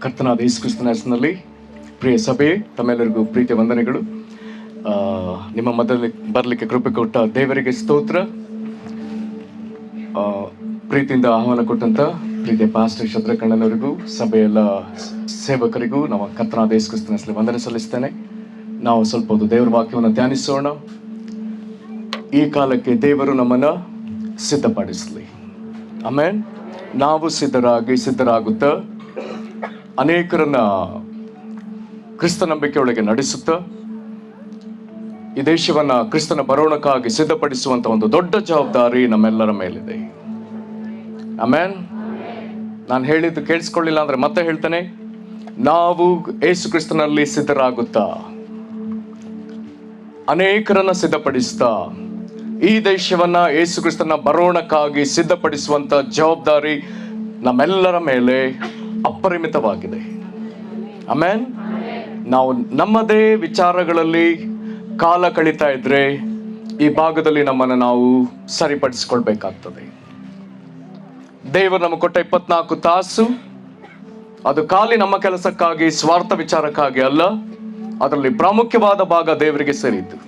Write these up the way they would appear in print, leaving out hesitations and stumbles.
ಕರ್ತನಾದ ಯೇಸು ಕ್ರಿಸ್ತನ ಹೆಸರಿನಲ್ಲಿ ಪ್ರಿಯ ಸಭೆ, ತಮ್ಮೆಲ್ಲರಿಗೂ ಪ್ರೀತಿಯ ವಂದನೆಗಳು. ನಿಮ್ಮ ಮಧ್ಯದಲ್ಲಿ ಬರಲಿಕ್ಕೆ ಕೃಪೆ ಕೊಟ್ಟ ದೇವರಿಗೆ ಸ್ತೋತ್ರ. ಪ್ರೀತಿಯಿಂದ ಆಹ್ವಾನ ಕೊಟ್ಟಂತ ಪ್ರೀತಿಯ ಪಾಸ್ಟರ್ ಶತ್ರುಕಣ್ಣನವರಿಗೂ, ಸಭೆಯೆಲ್ಲ ಸೇವಕರಿಗೂ ನಮ್ಮ ಕರ್ತನಾದ ಯೇಸು ಕ್ರಿಸ್ತನ ಹೆಸರಲ್ಲಿ ವಂದನೆ ಸಲ್ಲಿಸ್ತೇನೆ. ನಾವು ಸ್ವಲ್ಪ ಹೊತ್ತು ದೇವರ ವಾಕ್ಯವನ್ನು ಧ್ಯಾನಿಸೋಣ. ಈ ಕಾಲಕ್ಕೆ ದೇವರು ನಮ್ಮನ್ನು ಸಿದ್ಧಪಡಿಸಲಿ. ಆಮೇಲೆ ನಾವು ಸಿದ್ಧರಾಗುತ್ತಾ ಅನೇಕರನ್ನ ಕ್ರಿಸ್ತ ನಂಬಿಕೆಯೊಳಗೆ ನಡೆಸುತ್ತಾ ಈ ದೇಶವನ್ನ ಕ್ರಿಸ್ತನ ಬರೋಣಕ್ಕಾಗಿ ಸಿದ್ಧಪಡಿಸುವಂತ ಒಂದು ದೊಡ್ಡ ಜವಾಬ್ದಾರಿ ನಮ್ಮೆಲ್ಲರ ಮೇಲಿದೆ. ಆಮೇನ್. ನಾನು ಹೇಳಿದ್ದು ಕೇಳಿಸ್ಕೊಳ್ಳಿಲ್ಲ ಅಂದ್ರೆ ಮತ್ತೆ ಹೇಳ್ತೇನೆ, ನಾವು ಯೇಸು ಕ್ರಿಸ್ತನಲ್ಲಿ ಸಿದ್ಧರಾಗುತ್ತಾ ಅನೇಕರನ್ನ ಸಿದ್ಧಪಡಿಸ್ತಾ ಈ ದೇಶವನ್ನ ಯೇಸು ಕ್ರಿಸ್ತನ ಬರೋಣಕ್ಕಾಗಿ ಸಿದ್ಧಪಡಿಸುವಂತ ಜವಾಬ್ದಾರಿ ನಮ್ಮೆಲ್ಲರ ಮೇಲೆ ಅಪರಿಮಿತವಾಗಿದೆ. ಆಮೇನ್. ನಾವು ನಮ್ಮದೇ ವಿಚಾರಗಳಲ್ಲಿ ಕಾಲ ಕಳೀತಾ ಇದ್ರೆ ಈ ಭಾಗದಲ್ಲಿ ನಮ್ಮನ್ನು ನಾವು ಸರಿಪಡಿಸಿಕೊಳ್ಬೇಕಾಗ್ತದೆ. ದೇವರು ನಮಗೆ ಕೊಟ್ಟ 24 ತಾಸು ಅದು ಖಾಲಿ ನಮ್ಮ ಕೆಲಸಕ್ಕಾಗಿ, ಸ್ವಾರ್ಥ ವಿಚಾರಕ್ಕಾಗಿ ಅಲ್ಲ. ಅದರಲ್ಲಿ ಪ್ರಾಮುಖ್ಯವಾದ ಭಾಗ ದೇವರಿಗೆ ಸೇರಿದ್ದು.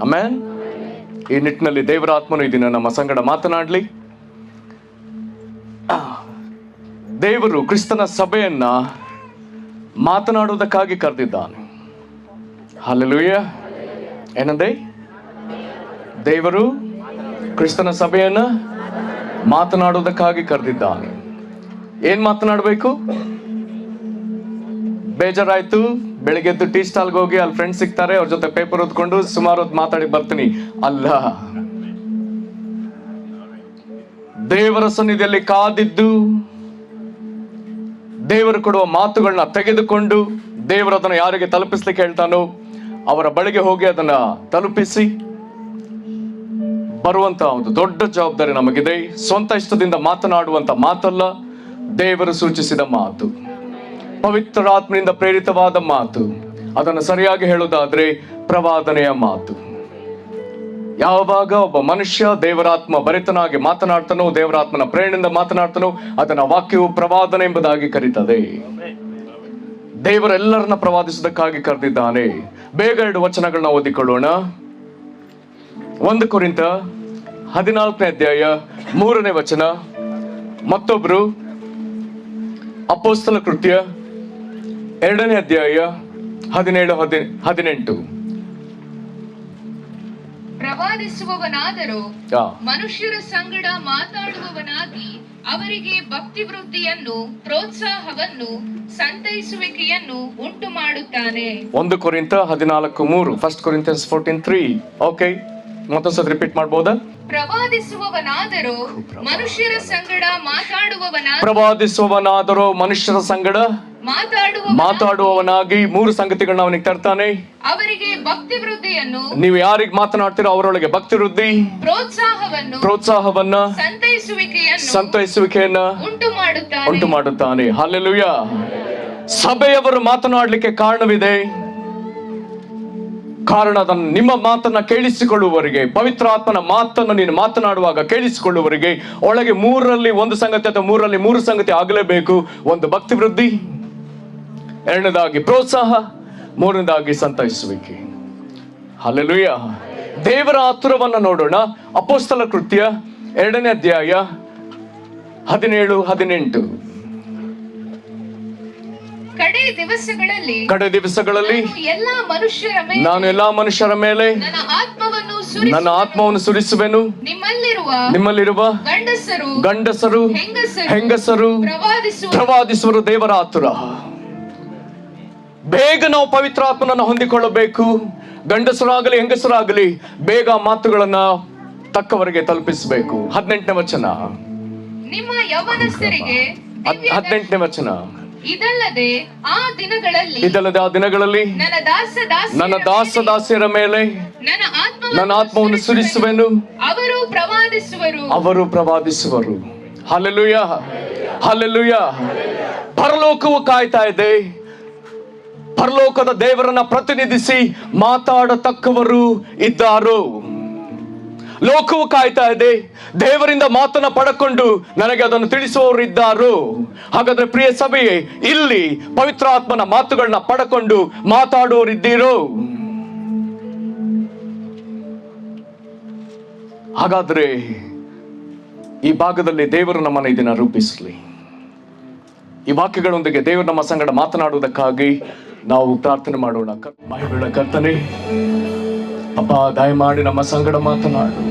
ಆಮೇನ್. ಈ ನಿಟ್ಟಿನಲ್ಲಿ ದೇವರ ಆತ್ಮನು ಈ ದಿನ ನಮ್ಮ ಸಂಗಡ ಮಾತನಾಡಲಿ. ದೇವರು ಕ್ರಿಸ್ತನ ಸಭೆಯನ್ನ ಮಾತನಾಡುವುದಕ್ಕಾಗಿ ಕರೆದಿದ್ದಾನೆ. ಹಲ್ಲೆಲೂಯಾ. ಏನಂದೆ? ದೇವರು ಕ್ರಿಸ್ತನ ಸಭೆಯನ್ನ ಮಾತನಾಡುವುದಕ್ಕಾಗಿ ಕರೆದಿದ್ದಾನೆ. ಏನ್ ಮಾತನಾಡಬೇಕು? ಬೇಜಾರಾಯ್ತು, ಬೆಳಿಗ್ಗೆ ಎದ್ದು ಟೀ ಸ್ಟಾಲ್ಗೆ ಹೋಗಿ ಅಲ್ಲಿ ಫ್ರೆಂಡ್ಸ್ ಸಿಗ್ತಾರೆ, ಅವ್ರ ಜೊತೆ ಪೇಪರ್ ಓದ್ಕೊಂಡು ಸುಮಾರು ಹೊತ್ತು ಮಾತಾಡಿ ಬರ್ತೀನಿ ಅಲ್ಲ. ದೇವರ ಸನ್ನಿಧಿಯಲ್ಲಿ ಕಾದಿದ್ದು, ದೇವರು ಕೊಡುವ ಮಾತುಗಳನ್ನ ತೆಗೆದುಕೊಂಡು, ದೇವರು ಅದನ್ನು ಯಾರಿಗೆ ತಲುಪಿಸ್ಲಿಕ್ಕೆ ಹೇಳ್ತಾನೋ ಅವರ ಬಳಿಗೆ ಹೋಗಿ ಅದನ್ನ ತಲುಪಿಸಿ ಬರುವಂತ ಒಂದು ದೊಡ್ಡ ಜವಾಬ್ದಾರಿ ನಮಗಿದೆ. ಸ್ವಂತ ಇಷ್ಟದಿಂದ ಮಾತನಾಡುವಂತ ಮಾತಲ್ಲ, ದೇವರು ಸೂಚಿಸಿದ ಮಾತು, ಪವಿತ್ರಾತ್ಮನಿಂದ ಪ್ರೇರಿತವಾದ ಮಾತು. ಅದನ್ನು ಸರಿಯಾಗಿ ಹೇಳುವುದಾದ್ರೆ ಪ್ರವಾದನೆಯ ಮಾತು. ಯಾವಾಗ ಒಬ್ಬ ಮನುಷ್ಯ ದೇವರಾತ್ಮ ಭರಿತನಾಗಿ ಮಾತನಾಡ್ತಾನೋ, ದೇವರಾತ್ಮನ ಪ್ರೇರಣೆಯಿಂದ ಮಾತನಾಡ್ತಾನೋ, ಅದನ್ನ ವಾಕ್ಯವು ಪ್ರವಾದನೆ ಎಂಬುದಾಗಿ ಕರೀತದೆ. ದೇವರೆಲ್ಲರನ್ನ ಪ್ರವಾದಿಸುವುದಕ್ಕಾಗಿ ಕರೆದಿದ್ದಾನೆ. ಬೇಗ 2 ವಚನಗಳನ್ನ ಓದಿಕೊಳ್ಳೋಣ. 1 ಕೊರಿಂಥ 14ನೇ ಅಧ್ಯಾಯ 3ನೇ ವಚನ. ಮತ್ತೊಬ್ರು ಅಪೊಸ್ತಲ ಕೃತ್ಯ 2ನೇ ಅಧ್ಯಾಯ 17-18. ಪ್ರವಾದಿಸುವವನಾದರೂ ಮನುಷ್ಯರ ಸಂಗಡ ಮಾತಾಡುವವನಾಗಿ ಅವರಿಗೆ ಭಕ್ತಿ ವೃದ್ಧಿಯನ್ನು, ಪ್ರೋತ್ಸಾಹವನ್ನು, ಸಂತೈಸುವಿಕೆಯನ್ನು ಉಂಟು ಮಾಡುತ್ತಾನೆ. 1 ಕೊರಿಂಥ 14:3. 1 Corinthians 14:3. ಓಕೆ, ಮತ್ತೊಂದ್ಸತಿ ರಿಪೀಟ್ ಮಾಡ್ಬೋದಾ? ಪ್ರವಾದಿಸುವವನಾದರೂ ಮನುಷ್ಯರ ಸಂಗಡ ಪ್ರವಾದಿಸುವವನಾದರೂ ಮನುಷ್ಯರ ಸಂಗಡ ಮಾತಾಡುವವನಾಗಿ 3 ಸಂಗತಿಗಳನ್ನ ಅವನಿಗೆ ತರ್ತಾನೆ. ಅವರಿಗೆ ಭಕ್ತಿ ವೃದ್ಧಿಯನ್ನು, ನೀವು ಯಾರಿಗೆ ಮಾತನಾಡ್ತೀರೋ ಅವರೊಳಗೆ ಭಕ್ತಿ ವೃದ್ಧಿ, ಪ್ರೋತ್ಸಾಹವನ್ನ, ಸಂತೈಸುವಿಕೆಯನ್ನ ಉಂಟು ಮಾಡುತ್ತಾನೆ. ಹಲ್ಲೆಲೂಯಾ. ಸಭೆಯವರು ಮಾತನಾಡಲಿಕ್ಕೆ ಕಾರಣವಿದೆ. ಕಾರಣ ಅದನ್ನು ನಿಮ್ಮ ಮಾತನ್ನ ಕೇಳಿಸಿಕೊಳ್ಳುವವರಿಗೆ, ಪವಿತ್ರಾತ್ಮನ ಮಾತನ್ನು ನೀನು ಮಾತನಾಡುವಾಗ ಕೇಳಿಸಿಕೊಳ್ಳುವವರಿಗೆ ಒಳಗೆ 3ರಲ್ಲಿ 1 ಸಂಗತಿ ಅಥವಾ 3ರಲ್ಲಿ 3 ಸಂಗತಿ ಆಗಲೇಬೇಕು. 1 ಭಕ್ತಿ ವೃದ್ಧಿ, 2ನೇದಾಗಿ ಪ್ರೋತ್ಸಾಹ, 3ನೇದಾಗಿ ಸಂತೈಸುವಿಕೆ. ಹಲ್ಲೆಲೂಯಾ. ದೇವರ ಆತುರವನ್ನ ನೋಡೋಣ. ಅಪೊಸ್ತಲ ಕೃತ್ಯ 2ನೇ ಅಧ್ಯಾಯ 17-18. ಕಡೆ ದಿವಸಗಳಲ್ಲಿ ನಾನು ಎಲ್ಲಾ ಮನುಷ್ಯರ ಮೇಲೆ ನನ್ನ ಆತ್ಮವನ್ನು ಸುರಿಸುವೆನು. ನಿಮ್ಮಲ್ಲಿರುವ ಗಂಡಸರು ಹೆಂಗಸರು ಪ್ರವಾದಿಸುವರು. ದೇವರ ಆತುರ. ಬೇಗ ನಾವು ಪವಿತ್ರಾತ್ಮನನ್ನು ಹೊಂದಿಕೊಳ್ಳಬೇಕು. ಗಂಡಸರಾಗಲಿ ಹೆಂಗಸರಾಗಲಿ ಬೇಗ ಮಾತುಗಳನ್ನ ತಕ್ಕವರಿಗೆ ತಲುಪಿಸಬೇಕು. 18ನೇ ವಚನ. ನಿಮ್ಮ ಯೌವನಸ್ಥರಿಗೆ 18ನೇ ವಚನ. ಇದಲ್ಲದೆ ಆ ದಿನಗಳಲ್ಲಿ ನನ್ನ ದಾಸದಾಸಿಯರ ಮೇಲೆ ನನ್ನ ಆತ್ಮವನ್ನು ಸುರಿಸುವೆನು. ಅವರು ಪ್ರವಾದಿಸುವರು. Hallelujah, hallelujah. ಪರಲೋಕವು ಕಾಯ್ತಾ ಇದೆ. ಪರಲೋಕದ ದೇವರನ್ನ ಪ್ರತಿನಿಧಿಸಿ ಮಾತಾಡತಕ್ಕವರು ಇದ್ದಾರೋ. ಲೋಕವು ಕಾಯ್ತಾ ಇದೆ. ದೇವರಿಂದ ಮಾತನ್ನ ಪಡ್ಕೊಂಡು ನನಗೆ ಅದನ್ನು ತಿಳಿಸುವವರು ಇದ್ದಾರೋ? ಹಾಗಾದ್ರೆ ಪ್ರಿಯ ಸಭೆಯೇ, ಇಲ್ಲಿ ಪವಿತ್ರಾತ್ಮನ ಮಾತುಗಳನ್ನ ಪಡ್ಕೊಂಡು ಮಾತಾಡುವವರಿದ್ದೀರೋ? ಹಾಗಾದ್ರೆ ಈ ಭಾಗದಲ್ಲಿ ದೇವರು ನಮ್ಮನ್ನ ಈ ದಿನ ರೂಪಿಸಲಿ. ಈ ವಾಕ್ಯಗಳೊಂದಿಗೆ ದೇವರು ನಮ್ಮ ಸಂಗಡ ಮಾತನಾಡುವುದಕ್ಕಾಗಿ ನಾವು ಪ್ರಾರ್ಥನೆ ಮಾಡೋಣ. ಮಹಿಳೆಯ ಕರ್ತನೆ, ಅಪ್ಪ ದಯಮಾಡಿ ನಮ್ಮ ಸಂಗಡ ಮಾತನಾಡು.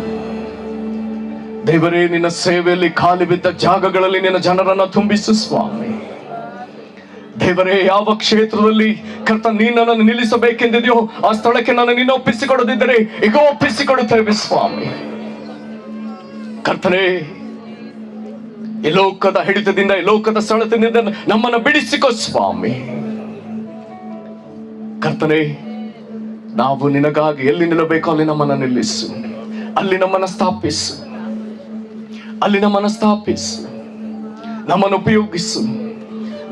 ದೇವರೇ, ನಿನ್ನ ಸೇವೆಯಲ್ಲಿ ಖಾಲಿ ಬಿದ್ದ ಜಾಗಗಳಲ್ಲಿ ನಿನ್ನ ಜನರನ್ನ ತುಂಬಿಸು ಸ್ವಾಮಿ. ದೇವರೇ, ಯಾವ ಕ್ಷೇತ್ರದಲ್ಲಿ ಕರ್ತ ನೀನನ್ನು ನಿಲ್ಲಿಸಬೇಕೆಂದಿದೆಯೋ ಆ ಸ್ಥಳಕ್ಕೆ ನಾನು ನಿನ್ನ ಒಪ್ಪಿಸಿಕೊಡದಿದ್ದರೆ ಈಗ ಒಪ್ಪಿಸಿಕೊಡುತ್ತೇವೆ ಸ್ವಾಮಿ. ಕರ್ತನೇ, ಈ ಲೋಕದ ಹಿಡಿತದಿಂದ, ಈ ಲೋಕದ ಸೆಳೆತದಿಂದ ನಮ್ಮನ್ನು ಬಿಡಿಸಿಕೊ ಸ್ವಾಮಿ. ಕರ್ತನೇ, ನಾವು ನಿನಗಾಗಿ ಎಲ್ಲಿ ನಿಲ್ಲಬೇಕೋ ಅಲ್ಲಿ ನಮ್ಮನ್ನು ನಿಲ್ಲಿಸು, ಅಲ್ಲಿ ನಮ್ಮನ್ನು ಸ್ಥಾಪಿಸು, ಅಲ್ಲಿ ನಮ್ಮನ್ನು ಸ್ಥಾಪಿಸು, ನಮ್ಮನ್ನು ಉಪಯೋಗಿಸು,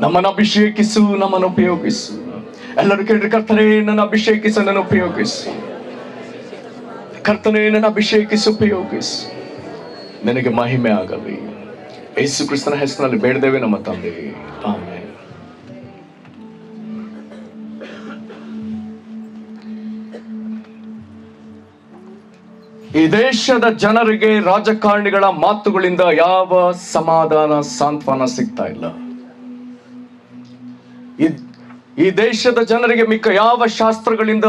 ನಮ್ಮನ್ನು ಅಭಿಷೇಕಿಸು, ನಮ್ಮನ್ನು ಉಪಯೋಗಿಸು. ಎಲ್ಲರೂ ಕೇಳ್ರಿ, ಕರ್ತನೇ ನನ್ನ ಅಭಿಷೇಕಿಸು, ನನ್ನ ಉಪಯೋಗಿಸು. ಕರ್ತನೇ ನನ್ನ ಅಭಿಷೇಕಿಸು, ಉಪಯೋಗಿಸು. ನನಗೆ ಮಹಿಮೆ ಆಗಲಿ. ಯೇಸು ಕ್ರಿಸ್ತನ ಹೆಸರಿನಲ್ಲಿ ಬೇಡದೇವೆ ನಮ್ಮ ತಂದೆ, ಆಮೆನ್. ಈ ದೇಶದ ಜನರಿಗೆ ರಾಜಕಾರಣಿಗಳ ಮಾತುಗಳಿಂದ ಯಾವ ಸಮಾಧಾನ, ಸಾಂತ್ವನ ಸಿಗ್ತಾ ಇಲ್ಲ. ಈ ದೇಶದ ಜನರಿಗೆ ಮಿಕ್ಕ ಯಾವ ಶಾಸ್ತ್ರಗಳಿಂದ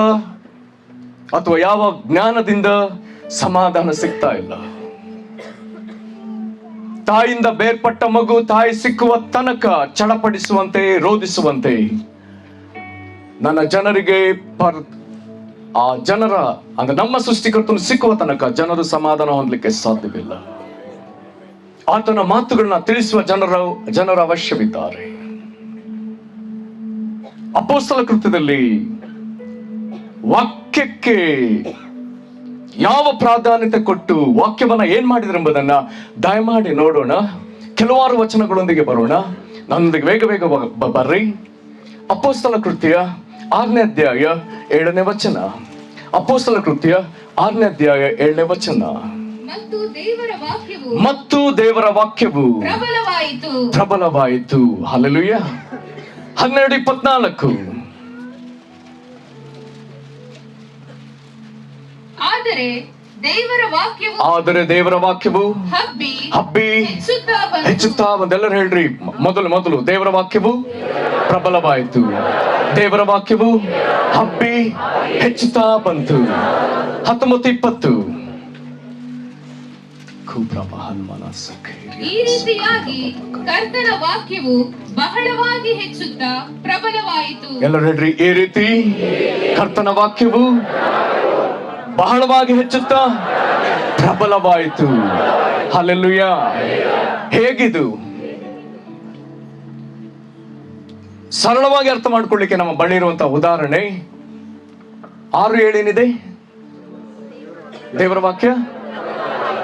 ಅಥವಾ ಯಾವ ಜ್ಞಾನದಿಂದ ಸಮಾಧಾನ ಸಿಗ್ತಾ ಇಲ್ಲ. ತಾಯಿಯಿಂದ ಬೇರ್ಪಟ್ಟ ಮಗು ತಾಯಿ ಸಿಕ್ಕುವ ತನಕ ಚಡಪಡಿಸುವಂತೆ, ರೋಧಿಸುವಂತೆ ನನ್ನ ಜನರಿಗೆ ಆ ಜನರ ಅಂದ್ರೆ ನಮ್ಮ ಸೃಷ್ಟಿಕರ್ತನು ಸಿಕ್ಕುವ ತನಕ ಜನರು ಸಮಾಧಾನ ಹೊಂದಲಿಕ್ಕೆ ಸಾಧ್ಯವಿಲ್ಲ. ಆತನ ಮಾತುಗಳನ್ನ ತಿಳಿಸುವ ಜನರ ಅವಶ್ಯವಿದ್ದಾರೆ. ಅಪೊಸ್ತಲ ಕೃತ್ಯದಲ್ಲಿ ವಾಕ್ಯಕ್ಕೆ ಯಾವ ಪ್ರಾಧಾನ್ಯತೆ ಕೊಟ್ಟು ವಾಕ್ಯವನ್ನ ಏನ್ ಮಾಡಿದ್ರು ಎಂಬುದನ್ನ ದಯಮಾಡಿ ನೋಡೋಣ. ಕೆಲವಾರು ವಚನಗಳೊಂದಿಗೆ ಬರೋಣ. ನನ್ನೊಂದಿಗೆ ವೇಗ ಬರ್ರಿ. ಅಪೊಸ್ತಲ ಕೃತ್ಯ 6ನೇ ಅಧ್ಯಾಯ 7ನೇ ವಚನ. ಅಪೊಸ್ತಲ ಕೃತ್ಯ 6ನೇ ಅಧ್ಯಾಯ 7ನೇ ವಚನ. ಮತ್ತು ದೇವರ ವಾಕ್ಯವು ಪ್ರಬಲವಾಯಿತು. ಹಲ್ಲೆಲೂಯ. 12:24. ಆದರೆ ದೇವರ ವಾಕ್ಯವು ಹಬ್ಬಿ ಹೆಚ್ಚುತ್ತಾ ಬಂತು. ಎಲ್ಲರೂ ಹೇಳ್ರಿ, ಮೊದಲು ದೇವರ ವಾಕ್ಯವು ಪ್ರಬಲವಾಯಿತು, ದೇವರ ವಾಕ್ಯವು ಹಬ್ಬಿ ಹೆಚ್ಚುತ್ತಾ ಬಂತು. 19:20. ಈ ರೀತಿಯಾಗಿ ಕರ್ತನ ವಾಕ್ಯವು ಬಹಳವಾಗಿ ಹೆಚ್ಚುತ್ತಾ ಪ್ರಬಲವಾಯಿತು. ಎಲ್ಲರೂ ಹೇಳ್ರಿ, ಈ ರೀತಿ ಕರ್ತನ ವಾಕ್ಯವು ಬಹಳವಾಗಿ ಹೆಚ್ಚುತ್ತಾ ಪ್ರಬಲವಾಯಿತು. ಹಲ್ಲೆಲೂಯ. ಹೇಗಿದು? ಸರಳವಾಗಿ ಅರ್ಥ ಮಾಡ್ಕೊಳ್ಳಿಕ್ಕೆ ನಮ್ಮ ಬಳಿ ಇರುವಂತಹ ಉದಾಹರಣೆ 6:7 ಏನಿದೆ? ದೇವರ ವಾಕ್ಯ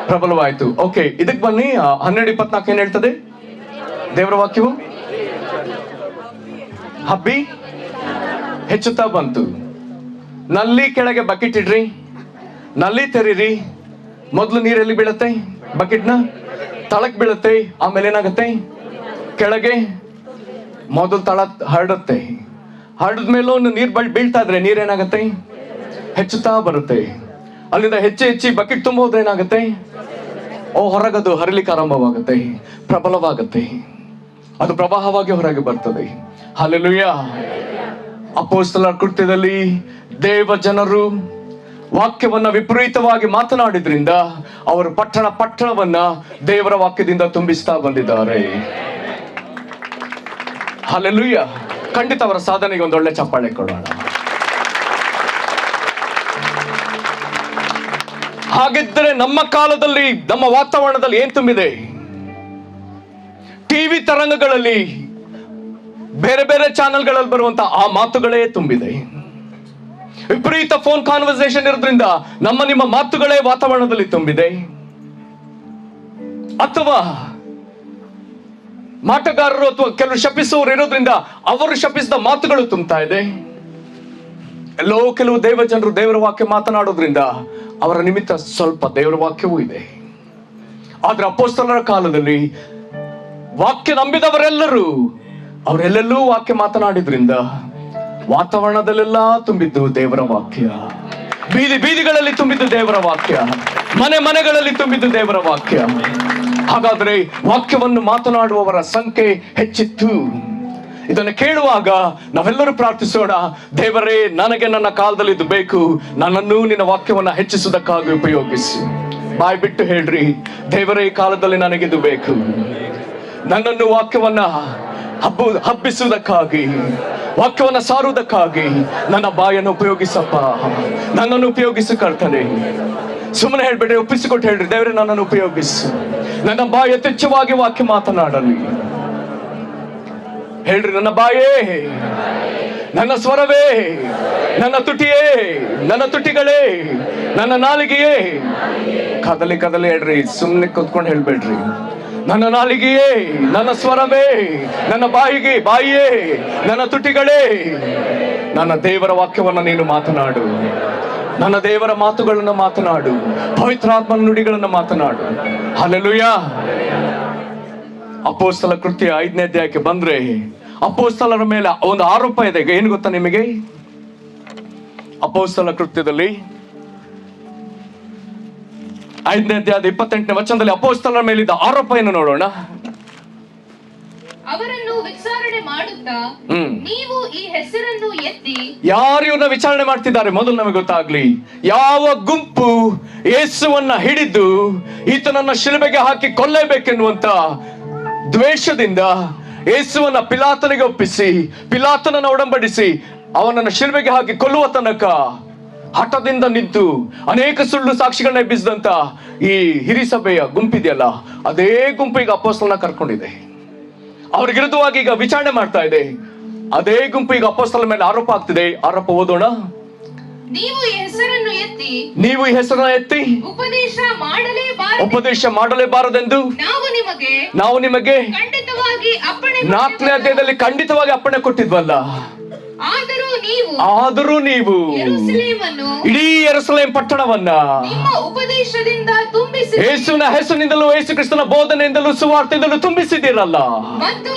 ಪ್ರಬಲವಾಯಿತು. ಓಕೆ, ಇದಕ್ಕೆ ಬನ್ನಿ. 12:24 ಏನ್ ಹೇಳ್ತದೆ? ದೇವರ ವಾಕ್ಯವು ಹಬ್ಬಿ ಹೆಚ್ಚುತ್ತಾ ಬಂತು. ನಲ್ಲಿ ಕೆಳಗೆ ಬಕೆಟ್ ಇಡ್ರಿ, ನಲ್ಲಿ ತೆರೀರಿ. ಮೊದಲು ನೀರೆಲ್ಲಿ ಬೀಳತ್ತೆ? ಬಕೆಟ್ನ ತಳಕ್ ಬೀಳುತ್ತೆ. ಆಮೇಲೆ ಏನಾಗತ್ತೆ? ಕೆಳಗೆ ಮೊದಲು ತಳ ಹರಡುತ್ತೆ. ಹರಡಿದ ಮೇಲೂ ನೀರ್ ಬೀಳ್ತಾ ಇದ್ರೆ ನೀರೇನಾಗತ್ತೆ? ಹೆಚ್ಚುತ್ತಾ ಬರುತ್ತೆ. ಅಲ್ಲಿಂದ ಹೆಚ್ಚಿ ಬಕೆಟ್ ತುಂಬ ಹೋದ್ರೆ ಏನಾಗುತ್ತೆ? ಹೊರಗದು ಹರಿಲಿಕ್ಕೆ ಆರಂಭವಾಗುತ್ತೆ, ಪ್ರಬಲವಾಗುತ್ತೆ. ಅದು ಪ್ರವಾಹವಾಗಿ ಹೊರಗೆ ಬರ್ತದೆ. ಹಲ್ಲೆಲೂಯ. ಅಪೊಸ್ತಲರ ಕೃತ್ಯದಲ್ಲಿ ದೇವ ಜನರು ವಾಕ್ಯವನ್ನ ವಿಪರೀತವಾಗಿ ಮಾತನಾಡಿದ್ರಿಂದ ಅವರು ಪಟ್ಟಣವನ್ನ ದೇವರ ವಾಕ್ಯದಿಂದ ತುಂಬಿಸ್ತಾ ಬಂದಿದ್ದಾರೆ. ಹಲ್ಲೆಲೂಯ. ಖಂಡಿತ ಅವರ ಸಾಧನೆಗೆ ಒಂದು ಒಳ್ಳೆ ಚಪ್ಪಾಳೆ ಕೊಡೋಣ. ಹಾಗಿದ್ದರೆ ನಮ್ಮ ಕಾಲದಲ್ಲಿ, ನಮ್ಮ ವಾತಾವರಣದಲ್ಲಿ ಏನ್ ತುಂಬಿದೆ? ಟಿವಿ ತರಂಗಗಳಲ್ಲಿ, ಬೇರೆ ಬೇರೆ ಚಾನೆಲ್ಗಳಲ್ಲಿ ಬರುವಂತ ಆ ಮಾತುಗಳೇ ತುಂಬಿದೆ. ವಿಪರೀತ ಫೋನ್ ಕಾನ್ವರ್ಸೇಷನ್ ಇರೋದ್ರಿಂದ ನಿಮ್ಮ ಮಾತುಗಳೇ ವಾತಾವರಣದಲ್ಲಿ ತುಂಬಿದೆ. ಅಥವಾ ಮಾಟಗಾರರು ಅಥವಾ ಕೆಲವು ಶಪಿಸುವವರು ಇರೋದ್ರಿಂದ ಅವರು ಶಪಿಸಿದ ಮಾತುಗಳು ತುಂಬ್ತಾ ಇದೆ. ಎಲ್ಲೋ ಕೆಲವು ದೇವ ಜನರು ದೇವರ ವಾಕ್ಯ ಮಾತನಾಡೋದ್ರಿಂದ ಅವರ ನಿಮಿತ್ತ ಸ್ವಲ್ಪ ದೇವರ ವಾಕ್ಯವೂ ಇದೆ. ಆದ್ರೆ ಅಪೊಸ್ತಲರ ಕಾಲದಲ್ಲಿ ವಾಕ್ಯ ನಂಬಿದವರೆಲ್ಲರೂ ಅವರೆಲ್ಲೆಲ್ಲೂ ವಾಕ್ಯ ಮಾತನಾಡಿದ್ರಿಂದ ವಾತಾವರಣದಲ್ಲೆಲ್ಲ ತುಂಬಿದ್ದು ದೇವರ ವಾಕ್ಯ, ಬೀದಿ ಬೀದಿಗಳಲ್ಲಿ ತುಂಬಿದ್ದು ದೇವರ ವಾಕ್ಯ, ಮನೆ ಮನೆಗಳಲ್ಲಿ ತುಂಬಿದ್ದು ದೇವರ ವಾಕ್ಯ. ಹಾಗಾದ್ರೆ ವಾಕ್ಯವನ್ನು ಮಾತನಾಡುವವರ ಸಂಖ್ಯೆ ಹೆಚ್ಚಿತ್ತು. ಇದನ್ನು ಕೇಳುವಾಗ ನಾವೆಲ್ಲರೂ ಪ್ರಾರ್ಥಿಸೋಣ, ದೇವರೇ, ನನಗೆ ನನ್ನ ಕಾಲದಲ್ಲಿ ಇದು ಬೇಕು, ನನ್ನನ್ನು ನಿನ್ನ ವಾಕ್ಯವನ್ನ ಹೆಚ್ಚಿಸುವುದಕ್ಕಾಗಿ ಉಪಯೋಗಿಸಿ. ಬಾಯ್ ಬಿಟ್ಟು ಹೇಳ್ರಿ, ದೇವರೇ, ಈ ಕಾಲದಲ್ಲಿ ನನಗಿದು ಬೇಕು, ನನ್ನನ್ನು ವಾಕ್ಯವನ್ನ ಹಬ್ಬಿಸುವುದಕ್ಕಾಗಿ, ವಾಕ್ಯವನ್ನ ಸಾರುವುದಕ್ಕಾಗಿ ನನ್ನ ಬಾಯನ್ನು ಉಪಯೋಗಿಸಪ್ಪ, ನನ್ನನ್ನು ಉಪಯೋಗಿಸು ಕರ್ತನೆ. ಸುಮ್ಮನೆ ಹೇಳ್ಬೇಡ್ರಿ, ಒಪ್ಪಿಸಿಕೊಟ್ಟು ಹೇಳ್ರಿ, ದೇವರೇ ನನ್ನನ್ನು ಉಪಯೋಗಿಸು, ನನ್ನ ಬಾಯಿ ಯಥೇಚ್ಛವಾಗಿ ವಾಕ್ಯ ಮಾತನಾಡಲಿ. ಹೇಳ್ರಿ, ನನ್ನ ಬಾಯೇ, ನನ್ನ ಸ್ವರವೇ, ನನ್ನ ತುಟಿಯೇ, ನನ್ನ ತುಟಿಗಳೇ, ನನ್ನ ನಾಲಿಗೆಯೇ, ಕದಲಿ ಕದಲಿ ಹೇಳ್ರಿ, ಸುಮ್ಮನೆ ಕೂತ್ಕೊಂಡು ಹೇಳ್ಬೇಡ್ರಿ. ನನ್ನ ನಾಲಿಗೆಯೇ, ನನ್ನ ಸ್ವರವೇ, ನನ್ನ ಬಾಯಿಯೇ, ನನ್ನ ತುಟಿಗಳೇ, ನನ್ನ ದೇವರ ವಾಕ್ಯವನ್ನು ನೀನು ಮಾತನಾಡು, ನನ್ನ ದೇವರ ಮಾತುಗಳನ್ನು ಮಾತನಾಡು, ಪವಿತ್ರಾತ್ಮನ ನುಡಿಗಳನ್ನು ಮಾತನಾಡು. ಹಲ್ಲೆಲೂಯಾ. ಅಪೊಸ್ತಲ ಕೃತ್ಯ 5ನೇ ಅಧ್ಯಾಯಕ್ಕೆ ಬಂದ್ರೆ ಅಪೊಸ್ತಲರ ಮೇಲೆ ಒಂದು ಆರೋಪ ಇದೆ. ಏನು ಗೊತ್ತಾ ನಿಮಗೆ? ಅಪೊಸ್ತಲ ಕೃತ್ಯದಲ್ಲಿ 5ನೇ ಅಧ್ಯಾಯದ 28ನೇ ವಚನದಲ್ಲಿ ಅಪೊಸ್ತಲರ ಮೇಲಿದ್ದ ಆರೋಪ ಏನು ನೋಡೋಣ. ಅವರನ್ನು ವಿಚಾರಣೆ ಮಾಡುತ್ತಾ, ನೀವು ಈ ಹೆಸರನ್ನು ಎತ್ತಿ, ಯಾರು ಇವನ್ನ ವಿಚಾರಣೆ ಮಾಡ್ತಿದ್ದಾರೆ ಮೊದಲು ನಮಗೆ ಗೊತ್ತಾಗ್ಲಿ. ಯಾವ ಗುಂಪು ಯೇಸುವನ್ನ ಹಿಡಿದು ಈತನನ್ನ ಶಿಲುಬೆಗೆ ಹಾಕಿ ಕೊಲ್ಲಬೇಕೆನ್ನುವಂತ ದ್ವೇಷದಿಂದ ಯೇಸುವನ್ನ ಪಿಲಾತನಿಗೆ ಒಪ್ಪಿಸಿ, ಪಿಲಾತನನ್ನ ಒಡಂಬಡಿಸಿ ಅವನನ್ನು ಶಿಲುಬೆಗೆ ಹಾಕಿ ಕೊಲ್ಲುವ ತನಕ ಹಠದಿಂದ ನಿಂತು ಅನೇಕ ಸುಳ್ಳು ಸಾಕ್ಷಿಗಳನ್ನ ಎಬ್ಬಿಸಿದಂತ ಈ ಹಿರಿಸಭೆಯ ಗುಂಪಿದೆಯಲ್ಲ, ಅದೇ ಗುಂಪು ಈಗ ಅಪೊಸ್ತಲನ ಕರ್ಕೊಂಡಿದೆ. ಅವ್ರ ವಿರುದ್ಧವಾಗಿ ಈಗ ವಿಚಾರಣೆ ಮಾಡ್ತಾ ಇದೆ. ಅದೇ ಗುಂಪು ಈಗ ಅಪೊಸ್ತಲರ ಮೇಲೆ ಆರೋಪ ಆಗ್ತಿದೆ. ಆರೋಪ ಓದೋಣ. ನೀವು ಈ ಹೆಸರನ್ನು ಎತ್ತಿ, ನೀವು ಈ ಹೆಸರನ್ನ ಎತ್ತಿ ಉಪದೇಶ ಮಾಡಲೇಬಾರದೆಂದು ನಾವು ನಿಮಗೆ ಖಂಡಿತವಾಗಿ ಅಪ್ಪಣೆ 4ನೇ ಅಧ್ಯಾಯದಲ್ಲಿ ಖಂಡಿತವಾಗಿ ಅಪ್ಪಣೆ ಕೊಟ್ಟಿದ್ವಲ್ಲ. ಆದರೂ ನೀವು ಇಡೀ ಯೆರೂಸಲೇಮ್ ಪಟ್ಟಣವನ್ನ ನಿಮ್ಮ ಉಪದೇಶದಿಂದ ತುಂಬಿಸಿ, ಯೇಸುವಿನ ಹೆಸರಿನಿಂದಲೂ ಯೇಸು ಕ್ರಿಸ್ತನ ಬೋಧನೆಯಿಂದಲೂ ಸುವಾರ್ತೆಯಿಂದಲೂ ತುಂಬಿಸಿದಿರಲ್ಲ. ಮತ್ತು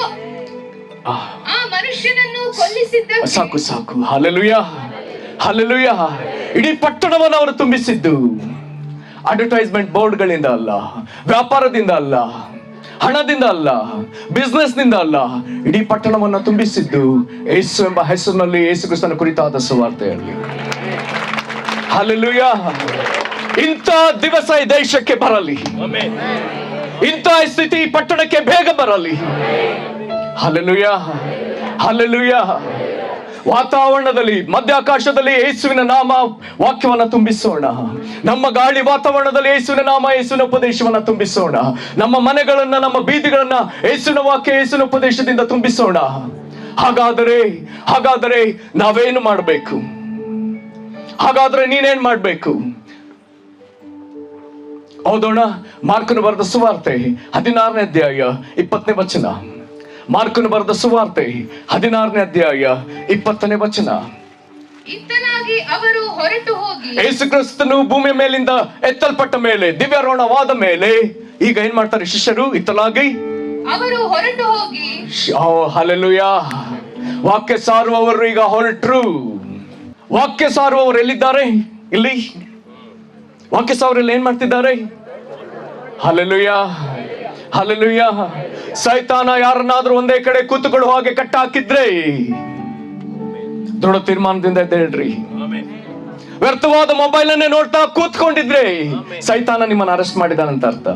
ಆ ಮನುಷ್ಯನನ್ನು ಕೊಲ್ಲಿಸಿದ್ದ ಸಾಕು ಸಾಕು. Hallelujah, hallelujah. ಇಡೀ ಪಟ್ಟಣವನ್ನು ಅವರು ತುಂಬಿಸಿದ್ದು ಅಡ್ವರ್ಟೈಸ್ಮೆಂಟ್ ಬೋರ್ಡ್ಗಳಿಂದ ಅಲ್ಲ, ವ್ಯಾಪಾರದಿಂದ ಅಲ್ಲ, ಹಣದಿಂದ ಅಲ್ಲ, ಬಿಸ್ನೆಸ್ ನಿಂದ ಅಲ್ಲ. ಇಡೀ ಪಟ್ಟಣವನ್ನು ತುಂಬಿಸಿದ್ದು ಯೇಸು ಎಂಬ ಹೆಸರಿನಲ್ಲಿ, ಯೇಸು ಕ್ರಿಸ್ತನ ಕುರಿತಾದ ಸುವಾರ್ತೆಯಲ್ಲಿ. ಹಲ್ಲೆಲೂಯಾ. ಇಂಥ ದಿವಸ ಈ ದೇಶಕ್ಕೆ ಬರಲಿ, ಇಂಥ ಸ್ಥಿತಿ ಈ ಪಟ್ಟಣಕ್ಕೆ ಬೇಗ ಬರಲಿ. Hallelujah, hallelujah. ವಾತಾವರಣದಲ್ಲಿ, ಮಧ್ಯಾಕಾಶದಲ್ಲಿ ಯೇಸುವಿನ ನಾಮ ವಾಕ್ಯವನ್ನ ತುಂಬಿಸೋಣ. ನಮ್ಮ ಗಾಳಿ ವಾತಾವರಣದಲ್ಲಿ ಯೇಸುವಿನ ನಾಮ, ಯೇಸುವಿನ ಉಪದೇಶವನ್ನ ತುಂಬಿಸೋಣ. ನಮ್ಮ ಮನೆಗಳನ್ನ, ನಮ್ಮ ಬೀದಿಗಳನ್ನ ಯೇಸುವಿನ ವಾಕ್ಯ, ಯೇಸುವಿನ ಉಪದೇಶದಿಂದ ತುಂಬಿಸೋಣ. ಹಾಗಾದರೆ ನಾವೇನು ಮಾಡಬೇಕು? ಹಾಗಾದ್ರೆ ನೀನೇನ್ ಮಾಡ್ಬೇಕು? ಓದೋಣ. ಮಾರ್ಕನು ಬರೆದ ಸುವಾರ್ತೆ 16ನೇ ಅಧ್ಯಾಯ 20ನೇ ವಚನ. ಮಾರ್ಕನು ಬರೆದ ಸುವಾರ್ತೆ 16ನೇ ಅಧ್ಯಾಯ 20ನೇ ವಚನ. ಇತ್ತಲಾಗಿ ಅವರು ಹೊರಟು ಹೋಗಿ, ಯೇಸು ಕ್ರಿಸ್ತನು ಭೂಮಿಯ ಮೇಲಿಂದ ಎತ್ತಲ್ಪಟ್ಟ ಮೇಲೆ, ದಿವ್ಯಾರೋಹಣವಾದ ಮೇಲೆ ಈಗ ಏನ್ ಮಾಡ್ತಾರೆ ಶಿಷ್ಯರು? ಇತ್ತಲಾಗಿ ಅವರು ಹೊರಟು ಹೋಗಿ, ಹಲ್ಲೆಲೂಯಾ. ವಾಕ್ಯ ಸಾರುವವರು ಈಗ ಹೊರಟ್ರು. ವಾಕ್ಯ ಸಾರುವವರು ಎಲ್ಲಿದ್ದಾರೆ? ಇಲ್ಲಿ. ವಾಕ್ಯ ಸಾರುವವರು ಏನ್ ಮಾಡ್ತಿದ್ದಾರೆ? Hallelujah, hallelujah. ಸೈತಾನ ಯಾರನ್ನಾದ್ರೂ ಒಂದೇ ಕಡೆ ಕೂತುಕೊಳ್ಳುವ ಹಾಗೆ ಕಟ್ಟ ಹಾಕಿದ್ರೆ ದೃಢ ತೀರ್ಮಾನದಿಂದ ಎದ್ದೇಳ್ರಿ. ವ್ಯರ್ಥವಾದ ಮೊಬೈಲ್ ಅನ್ನೇ ನೋಡ್ತಾ ಕೂತ್ಕೊಂಡಿದ್ರೆ ಸೈತಾನ ನಿಮ್ಮನ್ನು ಅರೆಸ್ಟ್ ಮಾಡಿದಾನಂತ ಅರ್ಥ.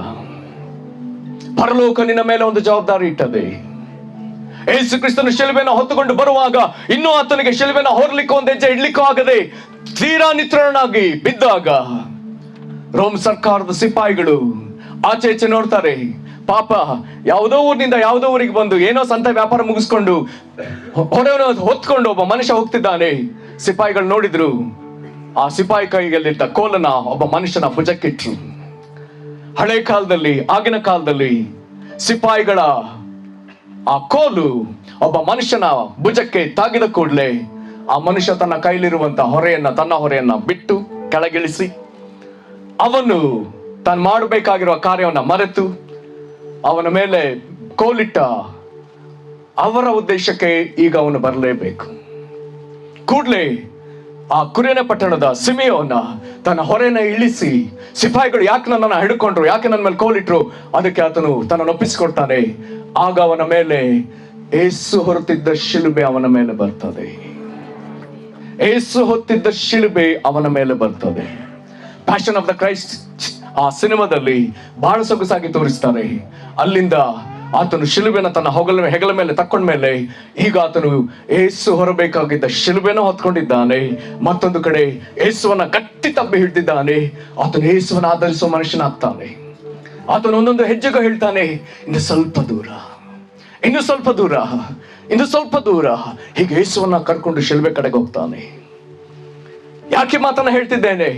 ಪರಲೋಕ ನಿನ್ನ ಮೇಲೆ ಒಂದು ಜವಾಬ್ದಾರಿ ಇಟ್ಟದೆ. ಯೇಸು ಕ್ರಿಸ್ತನ ಶಿಲುಬೆಯನ್ನು ಹೊತ್ತುಕೊಂಡು ಬರುವಾಗ ಇನ್ನೂ ಆತನಿಗೆ ಶಿಲುಬೆಯನ್ನು ಹೊರಲಿಕ್ಕೂ ಒಂದು ಹೆಜ್ಜೆ ಇಡ್ಲಿಕ್ಕೂ ಆಗದೆ ತೀರಾ ನಿತ್ರಾಣನಾಗಿ ಬಿದ್ದಾಗ ರೋಮ್ ಸರ್ಕಾರದ ಸಿಪಾಯಿಗಳು ಆಚೆ ಈಚೆ ನೋಡ್ತಾರೆ. ಪಾಪ, ಯಾವುದೋ ಊರಿನಿಂದ ಯಾವುದೋ ಊರಿಗೆ ಬಂದು ಏನೋ ಸಂತೆ ವ್ಯಾಪಾರ ಮುಗಿಸ್ಕೊಂಡು ಹೊಡೆಯನ್ನು ಹೊತ್ಕೊಂಡು ಒಬ್ಬ ಮನುಷ್ಯ ಹೋಗ್ತಿದ್ದಾನೆ. ಸಿಪಾಯಿಗಳು ನೋಡಿದ್ರು. ಆ ಸಿಪಾಯಿ ಕೈಯಲ್ಲಿದ್ದ ಕೋಲನ್ನ ಒಬ್ಬ ಮನುಷ್ಯನ ಭುಜಕ್ಕಿಟ್ರು. ಹಳೆ ಕಾಲದಲ್ಲಿ, ಆಗಿನ ಕಾಲದಲ್ಲಿ ಸಿಪಾಯಿಗಳ ಆ ಕೋಲು ಒಬ್ಬ ಮನುಷ್ಯನ ಭುಜಕ್ಕೆ ತಾಗಿದ ಕೂಡಲೇ ಆ ಮನುಷ್ಯ ತನ್ನ ಕೈಲಿರುವಂತ ತನ್ನ ಹೊರೆಯನ್ನ ಬಿಟ್ಟು ಕೆಳಗಿಳಿಸಿ, ಅವನು ತಾನು ಮಾಡಬೇಕಾಗಿರುವ ಕಾರ್ಯವನ್ನ ಮರೆತು ಅವನ ಮೇಲೆ ಕೋಲಿಟ್ಟ ಅವರ ಉದ್ದೇಶಕ್ಕೆ ಈಗ ಅವನು ಬರಲೇಬೇಕು. ಕೂಡ್ಲೆ ಆ ಕುರೇನ ಪಟ್ಟಣದ ಸಿಮೆಯೋನ ತನ್ನ ಹೊರೆನ ಇಳಿಸಿ, ಸಿಪಾಯಿಗಳು ಯಾಕೆ ನನ್ನನ್ನು ಹಿಡ್ಕೊಂಡ್ರು, ಯಾಕೆ ನನ್ನ ಮೇಲೆ ಕೋಲಿಟ್ರು, ಅದಕ್ಕೆ ಆತನು ತನ್ನನ್ನು ಒಪ್ಪಿಸಿಕೊಡ್ತಾನೆ. ಆಗ ಅವನ ಮೇಲೆ ಏಸು ಹೊರತಿದ್ದ ಶಿಲುಬೆ ಅವನ ಮೇಲೆ ಬರ್ತದೆ. ಏಸು ಹೊತ್ತಿದ್ದ ಶಿಲುಬೆ ಅವನ ಮೇಲೆ ಬರ್ತದೆ. ಪ್ಯಾಷನ್ ಆಫ್ ದ ಕ್ರೈಸ್ಟ್ ಆ ಸಿನಿಮಾದಲ್ಲಿ ಬಹಳ ಸೊಗಸಾಗಿ ತೋರಿಸ್ತಾರೆ. ಅಲ್ಲಿಂದ ಆತನು ಶಿಲುಬೆನ ತನ್ನ ಹೆಗಲ ಮೇಲೆ ತಕ್ಕೊಂಡ್ಮೇಲೆ ಈಗ ಆತನು ಏಸು ಹೊರಬೇಕಾಗಿದ್ದ ಶಿಲುಬೆನ ಹೊತ್ಕೊಂಡಿದ್ದಾನೆ. ಮತ್ತೊಂದು ಕಡೆ ಏಸುವನ್ನ ಗಟ್ಟಿ ತಬ್ಬಿ ಹಿಡಿದಿದ್ದಾನೆ. ಆತನು ಏಸುವನ್ನ ಆಧರಿಸುವ ಮನುಷ್ಯನಾಗ್ತಾನೆ. ಆತನು ಒಂದೊಂದು ಹೆಜ್ಜೆಗೂ ಹೇಳ್ತಾನೆ, ಇನ್ನು ಸ್ವಲ್ಪ ದೂರ, ಇನ್ನು ಸ್ವಲ್ಪ ದೂರ, ಇನ್ನು ಸ್ವಲ್ಪ ದೂರ. ಹೀಗೆ ಏಸುವನ್ನ ಕರ್ಕೊಂಡು ಶಿಲುಬೆ ಕಡೆಗೆ ಹೋಗ್ತಾನೆ. ಯಾಕೆ ಮಾತನ್ನ ಹೇಳ್ತಿದ್ದೇನೆ?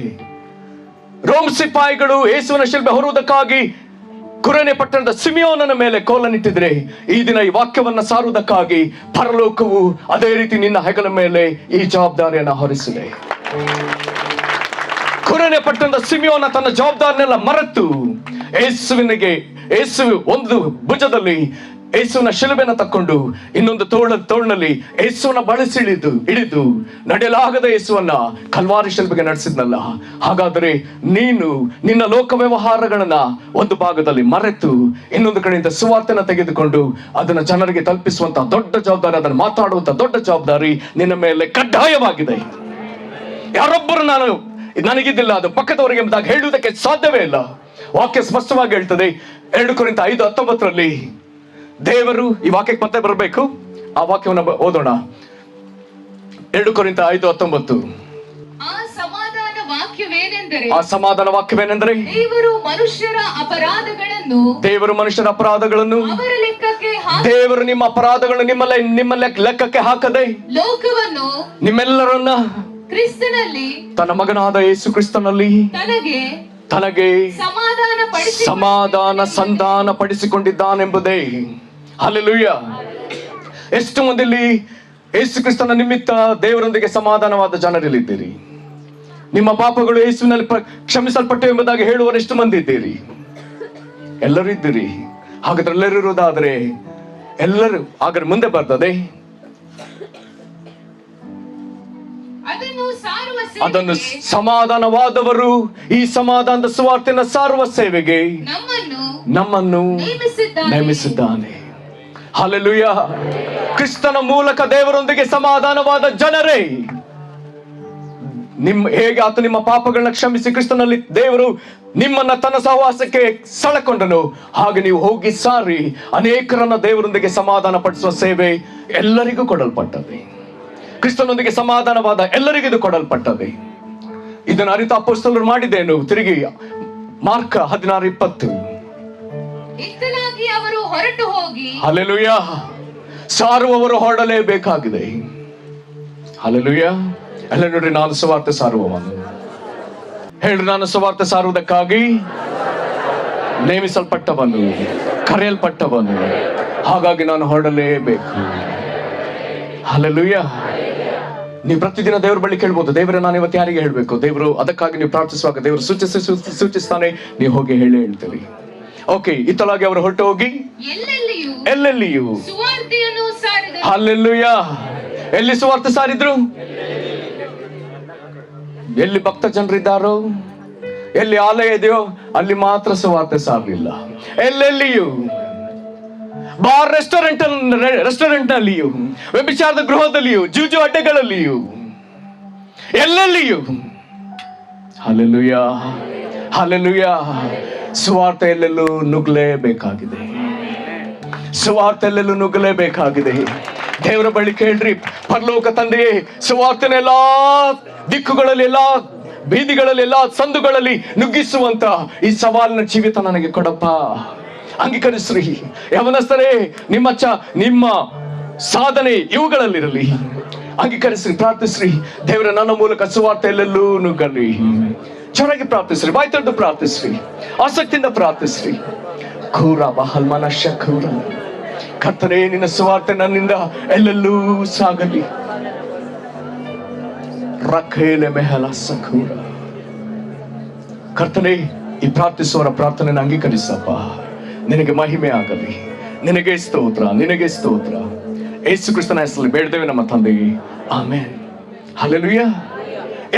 ರೋಮ್ ಸಿಪಾಯಿಗಳು ಯೇಸುವಿನ ಶಿಲುಬೆ ಹೊರುವುದಕ್ಕಾಗಿ ಕುರೇನೆ ಪಟ್ಟಣದ ಸಿಮೆಯೋನನ ಮೇಲೆ ಕೋಲನ್ನಿಟ್ಟಿದ್ರೆ, ಈ ದಿನ ಈ ವಾಕ್ಯವನ್ನ ಸಾರುವುದಕ್ಕಾಗಿ ಪರಲೋಕವು ಅದೇ ರೀತಿ ನಿನ್ನ ಹೆಗಲ ಮೇಲೆ ಈ ಜವಾಬ್ದಾರಿಯನ್ನ ಹೊರಿಸಿದೆ. ಕುರೇನೆ ಪಟ್ಟಣದ ಸಿಮೆಯೋನ ತನ್ನ ಜವಾಬ್ದಾರಿನೆಲ್ಲ ಮರೆತು ಯೇಸು ಒಂದು ಭುಜದಲ್ಲಿ ಯೇಸುವಿನ ಶಿಲುಬೆನ ತಕ್ಕೊಂಡು ಇನ್ನೊಂದು ತೋಳಿನಲ್ಲಿ ಯೇಸುವನ್ನ ಬಳಸಿ ಹಿಡಿದು ನಡೆಯಲಾಗದ ಯೇಸುವನ್ನ ಕಲ್ವಾರಿ ಶಿಲುಬೆಗೆ ನಡೆಸಿದ್ನಲ್ಲ. ಹಾಗಾದರೆ ನೀನು ನಿನ್ನ ಲೋಕ ವ್ಯವಹಾರಗಳನ್ನ ಒಂದು ಭಾಗದಲ್ಲಿ ಮರೆತು ಇನ್ನೊಂದು ಕಡೆಯಿಂದ ಸುವಾರ್ತೆನ ತೆಗೆದುಕೊಂಡು ಅದನ್ನ ಜನರಿಗೆ ತಲುಪಿಸುವಂತ ದೊಡ್ಡ ಜವಾಬ್ದಾರಿ, ಅದನ್ನು ಮಾತಾಡುವಂತ ದೊಡ್ಡ ಜವಾಬ್ದಾರಿ ನಿನ್ನ ಮೇಲೆ ಕಡ್ಡಾಯವಾಗಿದೆ. ಯಾರೊಬ್ಬರು ನನಗಿದ್ದಿಲ್ಲ, ಅದು ಪಕ್ಕದವರಿಗೆ ಎಂಬುದಾಗಿ ಹೇಳುವುದಕ್ಕೆ ಸಾಧ್ಯವೇ ಇಲ್ಲ. ವಾಕ್ಯ ಸ್ಪಷ್ಟವಾಗಿ ಹೇಳ್ತದೆ. 2 ಕೊರಿಂಥ 5:19 ದೇವರು, ಈ ವಾಕ್ಯಕ್ಕೆ ಮತ್ತೆ ಬರಬೇಕು, ಆ ವಾಕ್ಯವನ್ನು ಓದೋಣ. 2 ಕೊರಿಂಥ 5:19. ಆ ಸಮಾಧಾನ ವಾಕ್ಯವೇನೆಂದರೆ ದೇವರು ಮನುಷ್ಯರ ಅಪರಾಧಗಳನ್ನು ದೇವರು ನಿಮ್ಮ ಅಪರಾಧಗಳನ್ನು ನಿಮ್ಮ ಲೆಕ್ಕಕ್ಕೆ ಹಾಕದೆ ಲೋಕವನ್ನು ನಿಮ್ಮೆಲ್ಲರನ್ನ ಕ್ರಿಸ್ತನಲ್ಲಿ ತನ್ನ ಮಗನಾದ ಯೇಸು ಕ್ರಿಸ್ತನಲ್ಲಿ ತನಗೆ ಸಂಧಾನ ಪಡಿಸಿಕೊಂಡಿದ್ದಾನೆಂಬುದೇ. ಹಲ್ಲೆಲೂಯಾ. ಎಷ್ಟು ಮಂದಿಲಿ ಯೇಸು ಕ್ರಿಸ್ತನ ನಿಮಿತ್ತ ದೇವರೊಂದಿಗೆ ಸಮಾಧಾನವಾದ ಜನರಲ್ಲಿದ್ದೀರಿ? ನಿಮ್ಮ ಪಾಪಗಳು ಯೇಸುವಿನಲ್ಲಿ ಕ್ಷಮಿಸಲ್ಪಟ್ಟು ಎಂಬುದಾಗಿ ಹೇಳುವವರು ಎಷ್ಟು ಮಂದಿ ಇದ್ದೀರಿ? ಎಲ್ಲರೂ ಇದ್ದೀರಿ. ಹಾಗಾದ್ರೆ ಎಲ್ಲರೂ ಇರುವುದಾದ್ರೆ ಎಲ್ಲರೂ ಹಾಗಾದ್ರೆ ಮುಂದೆ ಬರ್ತದೆ. ಅದನ್ನು ಸಮಾಧಾನವಾದವರು ಈ ಸಮಾಧಾನದ ಸುವಾರ್ತೆಯನ್ನು ಸಾರುವ ಸೇವೆಗೆ ನಮ್ಮನ್ನು ನೇಮಿಸಿದ್ದಾನೆ. ಹಲ್ಲೆಲೂಯಾ. ಕ್ರಿಸ್ತನ ಮೂಲಕ ದೇವರೊಂದಿಗೆ ಸಮಾಧಾನವಾದ ಜನರೇ, ಹೇಗೆ ಆತ ನಿಮ್ಮ ಪಾಪಗಳನ್ನ ಕ್ಷಮಿಸಿ ಕ್ರಿಸ್ತನಲ್ಲಿ ದೇವರು ನಿಮ್ಮನ್ನ ತನ್ನ ಸಹವಾಸಕ್ಕೆ ಸೆಳೆಕೊಂಡನು, ಹಾಗೆ ನೀವು ಹೋಗಿ ಸಾರಿ ಅನೇಕರನ್ನ ದೇವರೊಂದಿಗೆ ಸಮಾಧಾನ ಪಡಿಸುವ ಸೇವೆ ಎಲ್ಲರಿಗೂ ಕೊಡಲ್ಪಟ್ಟದೆ. ಕ್ರಿಸ್ತನೊಂದಿಗೆ ಸಮಾಧಾನವಾದ ಎಲ್ಲರಿಗೂ ಇದು ಕೊಡಲ್ಪಟ್ಟದೆ. ಇದನ್ನು ಅರಿತ ಅಪೊಸ್ತಲರು ಮಾಡಿದ್ದೇನು? ತಿರುಗಿ ಮಾರ್ಕ 16:20. ಹಲ್ಲೆಲೂಯಾ. ಸಾರುವವರು ಹೊರಡಲೇಬೇಕಾಗಿದೆ. ಹಲ್ಲೆಲೂಯಾ. ಎಲ್ಲ ನೋಡ್ರಿ, ನಾನು ಸುವಾರ್ತೆ ಸಾರುವವನು. ಹೇಳ್ರಿ, ನಾನು ಸುವಾರ್ತೆ ಸಾರುವುದಕ್ಕಾಗಿ ನೇಮಿಸಲ್ಪಟ್ಟವನು, ಕರೆಯಲ್ಪಟ್ಟವನು, ಹಾಗಾಗಿ ನಾನು ಹೊರಡಲೇಬೇಕು. ಹಲ್ಲೆಲೂಯಾ. ನೀವು ಪ್ರತಿದಿನ ದೇವರ ಬಳಿ ಕೇಳ್ಬೋದು, ದೇವರ ನಾನು ಇವತ್ತು ಯಾರಿಗೆ ಹೇಳ್ಬೇಕು? ದೇವರು ಅದಕ್ಕಾಗಿ ನೀವು ಪ್ರಾರ್ಥಿಸುವಾಗ ದೇವರು ಸೂಚಿಸ್ತಾನೆ, ನೀವು ಹೋಗಿ ಹೇಳ್ತೀರಿ. ಓಕೆ, ಇತ್ತಲಾಗಿ ಅವರು ಹೊರಟು ಹೋಗಿ ಎಲ್ಲೆಲ್ಲಿಯೂ ಹಲ್ಲೆಲೂಯಾ. ಎಲ್ಲಿ ಸುವಾರ್ತೆ ಸಾರಿದ್ರು? ಎಲ್ಲಿ ಭಕ್ತ ಜನರಿದ್ದಾರೋ, ಎಲ್ಲಿ ಆಲಯ ಇದೆಯೋ ಅಲ್ಲಿ ಮಾತ್ರ ಸುವಾರ್ತೆ ಸಾರಲಿಲ್ಲ. ಎಲ್ಲೆಲ್ಲಿಯೂ, ಬಾರ್ ರೆಸ್ಟೋರೆಂಟ್ ನಲ್ಲಿಯೂ, ವ್ಯಭಿಚಾರದ ಗೃಹದಲ್ಲಿಯೂ, ಜೂಜು ಅಡ್ಡೆಗಳಲ್ಲಿಯೂ, ಎಲ್ಲೆಲ್ಲಿಯೂ. ಹಲ್ಲೆಲೂಯಾ, ಹಲ್ಲೆಲೂಯಾ. ಸುವಾರ್ತೆ ಎಲ್ಲೆಲ್ಲೂ ನುಗ್ಗಲೇಬೇಕಾಗಿದೆ. ಸುವಾರ್ತೆ ಎಲ್ಲೆಲ್ಲೂ ನುಗ್ಗಲೇಬೇಕಾಗಿದೆ. ದೇವರ ಬಳಿ ಕೇಳ್ರಿ, ಪರಲೋಕ ತಂದೆಯೇ, ಸುವಾರ್ತೆನ ಎಲ್ಲಾ ದಿಕ್ಕುಗಳಲ್ಲಿ, ಎಲ್ಲಾ ಬೀದಿಗಳಲ್ಲಿ, ಎಲ್ಲಾ ಸಂದುಗಳಲ್ಲಿ ನುಗ್ಗಿಸುವಂತ ಈ ಸವಾಲಿನ ಜೀವಿತ ನನಗೆ ಕೊಡಪ್ಪ. ಅಂಗೀಕರಿಸ್ರಿ ಯವನಸ್ಥರೇ, ನಿಮ್ಮ ಸಾಧನೆ ಇವುಗಳಲ್ಲಿರಲಿ. ಅಂಗೀಕರಿಸ್ರಿ, ಪ್ರಾರ್ಥಿಸ್ರಿ. ದೇವರ ನನ್ನ ಮೂಲಕ ಸುವಾರ್ತೆ ಎಲ್ಲೆಲ್ಲೂ ನುಗ್ಗಲಿ. ಚೆನ್ನಾಗಿ ಪ್ರಾರ್ಥಿಸ್ರಿ, ಬಾಯಿ ತೆರೆದು ಪ್ರಾರ್ಥಿಸ್ರಿ, ಆಸಕ್ತಿಯಿಂದ ಪ್ರಾರ್ಥಿಸ್ರಿ. ಖೂರ ಬಹಲ್ಮನ ಶಖೂರ. ಕರ್ತನೇ, ನಿನ್ನ ಸುವಾರ್ತೆ ನನ್ನಿಂದ ಎಲ್ಲೆಲ್ಲೂ ಸಾಗಲಿ. ರಖೇಲೆ ಮೆಹಲ ಸಖೂರ. ಕರ್ತನೇ, ಈ ಪ್ರಾರ್ಥಿಸುವವರ ಪ್ರಾರ್ಥನೆಯನ್ನು ಅಂಗೀಕರಿಸಪ್ಪ. ನಿನಗೆ ಮಹಿಮೆ ಆಗಲಿ. ನಿನಗೆ ಸ್ತೋತ್ರ, ನಿನಗೆ ಸ್ತೋತ್ರ. ಯೇಸು ಕ್ರಿಸ್ತನ ಹೆಸರಲ್ಲಿ ಬೇಡ್ತೇವೆ ನಮ್ಮ ತಂದೆಗೆ, ಆಮೆನ್. ಹಲ್ಲೆಲೂಯಾ.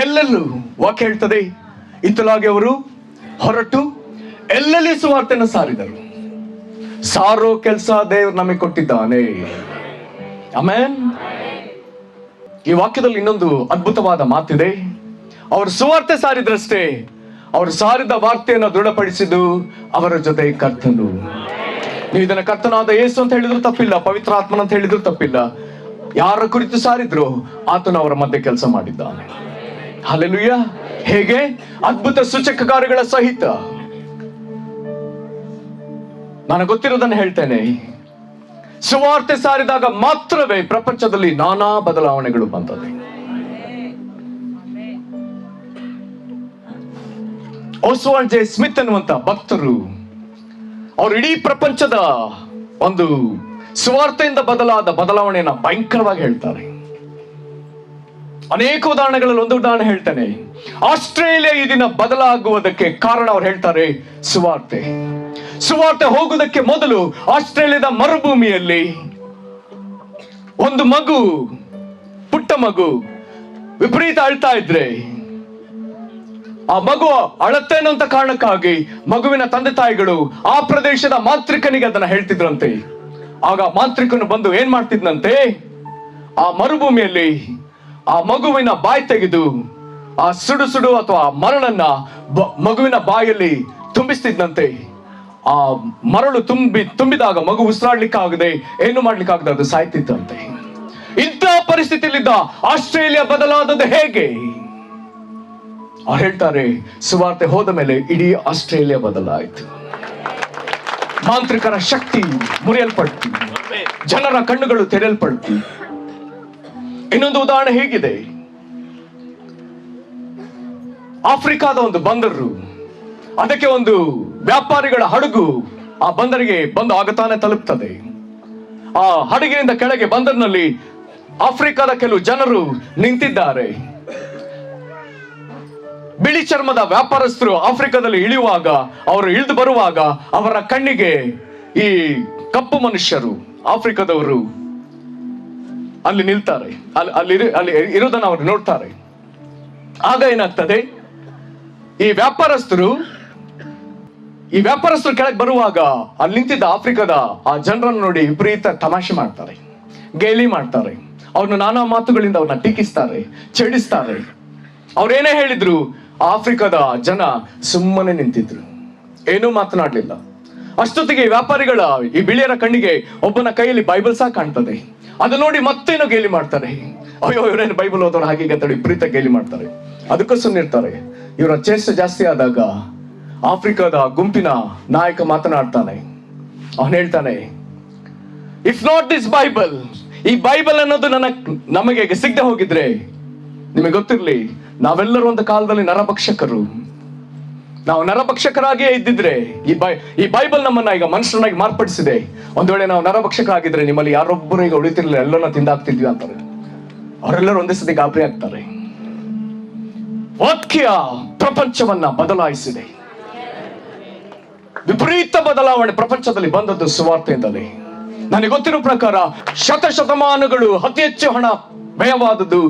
ಎಲ್ಲೆಲ್ಲೂ ವಾಕ್ಯ ಹೇಳ್ತದೆ, ಇತ್ತಲಾಗಿ ಅವರು ಹೊರಟು ಎಲ್ಲೆಲ್ಲಿ ಸುವಾರ್ತೆಯನ್ನು ಸಾರಿದರು. ಸಾರೋ ಕೆಲಸ ದೇವರು ನಮಗೆ ಕೊಟ್ಟಿದ್ದಾನೆ. ಆಮೆನ್. ಈ ವಾಕ್ಯದಲ್ಲಿ ಇನ್ನೊಂದು ಅದ್ಭುತವಾದ ಮಾತಿದೆ. ಅವರು ಸುವಾರ್ತೆ ಸಾರಿದ್ರಷ್ಟೇ, ಅವರು ಸಾರಿದ ವಾರ್ತೆಯನ್ನು ದೃಢಪಡಿಸಿದ್ದು ಅವರ ಜೊತೆ ಕರ್ತನು. ನೀವು ಇದನ್ನ ಕರ್ತನಾದ ಯೇಸು ಅಂತ ಹೇಳಿದ್ರು ತಪ್ಪಿಲ್ಲ, ಪವಿತ್ರ ಆತ್ಮನ ಅಂತ ಹೇಳಿದ್ರು ತಪ್ಪಿಲ್ಲ. ಯಾರ ಕುರಿತು ಸಾರಿದ್ರು ಆತನು ಅವರ ಮಧ್ಯೆ ಕೆಲಸ ಮಾಡಿದ್ದಾನೆ. ಹಲ್ಲೆಲೂಯಾ. ಹೇಗೆ? ಅದ್ಭುತ ಸೂಚಕ ಕಾರ್ಯಗಳ ಸಹಿತ. ನನಗೆ ಗೊತ್ತಿರೋದನ್ನು ಹೇಳ್ತೇನೆ. ಸುವಾರ್ತೆ ಸಾರಿದಾಗ ಮಾತ್ರವೇ ಪ್ರಪಂಚದಲ್ಲಿ ನಾನಾ ಬದಲಾವಣೆಗಳು ಬಂದದೆ. ಓಸ್ವಾಲ್ಡ್ ಜೆ ಸ್ಮಿತ್ ಅನ್ನುವಂತ ಭಕ್ತರು ಅವರು ಇಡೀ ಪ್ರಪಂಚದ ಒಂದು ಸುವಾರ್ತೆಯಿಂದ ಬದಲಾದ ಬದಲಾವಣೆಯನ್ನ ಭಯಂಕರವಾಗಿ ಹೇಳ್ತಾರೆ. ಅನೇಕ ಉದಾಹರಣೆಗಳಲ್ಲಿ ಒಂದು ಉದಾಹರಣೆ ಹೇಳ್ತೇನೆ. ಆಸ್ಟ್ರೇಲಿಯಾ ಈ ದಿನ ಬದಲಾಗುವುದಕ್ಕೆ ಕಾರಣ ಅವ್ರು ಹೇಳ್ತಾರೆ ಸುವಾರ್ತೆ. ಸುವಾರ್ತೆ ಹೋಗುವುದಕ್ಕೆ ಮೊದಲು ಆಸ್ಟ್ರೇಲಿಯಾದ ಮರುಭೂಮಿಯಲ್ಲಿ ಒಂದು ಮಗು, ಪುಟ್ಟ ಮಗು ವಿಪರೀತ ಅಳ್ತಾ ಇದ್ರೆ, ಆ ಮಗು ಅಳತ್ತೇನೋ ಅಂತ ಕಾರಣಕ್ಕಾಗಿ ಮಗುವಿನ ತಂದೆ ತಾಯಿಗಳು ಆ ಪ್ರದೇಶದ ಮಾಂತ್ರಿಕನಿಗೆ ಅದನ್ನ ಹೇಳ್ತಿದ್ರಂತೆ. ಆಗ ಮಾಂತ್ರಿಕನು ಬಂದು ಏನ್ ಮಾಡ್ತಿದ್ನಂತೆ, ಆ ಮರುಭೂಮಿಯಲ್ಲಿ ಆ ಮಗುವಿನ ಬಾಯಿ ತೆಗೆದು ಆ ಸುಡು ಅಥವಾ ಮರಳನ್ನ ಮಗುವಿನ ಬಾಯಲ್ಲಿ ತುಂಬಿಸ್ತಿದ್ನಂತೆ. ಆ ಮರಳು ತುಂಬಿದಾಗ ಮಗು ಉಸಿರಾಡ್ಲಿಕ್ಕಾಗದೆ ಏನು ಮಾಡ್ಲಿಕ್ಕಾಗದೆ ಅದು ಸಾಯ್ತಿತ್ತಂತೆ. ಇಂಥ ಪರಿಸ್ಥಿತಿಯಲ್ಲಿದ್ದ ಆಸ್ಟ್ರೇಲಿಯಾ ಬದಲಾದದ್ದು ಹೇಗೆ? ಅವ್ರು ಹೇಳ್ತಾರೆ, ಸುವಾರ್ತೆ ಹೋದ ಮೇಲೆ ಇಡೀ ಆಸ್ಟ್ರೇಲಿಯಾ ಬದಲಾಯಿತು. ಮಾಂತ್ರಿಕರ ಶಕ್ತಿ ಮುರಿಯಲ್ಪಡ್ತು, ಜನರ ಕಣ್ಣುಗಳು ತೆರೆಯಲ್ಪಡ್ತು. ಇನ್ನೊಂದು ಉದಾಹರಣೆ ಹೇಗಿದೆ, ಆಫ್ರಿಕಾದ ಒಂದು ಬಂದರು, ಅದಕ್ಕೆ ಒಂದು ವ್ಯಾಪಾರಿಗಳ ಹಡಗು ಆ ಬಂದರಿಗೆ ಬಂದು ಆಗತಾನೆ ತಲುಪ್ತದೆ. ಆ ಹಡಗಿನಿಂದ ಕೆಳಗೆ ಬಂದರಿನಲ್ಲಿ ಆಫ್ರಿಕಾದ ಕೆಲವು ಜನರು ನಿಂತಿದ್ದಾರೆ. ಬಿಳಿ ಚರ್ಮದ ವ್ಯಾಪಾರಸ್ಥರು ಆಫ್ರಿಕಾದಲ್ಲಿ ಇಳಿಯುವಾಗ, ಅವರು ಇಳಿದು ಬರುವಾಗ ಅವರ ಕಣ್ಣಿಗೆ ಈ ಕಪ್ಪು ಮನುಷ್ಯರು ಆಫ್ರಿಕಾದವರು ಅಲ್ಲಿ ನಿಲ್ತಾರೆ, ಅಲ್ಲಿ ಇರೋದನ್ನ ಅವರು ನೋಡ್ತಾರೆ. ಆಗ ಏನಾಗ್ತದೆ, ಈ ವ್ಯಾಪಾರಸ್ಥರು ಕೆಳಗೆ ಬರುವಾಗ ಅಲ್ಲಿ ನಿಂತಿದ್ದ ಆಫ್ರಿಕಾದ ಆ ಜನರನ್ನು ನೋಡಿ ವಿಪರೀತ ತಮಾಷೆ ಮಾಡ್ತಾರೆ, ಗೇಲಿ ಮಾಡ್ತಾರೆ. ಅವ್ರನ್ನ ನಾನಾ ಮಾತುಗಳಿಂದ ಅವ್ರನ್ನ ಟೀಕಿಸ್ತಾರೆ, ಚೆಡಿಸ್ತಾರೆ. ಅವ್ರೇನೇ ಹೇಳಿದ್ರು ಆಫ್ರಿಕಾದ ಜನ ಸುಮ್ಮನೆ ನಿಂತಿದ್ರು, ಏನೂ ಮಾತನಾಡ್ಲಿಲ್ಲ. ಅಷ್ಟೊತ್ತಿಗೆ ವ್ಯಾಪಾರಿಗಳ ಈ ಬಿಳಿಯರ ಕಣ್ಣಿಗೆ ಒಬ್ಬನ ಕೈಯಲ್ಲಿ ಬೈಬಲ್ ಸಹ ಕಾಣ್ತದೆ. ಅದು ನೋಡಿ ಮತ್ತೇನೋ ಗೇಲಿ ಮಾಡ್ತಾರೆ. ಅಯ್ಯೋ ಇವರೇನು ಬೈಬಲ್ ಓದೋರು ಹಾಗೆ ಅಂತ ವಿಪರೀತ ಗೇಲಿ ಮಾಡ್ತಾರೆ. ಅದಕ್ಕೂ ಸುಮ್ಮನಿರ್ತಾರೆ. ಇವರ ಚೇಷ್ಟೆ ಜಾಸ್ತಿ ಆದಾಗ ಆಫ್ರಿಕಾದ ಗುಂಪಿನ ನಾಯಕ ಮಾತನಾಡ್ತಾನೆ. ಅವನು ಹೇಳ್ತಾನೆ, ಇಫ್ ನಾಟ್ ದಿಸ್ ಬೈಬಲ್, ಈ ಬೈಬಲ್ ಅನ್ನೋದು ನಮಗೆ ಸಿಗದೆ ಹೋಗಿದ್ರೆ, ನಿಮಗೆ ಗೊತ್ತಿರ್ಲಿ, ನಾವೆಲ್ಲರೂ ಒಂದು ಕಾಲದಲ್ಲಿ ನರಭಕ್ಷಕರು. ನಾವು ನರಭಕ್ಷಕರಾಗಿಯೇ ಇದ್ದಿದ್ರೆ ಈ ಬೈಬಲ್ ನಮ್ಮನ್ನ ಈಗ ಮನುಷ್ಯನಾಗಿ ಮಾರ್ಪಡಿಸಿದೆ. ಒಂದ್ ವೇಳೆ ನಾವು ನರಭಕ್ಷಕರಾಗಿದ್ರೆ ನಿಮ್ಮಲ್ಲಿ ಯಾರೊಬ್ಬರು ಈಗ ಉಳಿತಿರ್ಲಿಲ್ಲ, ಎಲ್ಲರನ್ನ ತಿಂದಾಕ್ತಿದ್ವಿ ಅಂತಾರೆ. ಅವರೆಲ್ಲರೂ ಒಂದೇ ಸತಿ ಗಾಬರಿ ಆಗ್ತಾರೆ. ವಾಕ್ಯ ಪ್ರಪಂಚವನ್ನ ಬದಲಾಯಿಸಿದೆ. ವಿಪರೀತ ಬದಲಾವಣೆ ಪ್ರಪಂಚದಲ್ಲಿ ಬಂದದ್ದು ಸುವಾರ್ತೆಯಿಂದಲೇ. ನನಗೆ ಗೊತ್ತಿರೋ ಪ್ರಕಾರ ಶತಮಾನಗಳು ಅತಿ ಹೆಚ್ಚು ಹಣ ವ್ಯಯವಾದದ್ದು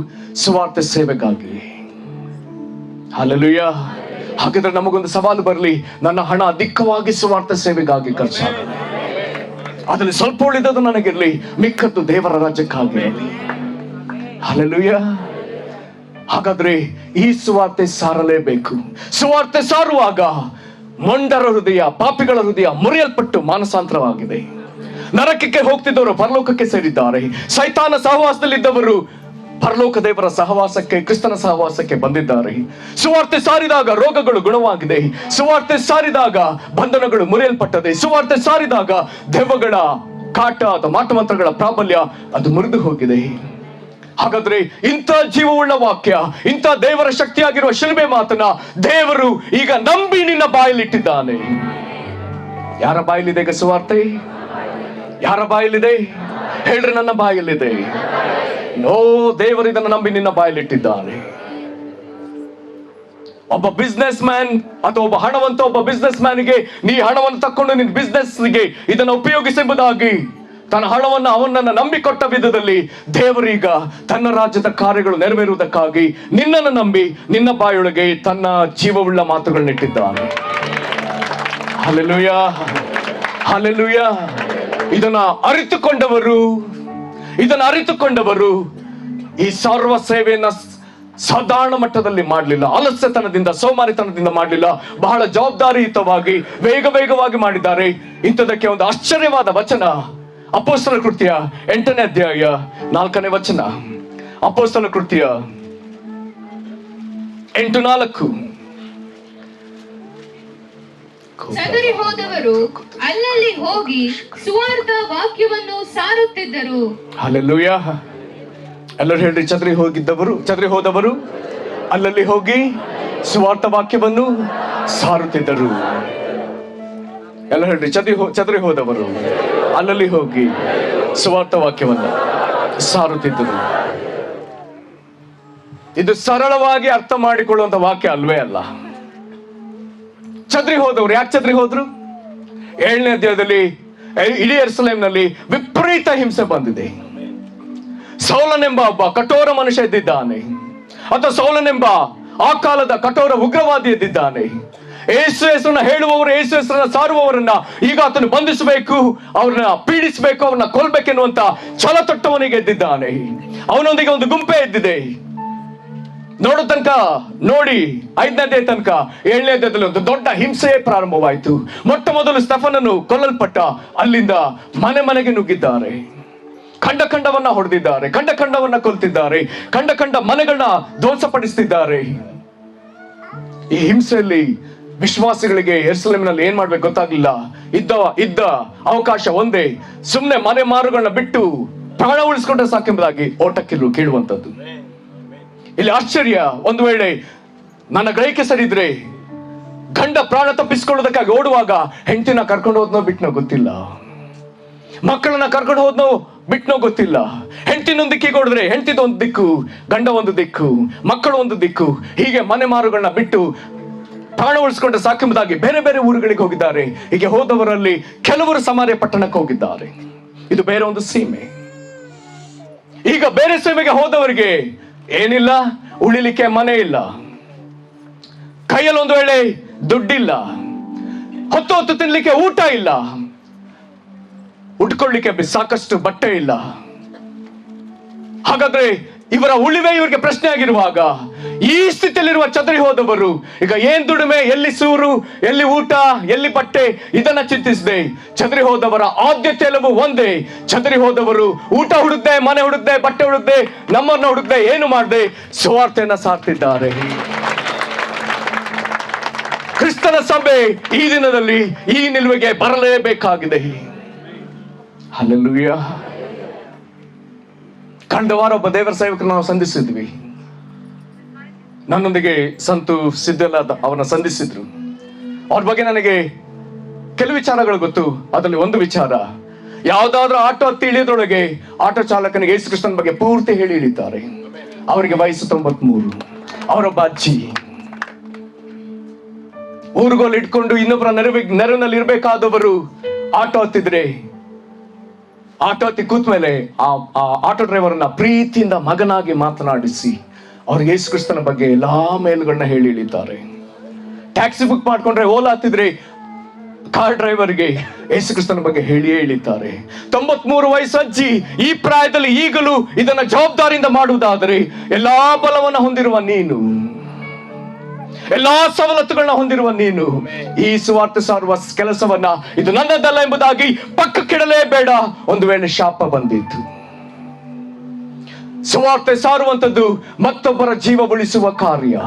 ಸುವಾರ್ತೆ ಸೇವೆಗಾಗಿ. ಹಲ್ಲೆಲೂಯಾ. ಹಾಗಾದ್ರೆ ನಮಗೊಂದು ಸವಾಲು ಬರಲಿ, ನನ್ನ ಹಣ ಅಧಿಕವಾಗಿ ಸುವಾರ್ತೆ ಸೇವೆಗಾಗಿ ಖರ್ಚಾಗಲಿ. ಅದರಲ್ಲಿ ಸ್ವಲ್ಪ ಉಳಿದದ್ದು ನನಗಿರ್ಲಿ, ಮಿಕ್ಕದ್ದು ದೇವರ ರಾಜ್ಯಕ್ಕಾಗಿರಲಿ. ಹಲ್ಲೆಲೂಯಾ. ಹಾಗಾದ್ರೆ ಈ ಸುವಾರ್ತೆ ಸಾರಲೇಬೇಕು. ಸುವಾರ್ತೆ ಸಾರುವಾಗ ಮೊಂಡರ ಹೃದಯ, ಪಾಪಿಗಳ ಹೃದಯ ಮುರಿಯಲ್ಪಟ್ಟು ಮಾನಸಾಂತರವಾಗಿದೆ. ನರಕಕ್ಕೆ ಹೋಗ್ತಿದ್ದವರು ಪರಲೋಕಕ್ಕೆ ಸೇರಿದ್ದಾರೆ. ಸೈತಾನ ಸಹವಾಸದಲ್ಲಿದ್ದವರು ಪರಲೋಕ ದೇವರ ಸಹವಾಸಕ್ಕೆ, ಕ್ರಿಸ್ತನ ಸಹವಾಸಕ್ಕೆ ಬಂದಿದ್ದಾರೆ. ಸುವಾರ್ತೆ ಸಾರಿದಾಗ ರೋಗಗಳು ಗುಣವಾಗಿದೆ. ಸುವಾರ್ತೆ ಸಾರಿದಾಗ ಬಂಧನಗಳು ಮುರಿಯಲ್ಪಟ್ಟದೆ. ಸುವಾರ್ತೆ ಸಾರಿದಾಗ ದೆವ್ವಗಳ ಕಾಟ ಅಥವಾ ಮಾಟಮಂತ್ರಗಳ ಪ್ರಾಬಲ್ಯ ಅದು ಮುರಿದು ಹೋಗಿದೆ. ಹಾಗಾದ್ರೆ ಇಂಥ ಜೀವವುಳ್ಳ ವಾಕ್ಯ, ಇಂಥ ದೇವರ ಶಕ್ತಿಯಾಗಿರುವ ಶಿಲುಬೆ ಮಾತನ್ನ ದೇವರು ಈಗ ನಂಬಿ ನಿನ್ನ ಬಾಯಲ್ಲಿಟ್ಟಿದ್ದಾನೆ. ಯಾರ ಬಾಯಲ್ಲಿದೆ ಈಗ ಸುವಾರ್ತೆ? ಯಾರ ಬಾಯಲ್ಲಿದೆ ಹೇಳ್ರಿ? ನನ್ನ ಬಾಯಲ್ಲಿದೆ. ಓ, ದೇವರು ಇದನ್ನು ನಂಬಿ ನಿನ್ನ ಬಾಯಲ್ಲಿಟ್ಟಿದ್ದಾನೆ. ಒಬ್ಬ ಬಿಸ್ನೆಸ್ ಮ್ಯಾನ್ ಅಥವಾ ಒಬ್ಬ ಹಣವಂತ ಒಬ್ಬ ಬಿಸ್ನೆಸ್ ಮ್ಯಾನ್ಗೆ ನೀ ಹಣವನ್ನು ತಕ್ಕೊಂಡು ನಿನ್ನ ಬಿಸ್ನೆಸ್ಗೆ ಇದನ್ನು ಉಪಯೋಗಿಸಬಹುದಾಗಿ ತನ್ನ ಹಣವನ್ನು ಅವನನ್ನು ನಂಬಿಕೊಟ್ಟ ವಿಧದಲ್ಲಿ ದೇವರೀಗ ತನ್ನ ರಾಜ್ಯದ ಕಾರ್ಯಗಳು ನೆರವೇರುವುದಕ್ಕಾಗಿ ನಿನ್ನನ್ನು ನಂಬಿ ನಿನ್ನ ಬಾಯೊಳಗೆ ತನ್ನ ಜೀವವುಳ್ಳ ಮಾತುಗಳನ್ನಿಟ್ಟಿದ್ದಾನೆ. Hallelujah, hallelujah. ಇದನ್ನ ಅರಿತುಕೊಂಡವರು ಈ ಸರ್ವ ಸೇವೆಯನ್ನ ಸಾಧಾರಣ ಮಟ್ಟದಲ್ಲಿ ಮಾಡಲಿಲ್ಲ, ಆಲಸ್ಯತನದಿಂದ ಸೋಮಾರಿತನದಿಂದ ಮಾಡಲಿಲ್ಲ, ಬಹಳ ಜವಾಬ್ದಾರಿಯುತವಾಗಿ ವೇಗವಾಗಿ ಮಾಡಿದ್ದಾರೆ. ಇಂಥದಕ್ಕೆ ಒಂದು ಆಶ್ಚರ್ಯವಾದ ವಚನ ಅಪೊಸ್ತಲರ ಕೃತ್ಯ 8ನೇ ಅಧ್ಯಾಯ 4ನೇ ವಚನ. ಅಪೊಸ್ತಲರ ಕೃತ್ಯ 8:4. ಚದುರಿ ಹೋದವರು ಅಲ್ಲಲ್ಲಿ ಹೋಗಿ ಸುವಾರ್ಥ ವಾಕ್ಯವನ್ನು ಸಾರುತ್ತಿದ್ದರು. ಹಲ್ಲೆಲೂಯಾ. ಎಲ್ಲರೂ ಹೇಳ್ರಿ, ಚದರಿ ಹೋದವರು ಅಲ್ಲಲ್ಲಿ ಹೋಗಿ ಸುವಾರ್ಥ ವಾಕ್ಯವನ್ನು ಸಾರುತ್ತಿದ್ದರು. ಎಲ್ಲ ಹೇಳ್ರಿ, ಚದರಿ ಹೋದವರು ಅಲ್ಲಲ್ಲಿ ಹೋಗಿ ಸುವಾರ್ಥ ವಾಕ್ಯವನ್ನು ಸಾರುತ್ತಿದ್ದರು. ಇದು ಸರಳವಾಗಿ ಅರ್ಥ ಮಾಡಿಕೊಳ್ಳುವಂತ ವಾಕ್ಯ ಅಲ್ವೇ ಅಲ್ಲ. ಚದರಿ ಹೋದವರು ಯಾಕೆ ಚದರಿ ಹೋದ್ರು? 7ನೇ ಅಧ್ಯಾಯದಲ್ಲಿ ಇಡೀ ಯೆರೂಸಲೇಮಿನಲ್ಲಿ ವಿಪರೀತ ಹಿಂಸೆ ಬಂದಿದೆ. ಸೌಲನೆಂಬ ಒಬ್ಬ ಕಠೋರ ಮನುಷ್ಯ ಎದ್ದಿದ್ದಾನೆ, ಅಥವಾ ಸೌಲನೆಂಬ ಆ ಕಾಲದ ಕಠೋರ ಉಗ್ರವಾದಿ ಎದ್ದಿದ್ದಾನೆ. ಯೇಸು ಹೆಸರನ್ನ ಹೇಳುವವರು, ಯೇಸು ಹೆಸರನ್ನ ಸಾರುವವರನ್ನ ಈಗ ಆತನು ಬಂಧಿಸಬೇಕು, ಅವ್ರನ್ನ ಪೀಡಿಸಬೇಕು, ಅವ್ರನ್ನ ಕೊಲ್ಬೇಕೆನ್ನುವಂತ ಛಲ ತೊಟ್ಟವನಿಗೆ ಎದ್ದಿದ್ದಾನೆ. ಅವನೊಂದಿಗೆ ಒಂದು ಗುಂಪೆ ಎದ್ದಿದೆ. ನೋಡಿ 5ನೇ ಅಧ್ಯಾಯ ತನಕ 7ನೇ ಅಧ್ಯಾಯದಲ್ಲಿ ಒಂದು ದೊಡ್ಡ ಹಿಂಸೆಯೇ ಪ್ರಾರಂಭವಾಯಿತು. ಮೊಟ್ಟ ಮೊದಲು ಸ್ಟೆಫನನು ಕೊಲ್ಲಲ್ಪಟ್ಟ. ಅಲ್ಲಿಂದ ಮನೆಗೆ ನುಗ್ಗಿದ್ದಾರೆ, ಖಂಡವನ್ನ ಹೊಡೆದಿದ್ದಾರೆ, ಖಂಡವನ್ನ ಕೊಲ್ತಿದ್ದಾರೆ, ಖಂಡ ಮನೆಗಳನ್ನ ಧ್ವಂಸಪಡಿಸ್ತಿದ್ದಾರೆ. ಈ ಹಿಂಸೆಯಲ್ಲಿ ವಿಶ್ವಾಸಿಗಳಿಗೆ ಯೆರೂಸಲೇಮಿನಲ್ಲಿ ಏನ್ ಮಾಡ್ಬೇಕು ಗೊತ್ತಾಗ್ಲಿಲ್ಲ. ಇದ್ದ ಅವಕಾಶ ಒಂದೇ, ಸುಮ್ನೆ ಮನೆ ಮಾರುಗಳನ್ನ ಬಿಟ್ಟು ಪ್ರಾಣ ಉಳಿಸ್ಕೊಂಡ್ರೆ ಸಾಕೆಂಬುದಾಗಿ ಓಟಕ್ಕಿರು ಕೀಳುವಂಥದ್ದು. ಇಲ್ಲಿ ಆಶ್ಚರ್ಯ, ಒಂದು ವೇಳೆ ನನ್ನ ಗ್ರಹಿಕೆ ಸರಿದ್ರೆ ಗಂಡ ಪ್ರಾಣ ತಪ್ಪಿಸ್ಕೊಳ್ಳೋದಕ್ಕಾಗಿ ಓಡುವಾಗ ಹೆಂಡತಿನ ಕರ್ಕೊಂಡು ಹೋದ್ನೋ ಬಿಟ್ನೋ ಗೊತ್ತಿಲ್ಲ, ಮಕ್ಕಳನ್ನ ಕರ್ಕೊಂಡು ಹೋದ್ನೋ ಬಿಟ್ನೋ ಗೊತ್ತಿಲ್ಲ. ಹೆಂಡತಿನೊಂದು ದಿಕ್ಕಿಗೆ ಓಡಿದ್ರೆ ಹೆಂಡತಿದ ಒಂದು ದಿಕ್ಕು, ಗಂಡ ಒಂದು ದಿಕ್ಕು, ಮಕ್ಕಳು ಒಂದು ದಿಕ್ಕು, ಹೀಗೆ ಮನೆ ಮಾರುಗಳನ್ನ ಬಿಟ್ಟು ಪ್ರಾಣ ಉಳಿಸ್ಕೊಂಡ್ರೆ ಸಾಕೆಂಬುದಾಗಿ ಬೇರೆ ಊರುಗಳಿಗೆ ಹೋಗಿದ್ದಾರೆ. ಹೀಗೆ ಹೋದವರಲ್ಲಿ ಕೆಲವರು ಸಮಾರ್ಯ ಪಟ್ಟಣಕ್ಕೆ ಹೋಗಿದ್ದಾರೆ. ಇದು ಬೇರೆ ಒಂದು ಸೀಮೆ. ಈಗ ಬೇರೆ ಸೀಮೆಗೆ ಹೋದವರಿಗೆ ಏನಿಲ್ಲ, ಉಳಿಲಿಕ್ಕೆ ಮನೆ ಇಲ್ಲ, ಕೈಯಲ್ಲಿ ಒಂದು ವೇಳೆ ದುಡ್ಡಿಲ್ಲ, ಹೊತ್ತು ತಿನ್ಲಿಕ್ಕೆ ಊಟ ಇಲ್ಲ, ಉಟ್ಕೊಳ್ಳಿಕ್ಕೆ ಸಾಕಷ್ಟು ಬಟ್ಟೆ ಇಲ್ಲ. ಹಾಗಾದ್ರೆ ಇವರ ಉಳಿವೆ ಇವರಿಗೆ ಪ್ರಶ್ನೆ ಆಗಿರುವಾಗ ಈ ಸ್ಥಿತಿಯಲ್ಲಿರುವ ಚದರಿ ಹೋದವರು ಈಗ ಏನ್ ದುಡಿಮೆ, ಎಲ್ಲಿ ಸೂರು, ಎಲ್ಲಿ ಊಟ, ಎಲ್ಲಿ ಬಟ್ಟೆ, ಇದನ್ನ ಚಿಂತಿಸದೆ ಚದರಿ ಹೋದವರ ಆದ್ಯತೆ ಎಲ್ಲವೂ ಒಂದೇ. ಚದರಿ ಹೋದವರು ಊಟ ಹುಡುಕ್ದೆ, ಮನೆ ಹುಡುಕ್ದೆ, ಬಟ್ಟೆ ಹುಡುಕ್ದೆ, ನಮ್ಮನ್ನ ಹುಡುಕ್ದೆ, ಏನು ಮಾಡದೆ ಸುವಾರ್ತೆಯನ್ನ ಸಾರ್ತಿದ್ದಾರೆ. ಕ್ರಿಸ್ತನ ಸಭೆ ಈ ದಿನದಲ್ಲಿ ಈ ನಿಲುವಿಗೆ ಬರಲೇಬೇಕಾಗಿದೆ. ಹಲ್ಲೆಲೂಯಾ. ಕಳೆದ ವಾರ ಒಬ್ಬ ದೇವರ ಸೇವಕರನ್ನು ನಾವು ಸಂಧಿಸಿದ್ವಿ. ನನ್ನೊಂದಿಗೆ ಸಂತು ಸಿದ್ದೆಲ್ಲ ಅವರನ್ನ ಸಂಧಿಸಿದ್ರು. ಅವ್ರ ಬಗ್ಗೆ ನನಗೆ ಕೆಲವು ವಿಚಾರಗಳು ಗೊತ್ತು. ಅದರಲ್ಲಿ ಒಂದು ವಿಚಾರ, ಯಾವ್ದಾದ್ರೂ ಆಟೋ ಹತ್ತಿ ಇಳಿಯೋದ್ರೊಳಗೆ ಆಟೋ ಚಾಲಕನಿಗೆ ಯೇಸು ಕ್ರಿಸ್ತನ ಬಗ್ಗೆ ಪೂರ್ತಿ ಹೇಳಿ ಇಳಿತಾರೆ. ಅವರಿಗೆ ವಯಸ್ಸು 93. ಅವರೊಬ್ಬ ಅಜ್ಜಿ ಊರುಗೋಲು ಇಟ್ಕೊಂಡು ಇನ್ನೊಬ್ಬರ ನೆರವಿನಲ್ಲಿ ಇರ್ಬೇಕಾದವರು ಆಟೋ ಹತ್ತಿದ್ರೆ, ಆಟೋ ಹತ್ತಿ ಕೂತ್ ಮೇಲೆ ಆ ಆಟೋ ಡ್ರೈವರ್ನ ಪ್ರೀತಿಯಿಂದ ಮಗನಾಗಿ ಮಾತನಾಡಿಸಿ ಅವ್ರಿಗೆ ಯೇಸು ಕ್ರಿಸ್ತನ ಬಗ್ಗೆ ಎಲ್ಲಾ ಮೇಲುಗಳನ್ನ ಹೇಳಿ ಇಳಿತಾರೆ. ಟ್ಯಾಕ್ಸಿ ಬುಕ್ ಮಾಡ್ಕೊಂಡ್ರೆ, ಓಲಾ ಹತ್ತಿದ್ರೆ ಕಾರ್ ಡ್ರೈವರ್ಗೆ ಯೇಸು ಕ್ರಿಸ್ತನ ಬಗ್ಗೆ ಹೇಳಿಯೇ ಇಳಿತಾರೆ. 93 ವಯಸ್ಸು ಅಜ್ಜಿ ಈ ಪ್ರಾಯದಲ್ಲಿ ಈಗಲೂ ಇದನ್ನ ಜವಾಬ್ದಾರಿಯಿಂದ ಮಾಡುವುದಾದರೆ, ಎಲ್ಲಾ ಬಲವನ್ನ ಹೊಂದಿರುವ ನೀನು, ಎಲ್ಲಾ ಸವಲತ್ತುಗಳನ್ನ ಹೊಂದಿರುವ ನೀನು ಈ ಸುವಾರ್ತೆ ಸಾರುವ ಕೆಲಸವನ್ನ ಇದು ನನ್ನದಲ್ಲ ಎಂಬುದಾಗಿ ಪಕ್ಕಕ್ಕಿಡಲೇಬೇಡ. ಒಂದು ವೇಳೆ ಶಾಪ ಬಂದಿತ್ತು. ಸುವಾರ್ತೆ ಸಾರುವಂತದ್ದು ಮತ್ತೊಬ್ಬರ ಜೀವ ಉಳಿಸುವ ಕಾರ್ಯ.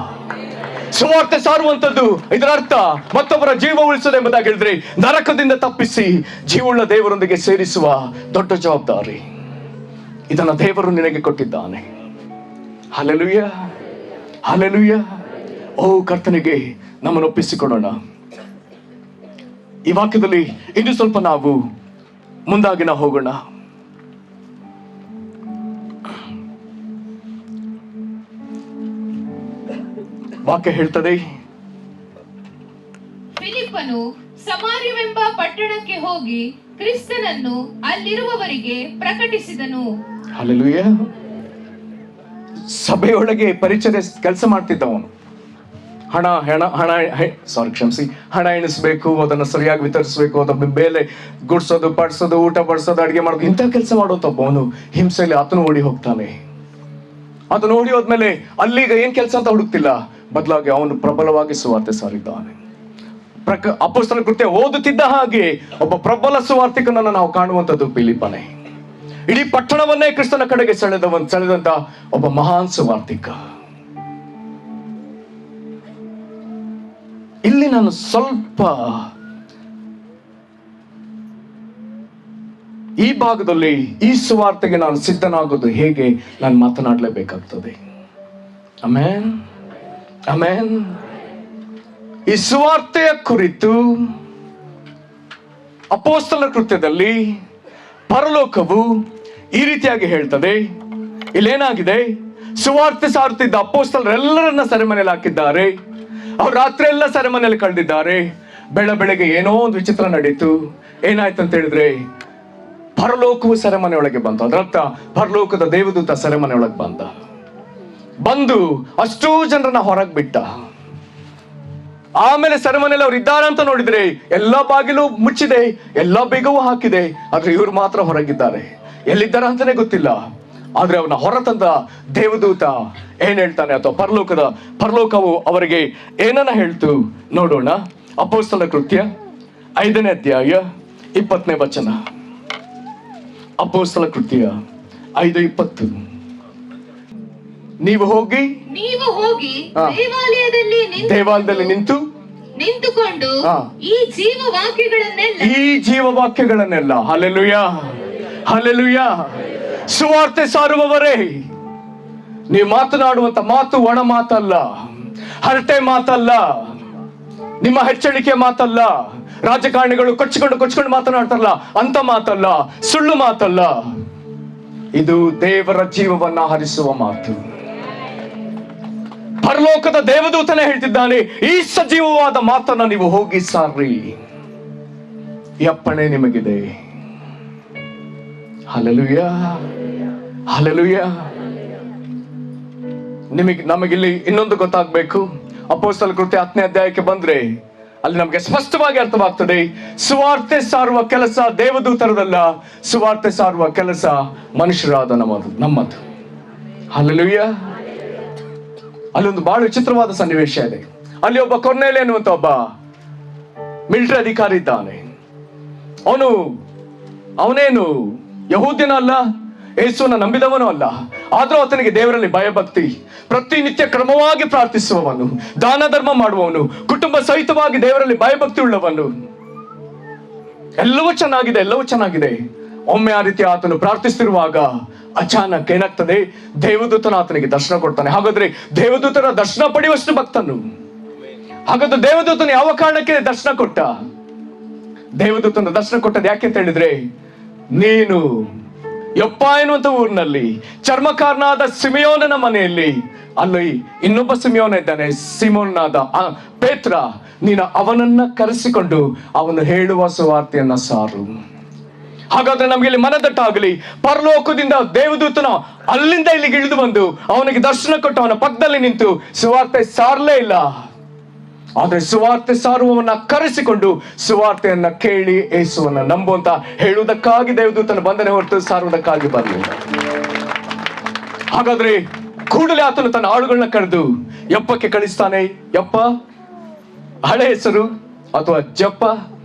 ಸುವಾರ್ತೆ ಸಾರುವಂತದ್ದು ಇದರ ಅರ್ಥ ಮತ್ತೊಬ್ಬರ ಜೀವ ಉಳಿಸುವುದು ಎಂಬುದಾಗಿ ಹೇಳಿದ್ರೆ, ನರಕದಿಂದ ತಪ್ಪಿಸಿ ಜೀವವುಳ್ಳ ದೇವರೊಂದಿಗೆ ಸೇರಿಸುವ ದೊಡ್ಡ ಜವಾಬ್ದಾರಿ ಇದನ್ನ ದೇವರು ನಿನಗೆ ಕೊಟ್ಟಿದ್ದಾನೆ. Hallelujah, hallelujah. ಓ ಕರ್ತನಿಗೆ ನಮ್ಮನ್ನು ಒಪ್ಪಿಸಿಕೊಡೋಣ. ಈ ವಾಕ್ಯದಲ್ಲಿ ಇನ್ನು ಸ್ವಲ್ಪ ನಾವು ಮುಂದಾಗಿ ನಾವು ಹೋಗೋಣ. ವಾಕ್ಯ ಹೇಳ್ತದೆ, ಫಿಲಿಪ್ಪನು ಸಮಾರ್ಯವೆಂಬ ಪಟ್ಟಣಕ್ಕೆ ಹೋಗಿ ಕ್ರಿಸ್ತನನ್ನು ಅಲ್ಲಿರುವವರಿಗೆ ಪ್ರಕಟಿಸಿದನು. ಹಲ್ಲೆಲೂಯಾ. ಸಭೆಯೊಳಗೆ ಪರಿಚಯ ಕೆಲಸ ಮಾಡ್ತಿದ್ದ ಅವನು. ಹಣ ಎಣಿಸ್ಬೇಕು, ಅದನ್ನು ಸರಿಯಾಗಿ ವಿತರಿಸಬೇಕು, ಅದನ್ನ ಮೇಲೆ ಗುಡ್ಸೋದು, ಪಡಿಸೋದು, ಊಟ ಬಡಿಸೋದು, ಅಡಿಗೆ ಮಾಡೋದು, ಇಂಥ ಕೆಲಸ ಮಾಡೋತಪ್ಪ ಅವನು. ಹಿಂಸೆಯಲ್ಲಿ ಆತನು ಓಡಿ ಹೋಗ್ತಾನೆ. ಅದನ್ನು ಓಡಿ ಹೋದ್ಮೇಲೆ ಅಲ್ಲಿಗ ಏನ್ ಕೆಲಸ ಅಂತ ಹುಡುಕ್ತಿಲ್ಲ, ಬದಲಾಗಿ ಅವನು ಪ್ರಬಲವಾಗಿ ಸುವಾರ್ತೆ ಸಾರಿದ್ದಾನೆ. ಅಪೊಸ್ತಲರ ಕೃತ್ಯ ಓದುತ್ತಿದ್ದ ಹಾಗೆ ಒಬ್ಬ ಪ್ರಬಲ ಸುವಾರ್ತಿಕನನ್ನು ನಾವು ಕಾಣುವಂಥದ್ದು ಫಿಲಿಪ್ಪನೇ. ಇಡೀ ಪಟ್ಟಣವನ್ನೇ ಕ್ರಿಸ್ತನ ಕಡೆಗೆ ಸೆಳೆದಂತ ಒಬ್ಬ ಮಹಾನ್ ಸುವಾರ್ತಿಕ. ಇಲ್ಲಿ ನಾನು ಸ್ವಲ್ಪ ಈ ಭಾಗದಲ್ಲಿ ಈ ಸುವಾರ್ತೆಗೆ ನಾನು ಸಿದ್ಧನಾಗೋದು ಹೇಗೆ ನಾನು ಮಾತನಾಡಲೇಬೇಕಾಗ್ತದೆ. Amen, amen. ಈ ಸುವಾರ್ತೆಯ ಕುರಿತು ಅಪೊಸ್ತಲರ ಕೃತ್ಯದಲ್ಲಿ ಪರಲೋಕವು ಈ ರೀತಿಯಾಗಿ ಹೇಳ್ತದೆ. ಇಲ್ಲೇನಾಗಿದೆ, ಸುವಾರ್ತೆ ಸಾರುತ್ತಿದ್ದ ಅಪೊಸ್ತಲರೆಲ್ಲರನ್ನ ಸೆರೆಮನೆಯಲ್ಲಿ ಹಾಕಿದ್ದಾರೆ. ಅವ್ರು ರಾತ್ರಿ ಎಲ್ಲ ಸೆರೆಮನೆಯಲ್ಲಿ ಕಳೆದಿದ್ದಾರೆ. ಬೆಳಗ್ಗೆ ಏನೋ ಒಂದು ವಿಚಿತ್ರ ನಡೀತು. ಏನಾಯ್ತು ಅಂತ ಹೇಳಿದ್ರೆ, ಪರಲೋಕವು ಸೆರೆಮನೆ ಒಳಗೆ ಬಂತು. ಅದರರ್ಥ ಪರಲೋಕದ ದೇವದೂತ ಸೆರೆಮನೆ ಒಳಗೆ ಬಂದು ಅಷ್ಟೋ ಜನರನ್ನ ಹೊರಗೆ ಬಿಟ್ಟ. ಆಮೇಲೆ ಸೆರೆಮನೆಯಲ್ಲಿ ಅವ್ರು ಇದ್ದಾರೆ ಅಂತ ನೋಡಿದ್ರೆ ಎಲ್ಲಾ ಬಾಗಿಲು ಮುಚ್ಚಿದೆ, ಎಲ್ಲಾ ಬೇಗವೂ ಹಾಕಿದೆ. ಆದ್ರೆ ಇವ್ರು ಮಾತ್ರ ಹೊರಗಿದ್ದಾರೆ. ಎಲ್ಲಿದ್ದಾರೆ ಅಂತಾನೆ ಗೊತ್ತಿಲ್ಲ. ಆದ್ರೆ ಅವನ ಹೊರತಂದ ದೇವದೂತ ಏನ್ ಹೇಳ್ತಾನೆ, ಅಥವಾ ಪರಲೋಕವು ಅವರಿಗೆ ಏನನ್ನ ಹೇಳ್ತು ನೋಡೋಣ. ಅಪೊಸ್ತಲರ ಕೃತ್ಯ 5ನೇ ಅಧ್ಯಾಯ 20ನೇ ವಚನ. ಅಪೊಸ್ತಲರ ಕೃತ್ಯ 5:20. ನೀವು ಹೋಗಿ ದೇವಾಲಯದಲ್ಲಿ ನಿಂತುಕೊಂಡು ಈ ಜೀವವಾಕ್ಯಗಳನ್ನೆಲ್ಲ ಹಲ್ಲೆಲೂಯಾ, ಹಲ್ಲೆಲೂಯಾ. ಸುವಾರ್ತೆ ಸಾರುವವರೇ, ನೀವು ಮಾತನಾಡುವಂತ ಮಾತು ಒಣ ಮಾತಲ್ಲ, ಹರಟೆ ಮಾತಲ್ಲ, ನಿಮ್ಮ ಹೆಚ್ಚಳಿಕೆ ಮಾತಲ್ಲ, ರಾಜಕಾರಣಿಗಳು ಕೊಚ್ಚಿಕೊಂಡು ಮಾತನಾಡ್ತಾರಲ್ಲ ಅಂತ ಮಾತಲ್ಲ, ಸುಳ್ಳು ಮಾತಲ್ಲ. ಇದು ದೇವರ ಜೀವವನ್ನ ಹರಿಸುವ ಮಾತು. ಪರಲೋಕದ ದೇವದೂತನೇ ಹೇಳ್ತಿದ್ದಾನೆ, ಈ ಸಜೀವವಾದ ಮಾತನ್ನ ನೀವು ಹೋಗಿ ಸಾರ್ರಿ. ಈ ಅಪ್ಪಣೆ ನಿಮಗಿದೆ. Hallelujah, hallelujah. ನಮಗಿಲ್ಲಿ ಇನ್ನೊಂದು ಗೊತ್ತಾಗ್ಬೇಕು. ಅಪೊಸ್ತಲರ ಕೃತ್ಯ 10ನೇ ಅಧ್ಯಾಯಕ್ಕೆ ಬಂದ್ರೆ ಅಲ್ಲಿ ನಮಗೆ ಸ್ಪಷ್ಟವಾಗಿ ಅರ್ಥವಾಗ್ತದೆ, ಸುವಾರ್ತೆ ಸಾರುವ ಕೆಲಸ ದೇವದೂತರದಲ್ಲ, ಸುವಾರ್ತೆ ಸಾರುವ ಕೆಲಸ ಮನುಷ್ಯರಾದ ನಮ್ಮದು. ಹಲ್ಲೆಲೂಯಾ. ಅಲ್ಲೊಂದು ಬಹಳ ವಿಚಿತ್ರವಾದ ಸನ್ನಿವೇಶ ಇದೆ. ಅಲ್ಲಿ ಒಬ್ಬ ಕೊರ್ನೇಲಿ ಎನ್ನುವಂತ ಒಬ್ಬ ಮಿಲಿಟರಿ ಅಧಿಕಾರಿ ಇದ್ದಾನೆ. ಅವನೇನು ಯಹೂದ್ಯನ ಅಲ್ಲ, ಯೇಸುವನ್ನ ನಂಬಿದವನು ಅಲ್ಲ. ಆದ್ರೂ ಆತನಿಗೆ ದೇವರಲ್ಲಿ ಭಯಭಕ್ತಿ, ಪ್ರತಿನಿತ್ಯ ಕ್ರಮವಾಗಿ ಪ್ರಾರ್ಥಿಸುವವನು, ದಾನ ಧರ್ಮ ಮಾಡುವವನು, ಕುಟುಂಬ ಸಹಿತವಾಗಿ ದೇವರಲ್ಲಿ ಭಯಭಕ್ತಿ ಉಳ್ಳವನು. ಎಲ್ಲವೂ ಚೆನ್ನಾಗಿದೆ. ಒಮ್ಮೆ ಆ ರೀತಿ ಆತನು ಪ್ರಾರ್ಥಿಸ್ತಿರುವಾಗ ಅಚಾನಕ್ ಏನಾಗ್ತದೆ, ದೇವದೂತನ ಆತನಿಗೆ ದರ್ಶನ ಕೊಡ್ತಾನೆ. ಹಾಗಾದ್ರೆ ದೇವದೂತನ ದರ್ಶನ ಪಡೆಯುವಷ್ಟು ಭಕ್ತನು. ಹಾಗಾದ್ರೆ ದೇವದೂತನ ಯಾವ ಕಾರಣಕ್ಕೆ ದರ್ಶನ ಕೊಟ್ಟ? ದೇವದೂತನ ದರ್ಶನ ಕೊಟ್ಟದ್ದು ಯಾಕೆ ಅಂತ ಹೇಳಿದ್ರೆ, ನೀನು ಯೊಪ್ಪ ಎನ್ನುವಂತ ಊರಿನಲ್ಲಿ ಚರ್ಮಕಾರನಾದ ಸಿಮೆಯೋನನ ಮನೆಯಲ್ಲಿ, ಅಲ್ಲಿ ಇನ್ನೊಬ್ಬ ಸಿಮೆಯೋನ ಇದ್ದಾನೆ, ಸಿಮೋನಾದ ಪೇತ್ರ, ನೀನು ಅವನನ್ನ ಕರೆಸಿಕೊಂಡು ಅವನು ಹೇಳುವ ಸುವಾರ್ತೆಯನ್ನ ಸಾರು. ಹಾಗಾದ್ರೆ ನಮ್ಗೆ ಇಲ್ಲಿ ಮನದಟ್ಟಾಗಲಿ, ಪರಲೋಕದಿಂದ ದೇವದೂತನ ಅಲ್ಲಿಂದ ಇಲ್ಲಿಗೆ ಇಳಿದು ಬಂದು ಅವನಿಗೆ ದರ್ಶನ ಕೊಟ್ಟು ಅವನ ಪಕ್ಕದಲ್ಲಿ ನಿಂತು ಸುವಾರ್ತೆ ಸಾರಲೇ ಇಲ್ಲ. ಆದ್ರೆ ಸುವಾರ್ತೆ ಸಾರುವವನ್ನ ಕರೆಸಿಕೊಂಡು ಸುವಾರ್ತೆಯನ್ನ ಕೇಳಿ ಯೇಸುವನ್ನ ನಂಬುವಂತ ಹೇಳುವುದಕ್ಕಾಗಿ ದೇವದೂತನ ಬಂದನೆ ಹೊರತು ಸಾರುವುದಕ್ಕಾಗಿ ಬರಲಿಲ್ಲ. ಹಾಗಾದ್ರೆ ಕೂಡಲೇ ಆತನು ತನ್ನ ಆಳುಗಳನ್ನ ಕರೆದು ಯಪ್ಪಕ್ಕೆ ಕಳಿಸ್ತಾನೆ. ಯಪ್ಪ ಹಳೆ ಹೆಸರು ಅಥವಾ ಜಪ್ಪ,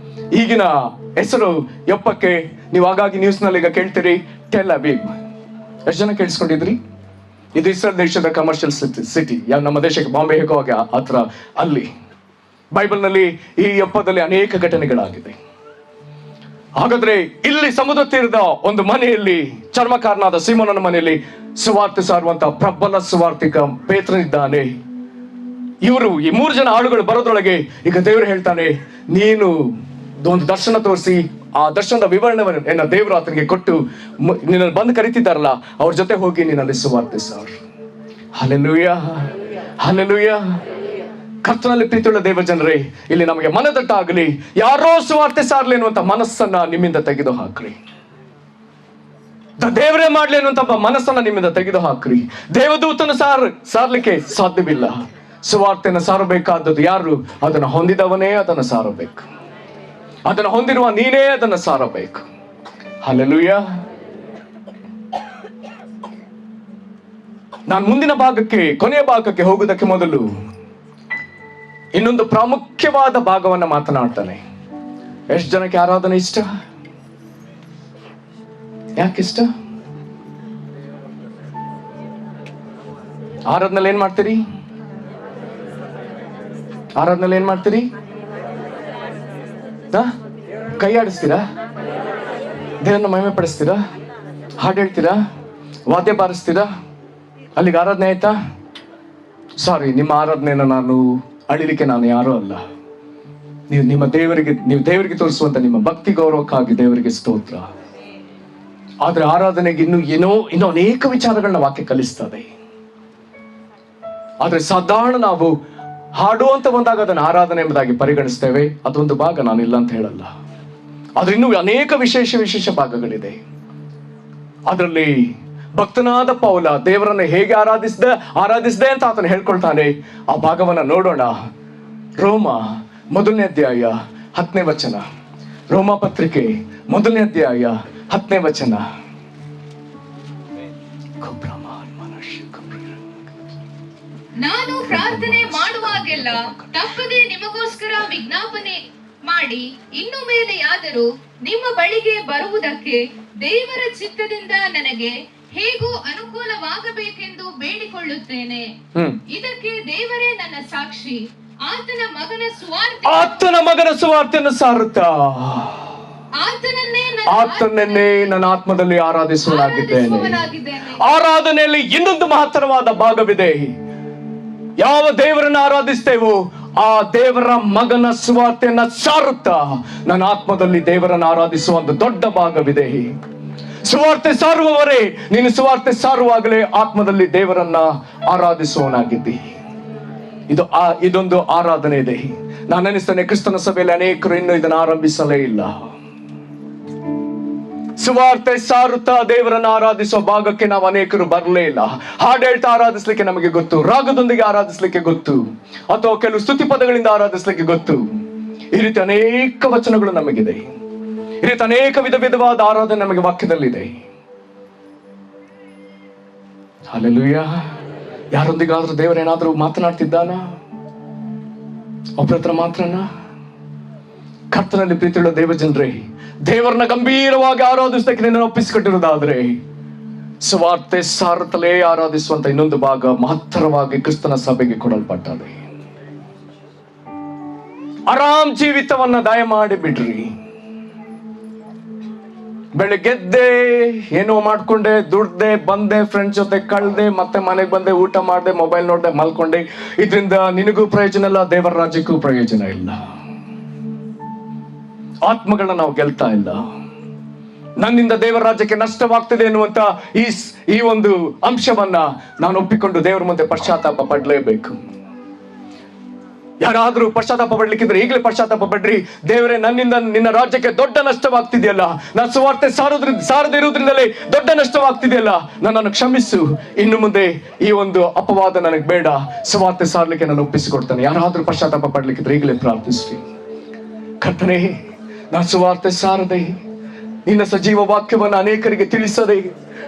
ಈಗಿನ ಹೆಸರು ಯಪ್ಪಕ್ಕೆ ನೀವು ಹಾಗಾಗಿ ನ್ಯೂಸ್ ನಲ್ಲಿ ಈಗ ಕೇಳ್ತೀರಿ ಟೆಲ್ ಅವೀವ್. ಎಷ್ಟು ಜನ ಕೇಳಿಸ್ಕೊಂಡಿದ್ರಿ? ಇದು ಇಸ್ರೇಲ್ ದೇಶದ ಕಮರ್ಷಿಯಲ್ ಸಿಟಿ. ನಮ್ಮ ದೇಶಕ್ಕೆ ಬಾಂಬೆ ಹೇಗುವಾಗ ಹತ್ರ. ಅಲ್ಲಿ ಬೈಬಲ್ ನಲ್ಲಿ ಈ ಯಪ್ಪದಲ್ಲಿ ಅನೇಕ ಘಟನೆಗಳಾಗಿದೆ. ಹಾಗಾದ್ರೆ ಇಲ್ಲಿ ಸಮುದ್ರ ತೀರದ ಒಂದು ಮನೆಯಲ್ಲಿ, ಚರ್ಮಕಾರನಾದ ಸಿಮೋನನ ಮನೆಯಲ್ಲಿ ಸುವಾರ್ತೆ ಸಾರುವಂತ ಪ್ರಬಲ ಸುವಾರ್ತಿಕ ಪೇತ್ರನಿದ್ದಾನೆ. ಇವರು ಈ 3 ಜನ ಆಳುಗಳು ಬರೋದ್ರೊಳಗೆ ಈಗ ದೇವರು ಹೇಳ್ತಾನೆ, ನೀನು ಒಂದು ದರ್ಶನ ತೋರಿಸಿ ಆ ದರ್ಶನದ ವಿವರಣೆಯನ್ನು ದೇವರು ಆತನಿಗೆ ಕೊಟ್ಟು ನಿನ್ನನ್ನು ಬಂದು ಕರೀತಿದ್ದಾರಲ್ಲ ಅವ್ರ ಜೊತೆ ಹೋಗಿ ನೀನಲ್ಲಿ ಸುವಾರ್ತೆ ಸಾರು. Hallelujah, hallelujah. ಕರ್ತನಲ್ಲಿ ಪ್ರೀತಿಯುಳ್ಳ ದೇವ ಜನರೇ, ಇಲ್ಲಿ ನಮಗೆ ಮನದಟ್ಟಾಗಲಿ, ಯಾರೋ ಸುವಾರ್ತೆ ಸಾರ್ಲಿ ಎನ್ನುವಂತ ಮನಸ್ಸನ್ನ ನಿಮ್ಮಿಂದ ತೆಗೆದು ಹಾಕ್ರಿ. ದೇವರೇ ಮಾಡ್ಲಿ ಅನ್ನುವಂತ ಮನಸ್ಸನ್ನ ನಿಮ್ಮಿಂದ ತೆಗೆದು ಹಾಕ್ರಿ. ದೇವದೂತನ ಸಾರ್ಲಿಕ್ಕೆ ಸಾಧ್ಯವಿಲ್ಲ. ಸುವಾರ್ತೆಯನ್ನು ಸಾರಬೇಕಾದದ್ದು ಯಾರು? ಅದನ್ನು ಹೊಂದಿದವನೇ ಅದನ್ನು ಸಾರಬೇಕು. ಅದನ್ನು ಹೊಂದಿರುವ ನೀನೇ ಅದನ್ನು ಸಾರಬೇಕು. ಹಲ್ಲೆಲೂಯಾ. ನಾನು ಮುಂದಿನ ಭಾಗಕ್ಕೆ, ಕೊನೆಯ ಭಾಗಕ್ಕೆ ಹೋಗುವುದಕ್ಕೆ ಮೊದಲು ಇನ್ನೊಂದು ಪ್ರಾಮುಖ್ಯವಾದ ಭಾಗವನ್ನ ಮಾತನಾಡ್ತಾನೆ. ಎಷ್ಟು ಜನಕ್ಕೆ ಆರಾಧನೆ ಇಷ್ಟ? ಯಾಕಿಷ್ಟ? ಆರಾಧನೆಯಲ್ಲಿ ಏನ್ ಮಾಡ್ತೀರಿ? ಆರಾಧನೆಯಲ್ಲಿ ಏನ್ ಮಾಡ್ತೀರಿ? ಕೈ ಆಡಿಸ್ತೀರಾ? ದೇವರನ್ನ ಮಹಿಮೆ ಪಡಿಸ್ತೀರಾ? ಹಾಡು ಹೇಳ್ತೀರಾ? ವಾದ್ಯ ಬಾರಿಸ್ತೀರಾ? ಅಲ್ಲಿಗೆ ಆರಾಧನೆ ಆಯ್ತಾ? ಸಾರಿ, ನಿಮ್ಮ ಆರಾಧನೆಯನ್ನು ನಾನು ಅಳಿಲಿಕ್ಕೆ ನಾನು ಯಾರೂ ಅಲ್ಲ. ನೀವು ದೇವರಿಗೆ ತೋರಿಸುವಂತ ನಿಮ್ಮ ಭಕ್ತಿ ಗೌರವಕ್ಕಾಗಿ ದೇವರಿಗೆ ಸ್ತೋತ್ರ. ಆದ್ರೆ ಆರಾಧನೆಗೆ ಇನ್ನೂ ಅನೇಕ ವಿಚಾರಗಳನ್ನ ವಾಕ್ಯ ಕಲಿಸ್ತದೆ. ಆದ್ರೆ ಸಾಧಾರಣ ನಾವು ಹಾಡು ಅಂತ ಬಂದಾಗ ಅದನ್ನು ಆರಾಧನೆ ಎಂಬುದಾಗಿ ಪರಿಗಣಿಸ್ತೇವೆ. ಅದೊಂದು ಭಾಗ, ನಾನಿಲ್ಲ ಅಂತ ಹೇಳಲ್ಲ. ಆದ್ರೆ ಇನ್ನೂ ಅನೇಕ ವಿಶೇಷ ಭಾಗಗಳಿದೆ. ಅದರಲ್ಲಿ ಭಕ್ತನಾದ ಪೌಲ ದೇವರನ್ನು ಹೇಗೆ ಆರಾಧಿಸಿದೆ ಅಂತ ಆತನು ಹೇಳ್ಕೊಳ್ತಾನೆ. ಆ ಭಾಗವನ್ನ ನೋಡೋಣ. ರೋಮ 1ನೇ ಅಧ್ಯಾಯ 10ನೇ ವಚನ. ರೋಮ ಪತ್ರಿಕೆ 1ನೇ ಅಧ್ಯಾಯ 10ನೇ ವಚನ. ನಾನು ಪ್ರಾರ್ಥನೆ ಮಾಡುವಾಗೆಲ್ಲ ತಪ್ಪದೆ ನಿಮಗೋಸ್ಕರ ವಿಜ್ಞಾಪನೆ ಮಾಡಿ ಇನ್ನು ಮೇಲೆಯಾದರೂ ನಿಮ್ಮ ಬಳಿಗೆ ಬರುವುದಕ್ಕೆ ದೇವರ ಚಿತ್ತದಿಂದ ನನಗೆ ಹೇಗೂ ಅನುಕೂಲವಾಗಬೇಕೆಂದು ಬೇಡಿಕೊಳ್ಳುತ್ತೇನೆ. ಇದಕ್ಕೆ ದೇವರೇ ನನ್ನ ಸಾಕ್ಷಿ. ಆತನ ಮಗನ ಸುವಾರ್ತೆಯನ್ನು ಸಾರುತ್ತಾ ಆತನನ್ನೇ ನನ್ನ ಆತ್ಮದಲ್ಲಿ ಆರಾಧಿಸುವನಾಗಿದ್ದೇನೆ. ಆರಾಧನೆಯಲ್ಲಿ ಇನ್ನೊಂದು ಮಹತ್ತರವಾದ ಭಾಗವಿದೆ. ಯಾವ ದೇವರನ್ನು ಆರಾಧಿಸ್ತೇವೋ ಆ ದೇವರ ಮಗನ ಸುವಾರ್ತೆಯನ್ನ ಸಾರುತ್ತಾ ನನ್ನ ಆತ್ಮದಲ್ಲಿ ದೇವರನ್ನು ಆರಾಧಿಸುವ ಒಂದು ದೊಡ್ಡ ಭಾಗವಿದೆ. ಸುವಾರ್ತೆ ಸಾರುವವರೇ, ನೀನು ಸುವಾರ್ತೆ ಸಾರುವಾಗಲೇ ಆತ್ಮದಲ್ಲಿ ದೇವರನ್ನ ಆರಾಧಿಸುವವನಾಗಿದ್ದಿ. ಇದೊಂದು ಆರಾಧನೆ ಇದೆ. ನಾನು ಅನಿಸ್ತೇನೆ ಕ್ರಿಸ್ತನ ಸಭೆಯಲ್ಲಿ ಅನೇಕರು ಇನ್ನೂ ಇದನ್ನು ಆರಂಭಿಸಲೇ ಇಲ್ಲ. ಸುವಾರ್ತೆ ಸಾರುತ್ತಾ ದೇವರನ್ನು ಆರಾಧಿಸುವ ಭಾಗಕ್ಕೆ ನಾವು ಅನೇಕರು ಬರಲೇ ಇಲ್ಲ. ಹಾಡು ಹೇಳ್ತಾ ಆರಾಧಿಸ್ಲಿಕ್ಕೆ ನಮಗೆ ಗೊತ್ತು, ರಾಗದೊಂದಿಗೆ ಆರಾಧಿಸ್ಲಿಕ್ಕೆ ಗೊತ್ತು, ಅಥವಾ ಕೆಲವು ಸ್ತುತಿ ಪದಗಳಿಂದ ಆರಾಧಿಸ್ಲಿಕ್ಕೆ ಗೊತ್ತು. ಈ ರೀತಿ ಅನೇಕ ವಚನಗಳು ನಮಗಿದೆ. ಈ ರೀತಿ ಅನೇಕ ವಿಧವಾದ ಆರಾಧನೆ ನಮಗೆ ವಾಕ್ಯದಲ್ಲಿದೆ. ಹಲ್ಲೆಲೂಯಾ. ಯಾರೊಂದಿಗಾದ್ರೂ ದೇವರೇನಾದ್ರೂ ಮಾತನಾಡ್ತಿದ್ದಾನ? ಒಬ್ಬರ ಹತ್ರ ಮಾತ್ರನಾ? ಕರ್ತನಲ್ಲಿ ಪ್ರೀತಿಯುಳ್ಳ ದೇವ ಜನರೇ, ದೇವರನ್ನ ಗಂಭೀರವಾಗಿ ಆರಾಧಿಸಲಿಕ್ಕೆ ನಿನ್ನನ್ನು ಒಪ್ಪಿಸಿಕೊಟ್ಟಿರುವುದಾದ್ರೆ ಸುವಾರ್ತೆ ಸಾರುತ್ತಲೇ ಆರಾಧಿಸುವಂತ ಇನ್ನೊಂದು ಭಾಗ ಮಹತ್ತರವಾಗಿ ಕ್ರಿಸ್ತನ ಸಭೆಗೆ ಕೊಡಲ್ಪಟ್ಟದೆ. ಆರಾಮ್ ಜೀವಿತವನ್ನ ದಯಮಾಡಿ ಬಿಡ್ರಿ. ಬೆಳಗ್ಗೆದ್ದೆ ಏನೋ ಮಾಡ್ಕೊಂಡೆ, ದುಡ್ದೆ, ಬಂದೆ, ಫ್ರೆಂಡ್ಸ್ ಜೊತೆ ಕಳ್ದೆ, ಮತ್ತೆ ಮನೆಗೆ ಬಂದೆ, ಊಟ ಮಾಡ್ದೆ, ಮೊಬೈಲ್ ನೋಡ್ದೆ, ಮಲ್ಕೊಂಡೆ. ಇದರಿಂದ ನಿನಗೂ ಪ್ರಯೋಜನ ಇಲ್ಲ, ದೇವರ ರಾಜ್ಯಕ್ಕೂ ಪ್ರಯೋಜನ ಇಲ್ಲ. ಆತ್ಮಗಳನ್ನ ನಾವು ಗೆಲ್ತಾ ಇಲ್ಲ. ನನ್ನಿಂದ ದೇವರ ರಾಜ್ಯಕ್ಕೆ ನಷ್ಟವಾಗ್ತಿದೆ ಎನ್ನುವಂತ ಈ ಒಂದು ಅಂಶವನ್ನ ನಾನು ಒಪ್ಪಿಕೊಂಡು ದೇವರ ಮುಂದೆ ಪಶ್ಚಾತ್ತಾಪ ಪಡಲೇಬೇಕು. ಯಾರಾದ್ರೂ ಪಶ್ಚಾತ್ತಾಪ ಪಡ್ಲಿಕ್ಕಿದ್ರೆ ಈಗಲೇ ಪಶ್ಚಾತ್ತಾಪ ಪಡ್ರಿ. ದೇವರೇ, ನನ್ನಿಂದ ನಿನ್ನ ರಾಜ್ಯಕ್ಕೆ ದೊಡ್ಡ ನಷ್ಟವಾಗ್ತಿದೆಯಲ್ಲ, ನಾನು ಸುವಾರ್ತೆ ಸಾರದೇ ಇರುವುದರಿಂದಲೇ ದೊಡ್ಡ ನಷ್ಟವಾಗ್ತಿದೆಯಲ್ಲ, ನನ್ನನ್ನು ಕ್ಷಮಿಸು. ಇನ್ನು ಮುಂದೆ ಈ ಒಂದು ಅಪವಾದ ನನಗೆ ಬೇಡ, ಸುವಾರ್ತೆ ಸಾರಲಿಕ್ಕೆ ನಾನು ಒಪ್ಪಿಸಿಕೊಡ್ತೇನೆ. ಯಾರಾದ್ರೂ ಪಶ್ಚಾತ್ತಾಪ ಪಡ್ಲಿಕ್ಕಿದ್ರೆ ಈಗಲೇ ಪ್ರಾರ್ಥಿಸ್ರಿ. ಕರ್ತನೇ, ನಾನು ಸುವಾರ್ತೆ ಸಾರದೆ, ನಿನ್ನ ಸಜೀವ ವಾಕ್ಯವನ್ನು ಅನೇಕರಿಗೆ ತಿಳಿಸದೆ,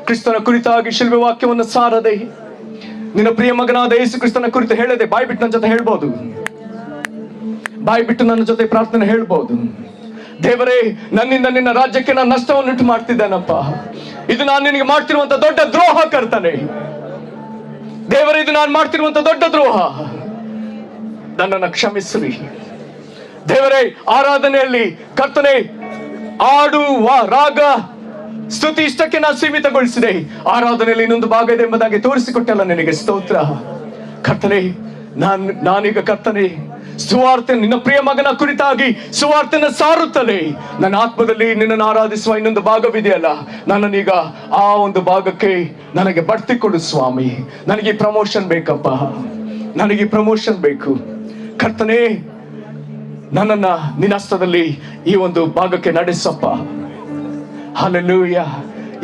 ಕ್ರಿಸ್ತನ ಕುರಿತಾಗಿ ಶಿಲ್ವೆ ವಾಕ್ಯವನ್ನು ಸಾರದೆ, ನಿನ್ನ ಪ್ರಿಯ ಮಗನಾದ ಯೇಸು ಕ್ರಿಸ್ತನ ಕುರಿತು ಹೇಳದೆ, ಬಾಯಿ ಬಿಟ್ಟು ನನ್ನ ಜೊತೆ ಹೇಳ್ಬೋದು, ಬಾಯಿ ಬಿಟ್ಟು ನನ್ನ ಜೊತೆ ಪ್ರಾರ್ಥನೆ ಹೇಳ್ಬೋದು. ದೇವರೇ, ನನ್ನಿಂದ ನಿನ್ನ ರಾಜ್ಯಕ್ಕೆ ನಾನು ನಷ್ಟವನ್ನುಂಟು ಮಾಡ್ತಿದ್ದೇನಪ್ಪ. ಇದು ನಾನು ನಿನಗೆ ಮಾಡ್ತಿರುವಂತ ದೊಡ್ಡ ದ್ರೋಹ ಕರ್ತನೆ. ದೇವರೇ, ಇದು ನಾನು ಮಾಡ್ತಿರುವಂತ ದೊಡ್ಡ ದ್ರೋಹ, ನನ್ನನ್ನು ಕ್ಷಮಿಸ್ರಿ. ದೇವರೇ, ಆರಾಧನೆಯಲ್ಲಿ ಕರ್ತನೆ ಆಡುವ ರಾಗ ಸ್ತುತಿ ಇಷ್ಟಕ್ಕೆ ನಾನು ಸೀಮಿತಗೊಳಿಸಿದೆ. ಆರಾಧನೆಯಲ್ಲಿ ಇನ್ನೊಂದು ಭಾಗ ಇದೆ ಎಂಬುದಾಗಿ ತೋರಿಸಿಕೊಟ್ಟಲ್ಲ, ನಿನಗೆ ಸ್ತೋತ್ರ. ಕರ್ತನೆ, ನಾನೀಗ ಕರ್ತನೆ ಸುವಾರ್ತೆ, ನಿನ್ನ ಪ್ರಿಯ ಮಗನ ಕುರಿತಾಗಿ ಸುವಾರ್ತೆನ ಸಾರುತ್ತಲೇ ನನ್ನ ಆತ್ಮದಲ್ಲಿ ನಿನ್ನನ್ನು ಆರಾಧಿಸುವ ಇನ್ನೊಂದು ಭಾಗವಿದೆಯಲ್ಲ, ನನ್ನನ್ನೀಗ ಆ ಒಂದು ಭಾಗಕ್ಕೆ ನನಗೆ ಬಡ್ತಿ ಕೊಡು ಸ್ವಾಮಿ. ನನಗೆ ಪ್ರಮೋಷನ್ ಬೇಕಪ್ಪ, ನನಗೆ ಪ್ರಮೋಷನ್ ಬೇಕು. ಕರ್ತನೇ, ನನ್ನನ್ನ ನಿನ್ನ ಹಸ್ತದಲ್ಲಿ ಈ ಒಂದು ಭಾಗಕ್ಕೆ ನಡೆಸಪ್ಪ. ಹಲ್ಲೆಲೂಯಾ.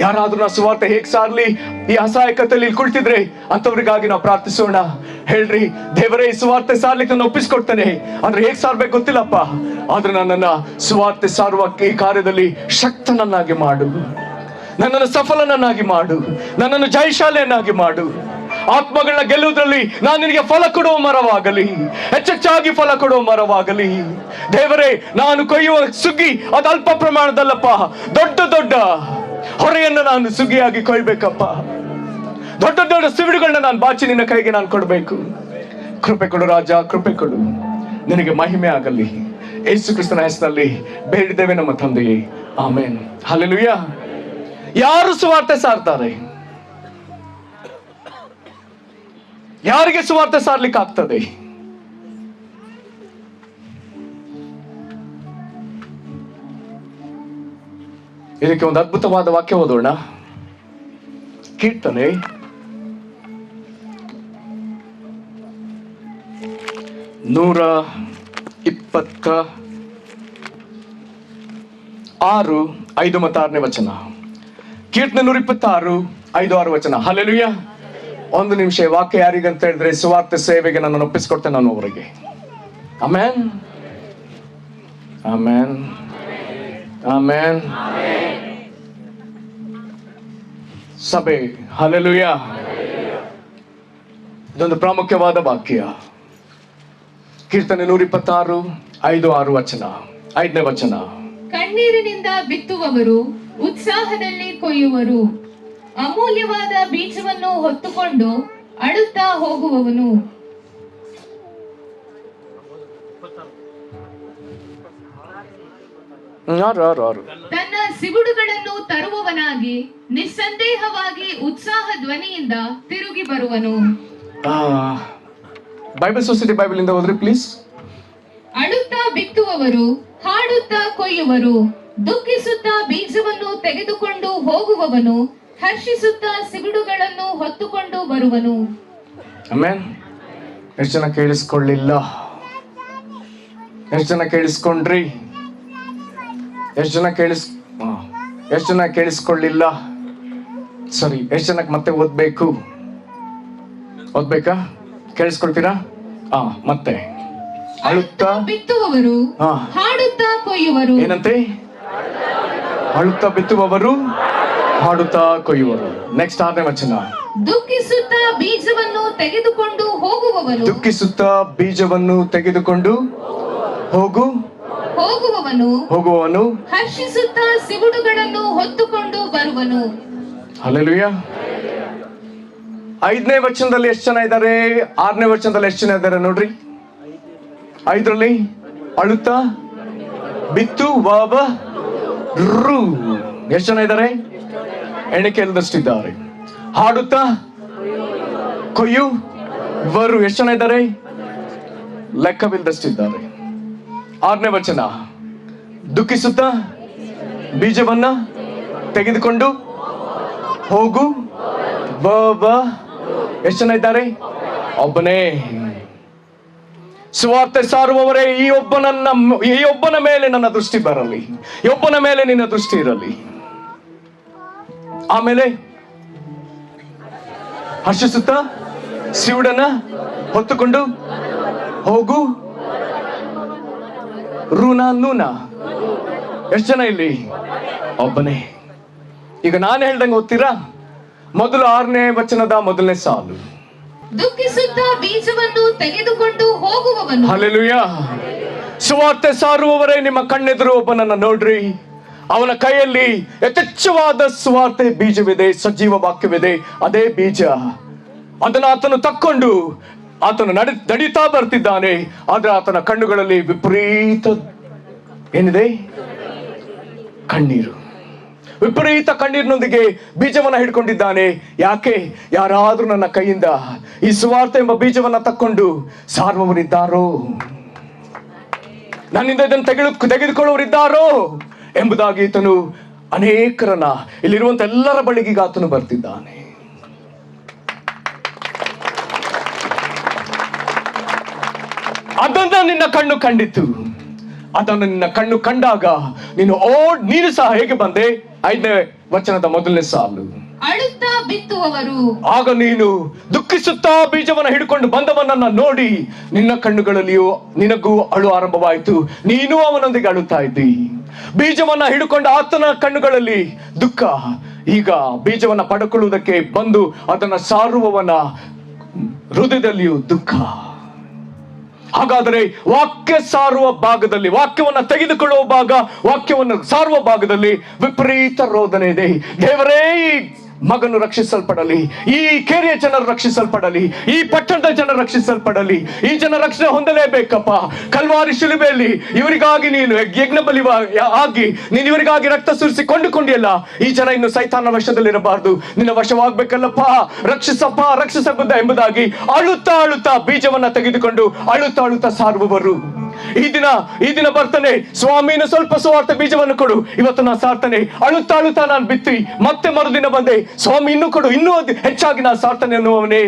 ಯಾರಾದ್ರೂ ನಾ ಸುವಾರ್ತೆ ಹೇಗ್ ಸಾರ್ಲಿ ಈ ಅಸಹಾಯಕತೆಯಲ್ಲಿ ಇಲ್ಲಿ ಕುಳಿತಿದ್ರೆ ಅಂತವ್ರಿಗಾಗಿ ನಾವು ಪ್ರಾರ್ಥಿಸೋಣ. ಹೇಳ್ರಿ, ದೇವರೇ, ಈ ಸುವಾರ್ತೆ ಸಾರ್ಲಿಕ್ಕೆ ನಾನು ಒಪ್ಪಿಸ್ಕೊಡ್ತೇನೆ, ಆದ್ರೆ ಹೇಗ್ ಸಾರ್ಬೇಕು ಗೊತ್ತಿಲ್ಲಪ್ಪ, ಆದ್ರೆ ನನ್ನನ್ನ ಸುವಾರ್ತೆ ಸಾರುವ ಈ ಕಾರ್ಯದಲ್ಲಿ ಶಕ್ತನನ್ನಾಗಿ ಮಾಡು, ನನ್ನನ್ನು ಸಫಲನನ್ನಾಗಿ ಮಾಡು, ನನ್ನನ್ನು ಜಯಶಾಲಿಯನ್ನಾಗಿ ಮಾಡು. ಆತ್ಮಗಳನ್ನ ಗೆಲ್ಲುವುದರಲ್ಲಿ ನಾನು ನಿನಗೆ ಫಲ ಕೊಡುವ ಮರವಾಗಲಿ, ಹೆಚ್ಚೆಚ್ಚಾಗಿ ಫಲ ಕೊಡುವ ಮರವಾಗಲಿ. ದೇವರೇ, ನಾನು ಕೊಯ್ಯುವ ಸುಗ್ಗಿ ಅದು ಅಲ್ಪ ಪ್ರಮಾಣದಲ್ಲಪ್ಪ, ದೊಡ್ಡ ದೊಡ್ಡ ಹೊರೆಯನ್ನು ನಾನು ಸುಗ್ಗಿಯಾಗಿ ಕೊಯ್ಬೇಕಪ್ಪ. ದೊಡ್ಡ ದೊಡ್ಡ ಸಿವಿಡುಗಳನ್ನ ನಾನು ಬಾಚಿ ನಿನ್ನ ಕೈಗೆ ನಾನು ಕೊಡಬೇಕು. ಕೃಪೆ ಕೊಡು ರಾಜ, ಕೃಪೆ ಕೊಡು. ನಿನಗೆ ಮಹಿಮೆ ಆಗಲಿ. ಯೇಸು ಕ್ರಿಸ್ತನ ಹೆಸರಿನಲ್ಲಿ ಬೇಡಿದ್ದೇವೆ ನಮ್ಮ ತಂದೆಯೇ, ಆಮೇನ್. ಹಲ್ಲೆಲೂಯಾ. ಯಾರು ಸುವಾರ್ತೆ ಸಾರ್ತಾರೆ? ಯಾರಿಗೆ ಸುವಾರ್ತೆ ಸಾರ್ಲಿಕ್ಕೆ ಆಗ್ತದೆ? ಇದಕ್ಕೆ ಒಂದು ಅದ್ಭುತವಾದ ವಾಕ್ಯ ಓದೋಣ. ಕೀರ್ತನೆ 126, 5 ಮತ್ತು 6ನೇ ವಚನ. ಕೀರ್ತನೆ 126, 5, 6 ವಚನ. ಹಲ್ಲೆಲೂಯಾ. ಒಂದು ನಿಮಿಷ. ವಾಕ್ಯ ಯಾರಿಗಂತ ಹೇಳಿದ್ರೆ, ಸುವಾರ್ತೆ ಸೇವೆಗೆ ನನ್ನನ್ನು ಒಪ್ಪಿಸ್ಕೊಡ್ತೇನೆ ನಾನು ಅವರಿಗೆ. Amen, amen, amen. ಸಭೆ, ಹಲ್ಲೆಲೂಯಾ. ಇದೊಂದು ಪ್ರಾಮುಖ್ಯವಾದ ವಾಕ್ಯ. ಕೀರ್ತನೆ 126, 5, 6 ವಚನ. 5ನೇ ವಚನ. ಕಣ್ಣೀರಿನಿಂದ ಬಿತ್ತುವವರು ಉತ್ಸಾಹದಲ್ಲಿ ಕೊಯ್ಯುವರು, ಅಮೂಲ್ಯವಾದ ಬೀಜವನ್ನು ಹೊತ್ತುಕೊಂಡು ಅಳುತ್ತಾ ಹೋಗುವವನು. ತನ್ನ ಸಿಗುಡುಗಳನ್ನು ತರುವವನಾಗಿ ನಿಸ್ಸಂದೇಹವಾಗಿ ಉತ್ಸಾಹ ಧ್ವನಿಯಿಂದ ತಿರುಗಿ ಬರುವನು. ಬೈಬಲ್ ಸೊಸೈಟಿ ಬೈಬಲ್ ಇಂದ ಓದ್ರಿ ಪ್ಲೀಸ್. ಅಳುತ್ತಾ ಬಿತ್ತುವವರು ಹಾಡುತ್ತಾ ಕೊಯ್ಯುವರು, ದುಃಖಿಸುತ್ತಾ ಬೀಜವನ್ನು ತೆಗೆದುಕೊಂಡು ಹೋಗುವವನು ಹರ್ಷಿಸುತ್ತಾ ಸಿಗುಡುಗಳನ್ನು ಹೊತ್ತುಕೊಂಡು ಬರುವನು. ಆಮೆನ್. ಎಷ್ಟು ಜನ ಕೇಳಿಸ್ಕೊಳ್ಳಿಲ್ಲ? ಎಷ್ಟು ಜನ ಕೇಳಿಸ್ಕೊಂಡ್ರಿ? ಎಷ್ಟು ಜನ ಕೇಳಿಸ್ಕೊಳ್ಳಿಲ್ಲ? ಸರಿ, ಎಷ್ಟು ಜನಕ್ಕೆ ಮತ್ತೆ ಓದ್ಬೇಕಾ? ಕೇಳಿಸ್ಕೊಳ್ತೀರಾ? ಮತ್ತೆ. ಅಳುತ್ತಾ ಬಿತ್ತುವವರು ಹಾಡುತ್ತಾ ಕೊಯ್ಯುವರು. ಏನಂತೆ? ಅಳುತ್ತಾ ಬಿತ್ತುವವರು ಹಾಡುತ್ತಾ ಕೊಯ್ಯುವರು. ನೆಕ್ಸ್ಟ್ 6ನೇ ವಚನ. ದುಃಖಿಸುತ್ತಾ ಬೀಜವನ್ನು ತೆಗೆದುಕೊಂಡು ಹೋಗುವವನು. ದುಃಖಿಸುತ್ತಾ ಬೀಜವನ್ನು ತೆಗೆದುಕೊಂಡು ಹೋಗುವವನು ಹರ್ಷಿಸುತ್ತಾ ಸಿಗುಡುಗಳನ್ನು ಹೊತ್ತುಕೊಂಡು ಬರುವನು. ಹಲ್ಲೆಲೂಯಾ. 5ನೇ ವಚನದಲ್ಲಿ ಎಷ್ಟು ಜನ ಇದ್ದಾರೆ? 6ನೇ ವಚನದಲ್ಲಿ ಎಷ್ಟು ಜನ ಇದ್ದಾರೆ ನೋಡ್ರಿ. 5ರಲ್ಲಿ ಅಳುತ್ತಾ ಬಿತ್ತುವವರು ಎಷ್ಟು ಜನ ಇದ್ದಾರೆ? ಎಣಿಕೆ ಇಲ್ಲದಷ್ಟಿದ್ದಾರೆ. ಹಾಡುತ್ತಾ ಕೊಯ್ಯುವರು ಎಷ್ಟು ಜನ ಇದ್ದಾರೆ? ಲೆಕ್ಕವಿಲ್ಲದಷ್ಟಿದ್ದಾರೆ. 6ನೇ ವಚನ. ದುಃಖಿಸುತ್ತಾ ಬೀಜವನ್ನ ತೆಗೆದುಕೊಂಡು ಎಷ್ಟು ಜನ ಇದ್ದಾರೆ? ಒಬ್ಬನೇ. ಸುವಾರ್ತೆ ಸಾರುವವರೇ, ಈ ಒಬ್ಬನ ಮೇಲೆ ನನ್ನ ದೃಷ್ಟಿ ಬರಲಿ, ಈ ಒಬ್ಬನ ಮೇಲೆ ನಿನ್ನ ದೃಷ್ಟಿ ಇರಲಿ. ಆಮೇಲೆ ಹರ್ಷಿಸುತ್ತಾ ಸಿವುಡನ್ನ ಹೊತ್ತುಕೊಂಡು ಹೋಗು ನೂನ. ಎಷ್ಟು ಜನ ಇಲ್ಲಿ? ಒಬ್ಬನೇ. ಈಗ ನಾನು ಹೇಳ್ದಂಗೆ ಓದ್ತೀರಾ? ಮೊದಲು 6ನೇ ವಚನದ ಮೊದಲನೇ ಸಾಲು. ದುಃಖಿಸುತ್ತಾ ಬೀಜವನ್ನು ತೆಗೆದುಕೊಂಡು ಹೋಗುವವನು. ಹಲ್ಲೆಲೂಯಾ. ಸುವಾರ್ತೆ ಸಾರುವವರೇ, ನಿಮ್ಮ ಕಣ್ಣೆದುರು ಒಬ್ಬನನ್ನ ನೋಡ್ರಿ. ಅವನ ಕೈಯಲ್ಲಿ ಯಥೇಚ್ಛವಾದ ಸುವಾರ್ತೆ ಬೀಜವಿದೆ, ಸಜೀವ ವಾಕ್ಯವಿದೆ. ಅದೇ ಬೀಜ, ಅದನ್ನು ಆತನು ತಕ್ಕೊಂಡು ಆತನು ನಡೀತಾ ಬರ್ತಿದ್ದಾನೆ. ಆದ್ರೆ ಆತನ ಕಣ್ಣುಗಳಲ್ಲಿ ವಿಪರೀತ ಏನಿದೆ? ಕಣ್ಣೀರು. ವಿಪರೀತ ಕಣ್ಣೀರಿನೊಂದಿಗೆ ಬೀಜವನ್ನ ಹಿಡ್ಕೊಂಡಿದ್ದಾನೆ. ಯಾಕೆ? ಯಾರಾದ್ರೂ ನನ್ನ ಕೈಯಿಂದ ಈ ಸುವಾರ್ತೆ ಎಂಬ ಬೀಜವನ್ನ ತಕ್ಕೊಂಡು ಸಾರುವವರಿದ್ದಾರೋ, ನನ್ನಿಂದ ಇದನ್ನು ತೆಗೆದುಕೊಳ್ಳುವರಿದ್ದಾರೋ ಎಂಬುದಾಗಿ ಈತನು ಅನೇಕರನ್ನ, ಇಲ್ಲಿರುವಂತ ಎಲ್ಲರ ಬಳಿಗೆ ಆತನು ಬರ್ತಿದ್ದಾನೆ. ಅದನ್ನ ನಿನ್ನ ಕಣ್ಣು ಕಂಡಿತು. ಅದನ್ನು ನಿನ್ನ ಕಣ್ಣು ಕಂಡಾಗ ನೀನು ಸಹ ಹೇಗೆ ಬಂದೆ? 5ನೇ ವಚನದ ಮೊದಲನೇ ಸಾಲು. ಅಳುತ್ತಾ ಬಿತ್ತುವವರು, ಆಗ ನೀನು ದುಃಖಿಸುತ್ತಾ ಬೀಜವನ್ನ ಹಿಡ್ಕೊಂಡು ಬಂದವನನ್ನ ನೋಡಿ ನಿನ್ನ ಕಣ್ಣುಗಳಲ್ಲಿಯೂ ನಿನಗೂ ಅಳು ಆರಂಭವಾಯಿತು. ನೀನು ಅವನೊಂದಿಗೆ ಅಳುತ್ತಾ ಇದ್ದಿ. ಬೀಜವನ್ನ ಹಿಡ್ಕೊಂಡು ಆತನ ಕಣ್ಣುಗಳಲ್ಲಿ ದುಃಖ. ಈಗ ಬೀಜವನ್ನ ಪಡ್ಕೊಳ್ಳುವುದಕ್ಕೆ ಬಂದು ಅದನ್ನ ಸಾರುವವನ ಹೃದಯದಲ್ಲಿಯೂ ದುಃಖ. ಹಾಗಾದರೆ ವಾಕ್ಯ ಸಾರುವ ಭಾಗದಲ್ಲಿ, ವಾಕ್ಯವನ್ನ ತೆಗೆದುಕೊಳ್ಳುವ ಭಾಗ, ವಾಕ್ಯವನ್ನು ಸಾರುವ ಭಾಗದಲ್ಲಿ ವಿಪರೀತ ರೋದನೆ ಇದೆ. ದೇವರೇ, ಈ ಮಗನು ರಕ್ಷಿಸಲ್ಪಡಲಿ, ಈ ಕೇರಿಯ ಜನರು ರಕ್ಷಿಸಲ್ಪಡಲಿ, ಈ ಪಟ್ಟಣದ ಜನರು ರಕ್ಷಿಸಲ್ಪಡಲಿ, ಈ ಜನ ರಕ್ಷಣೆ ಹೊಂದಲೇಬೇಕಪ್ಪ. ಕಲ್ವಾರಿ ಶಿಲುಬೆಯಲ್ಲಿ ಇವರಿಗಾಗಿ ನೀನು ಯಜ್ಞ ಬಲಿ ಆಗಿ ನೀನು ಇವರಿಗಾಗಿ ರಕ್ತ ಸುರಿಸಿ ಕೊಂಡುಕೊಂಡಿಯಲ್ಲ. ಈ ಜನ ಇನ್ನು ಸೈತಾನ ವಶದಲ್ಲಿರಬಾರದು, ನಿನ್ನ ವಶವಾಗಬೇಕಲ್ಲಪ್ಪ. ರಕ್ಷಿಸಪ್ಪ, ರಕ್ಷಿಸಬುದ್ಧ ಎಂಬುದಾಗಿ ಅಳುತ್ತಾ ಅಳುತ್ತಾ ಬೀಜವನ್ನ ತೆಗೆದುಕೊಂಡು ಅಳುತ್ತಾ ಸಾರುವವರು. ಈ ದಿನ ಬರ್ತಾನೆ, ಸ್ವಾಮಿನ ಸ್ವಲ್ಪ ಸುವಾರ್ಥ ಬೀಜವನ್ನು ಕೊಡು, ಇವತ್ತು ನಾನು ಸಾರ್ತನೆ. ಅಳುತ್ತಾ ನಾನು ಬಿತ್ತಿ ಮತ್ತೆ ಮರುದಿನ ಬಂದೆ, ಸ್ವಾಮಿ ಇನ್ನೂ ಕೊಡು, ಇನ್ನೂ ಹೆಚ್ಚಾಗಿ ನಾನು ಸಾರ್ತನೆ ಅನ್ನುವವನೇ.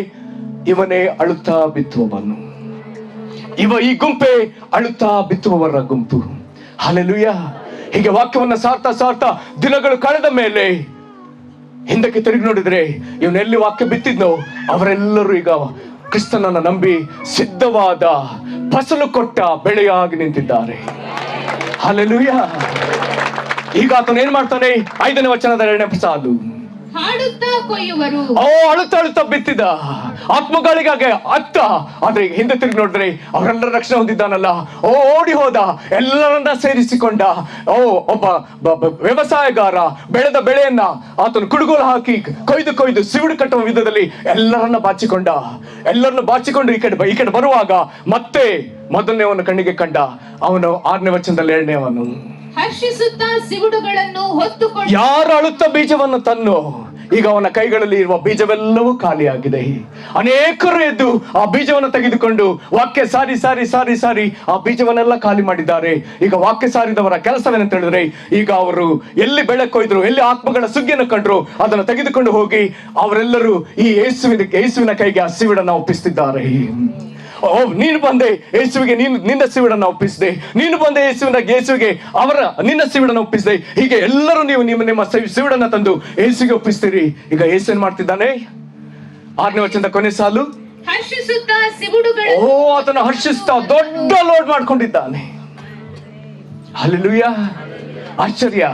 ಇವನೇ ಅಳುತ್ತಾ ಬಿತ್ತುವವನು. ಈ ಗುಂಪೆ ಅಳುತ್ತಾ ಬಿತ್ತುವವರ ಗುಂಪು. ಹಲ್ಲೆಲೂಯಾ. ಹೀಗೆ ವಾಕ್ಯವನ್ನ ಸಾರ್ತಾ ದಿನಗಳು ಕಳೆದ ಮೇಲೆ ಹಿಂದಕ್ಕೆ ತಿರುಗಿ ನೋಡಿದ್ರೆ ಇವನೆಲ್ಲಿ ವಾಕ್ಯ ಬಿತ್ತಿದ್ನೋ ಅವರೆಲ್ಲರೂ ಈಗ ಕ್ರಿಸ್ತನನ್ನ ನಂಬಿ ಸಿದ್ಧವಾದ ಫಸಲು ಕೊಟ್ಟ ಬೆಳೆಯಾಗಿ ನಿಂತಿದ್ದಾರೆ. ಹಲ್ಲೆಲೂಯಾ. ಈಗ ಆತನು ಏನ್ ಮಾಡ್ತಾನೆ? 5ನೇ ವಚನದ 2ನೇ ಸಾಲು. ಹಾಡುತ್ತಾ ಕೊಯ್ಯುವರು. ಅಳುತ್ತಾ ಬಿತ್ತಿದ ಆತ್ಮಗಳಿಗಾಗಿ ಆದ್ರೆ ಈಗ ಹಿಂದೆ ತಿರುಗಿ ನೋಡಿದ್ರೆ ಅವರೆಲ್ಲರ ರಕ್ಷಣೆ ಹೊಂದಿದ್ದಾನಲ್ಲ. ಓಡಿ ಹೋದ, ಎಲ್ಲರನ್ನ ಸೇರಿಸಿಕೊಂಡ. ಒಬ್ಬ ವ್ಯವಸಾಯಗಾರ ಬೆಳೆದ ಬೆಳೆಯನ್ನ ಆತನು ಕುಡುಗೋಲು ಹಾಕಿ ಕೊಯ್ದು ಸಿವುಡು ಕಟ್ಟುವ ವಿಧದಲ್ಲಿ ಎಲ್ಲರನ್ನ ಬಾಚಿಕೊಂಡು ಈ ಕಡೆ ಬರುವಾಗ ಮತ್ತೆ ಮೊದಲನೇವನು ಕಣ್ಣಿಗೆ ಕಂಡ. ಅವನು 6ನೇ ವಚನದಲ್ಲಿ 2ನೇವನು ಹರ್ಷಿಸುತ್ತಾ ಸಿವುಡುಗಳನ್ನು ಹೊತ್ತುಕೊಂಡು. ಯಾರು ಅಳುತ್ತಾ ಬೀಜವನ್ನು ತನ್ನೋ, ಈಗ ಅವನ ಕೈಗಳಲ್ಲಿ ಇರುವ ಬೀಜವೆಲ್ಲವೂ ಖಾಲಿಯಾಗಿದೆ. ಅನೇಕರು ಎದ್ದು ಆ ಬೀಜವನ್ನು ತೆಗೆದುಕೊಂಡು ವಾಕ್ಯ ಸಾರಿ ಆ ಬೀಜವನ್ನೆಲ್ಲ ಖಾಲಿ ಮಾಡಿದ್ದಾರೆ. ಈಗ ವಾಕ್ಯ ಸಾರಿದವರ ಕೆಲಸವೇನಂತ ಹೇಳಿದ್ರೆ, ಈಗ ಅವರು ಎಲ್ಲಿ ಬೆಳೆ ಕೊಯ್ದ್ರು, ಎಲ್ಲಿ ಆತ್ಮಗಳ ಸುಗ್ಗಿಯನ್ನು ಕಂಡ್ರು, ಅದನ್ನು ತೆಗೆದುಕೊಂಡು ಹೋಗಿ ಅವರೆಲ್ಲರೂ ಈ ಯೇಸುವಿನ ಕೈಗೆ ಆ ಸಿವಿಡನ್ನು ಒಪ್ಪಿಸ್ತಿದ್ದಾರೆ. ನೀನು ಬಂದೆ ಯೇಸುವಿಗೆ ನಿನ್ನ ಸಿವಿಡನ್ನು ಒಪ್ಪಿಸಿದೆ, ನೀನು ಬಂದೆ ಯೇಸುವಿಗೆ ನಿನ್ನ ಸಿವಿಡನ್ನು ಒಪ್ಪಿಸಿದೆ. ಹೀಗೆ ಎಲ್ಲರೂ ನೀವು ನಿಮ್ಮ ಸಿವಿಡನ್ನ ತಂದು ಯೇಸುವಿಗೆ ಒಪ್ಪಿಸ್ತೀರಿ. ಈಗ ಯೇಸು ಏನ್ ಮಾಡ್ತಿದ್ದಾನೆ? 6ನೇ ವಚನದ ಕೊನೆ ಸಾಲು. ಹರ್ಷಿಸುತ್ತಾ ಸಿವುಡುಗಳು. ಅದನ್ನು ಹರ್ಷಿಸ್ತಾ ದೊಡ್ಡ ಲೋಡ್ ಮಾಡ್ಕೊಂಡಿದ್ದಾನೆ. ಹಲ್ಲೆಲೂಯಾ. ಆಶ್ಚರ್ಯ.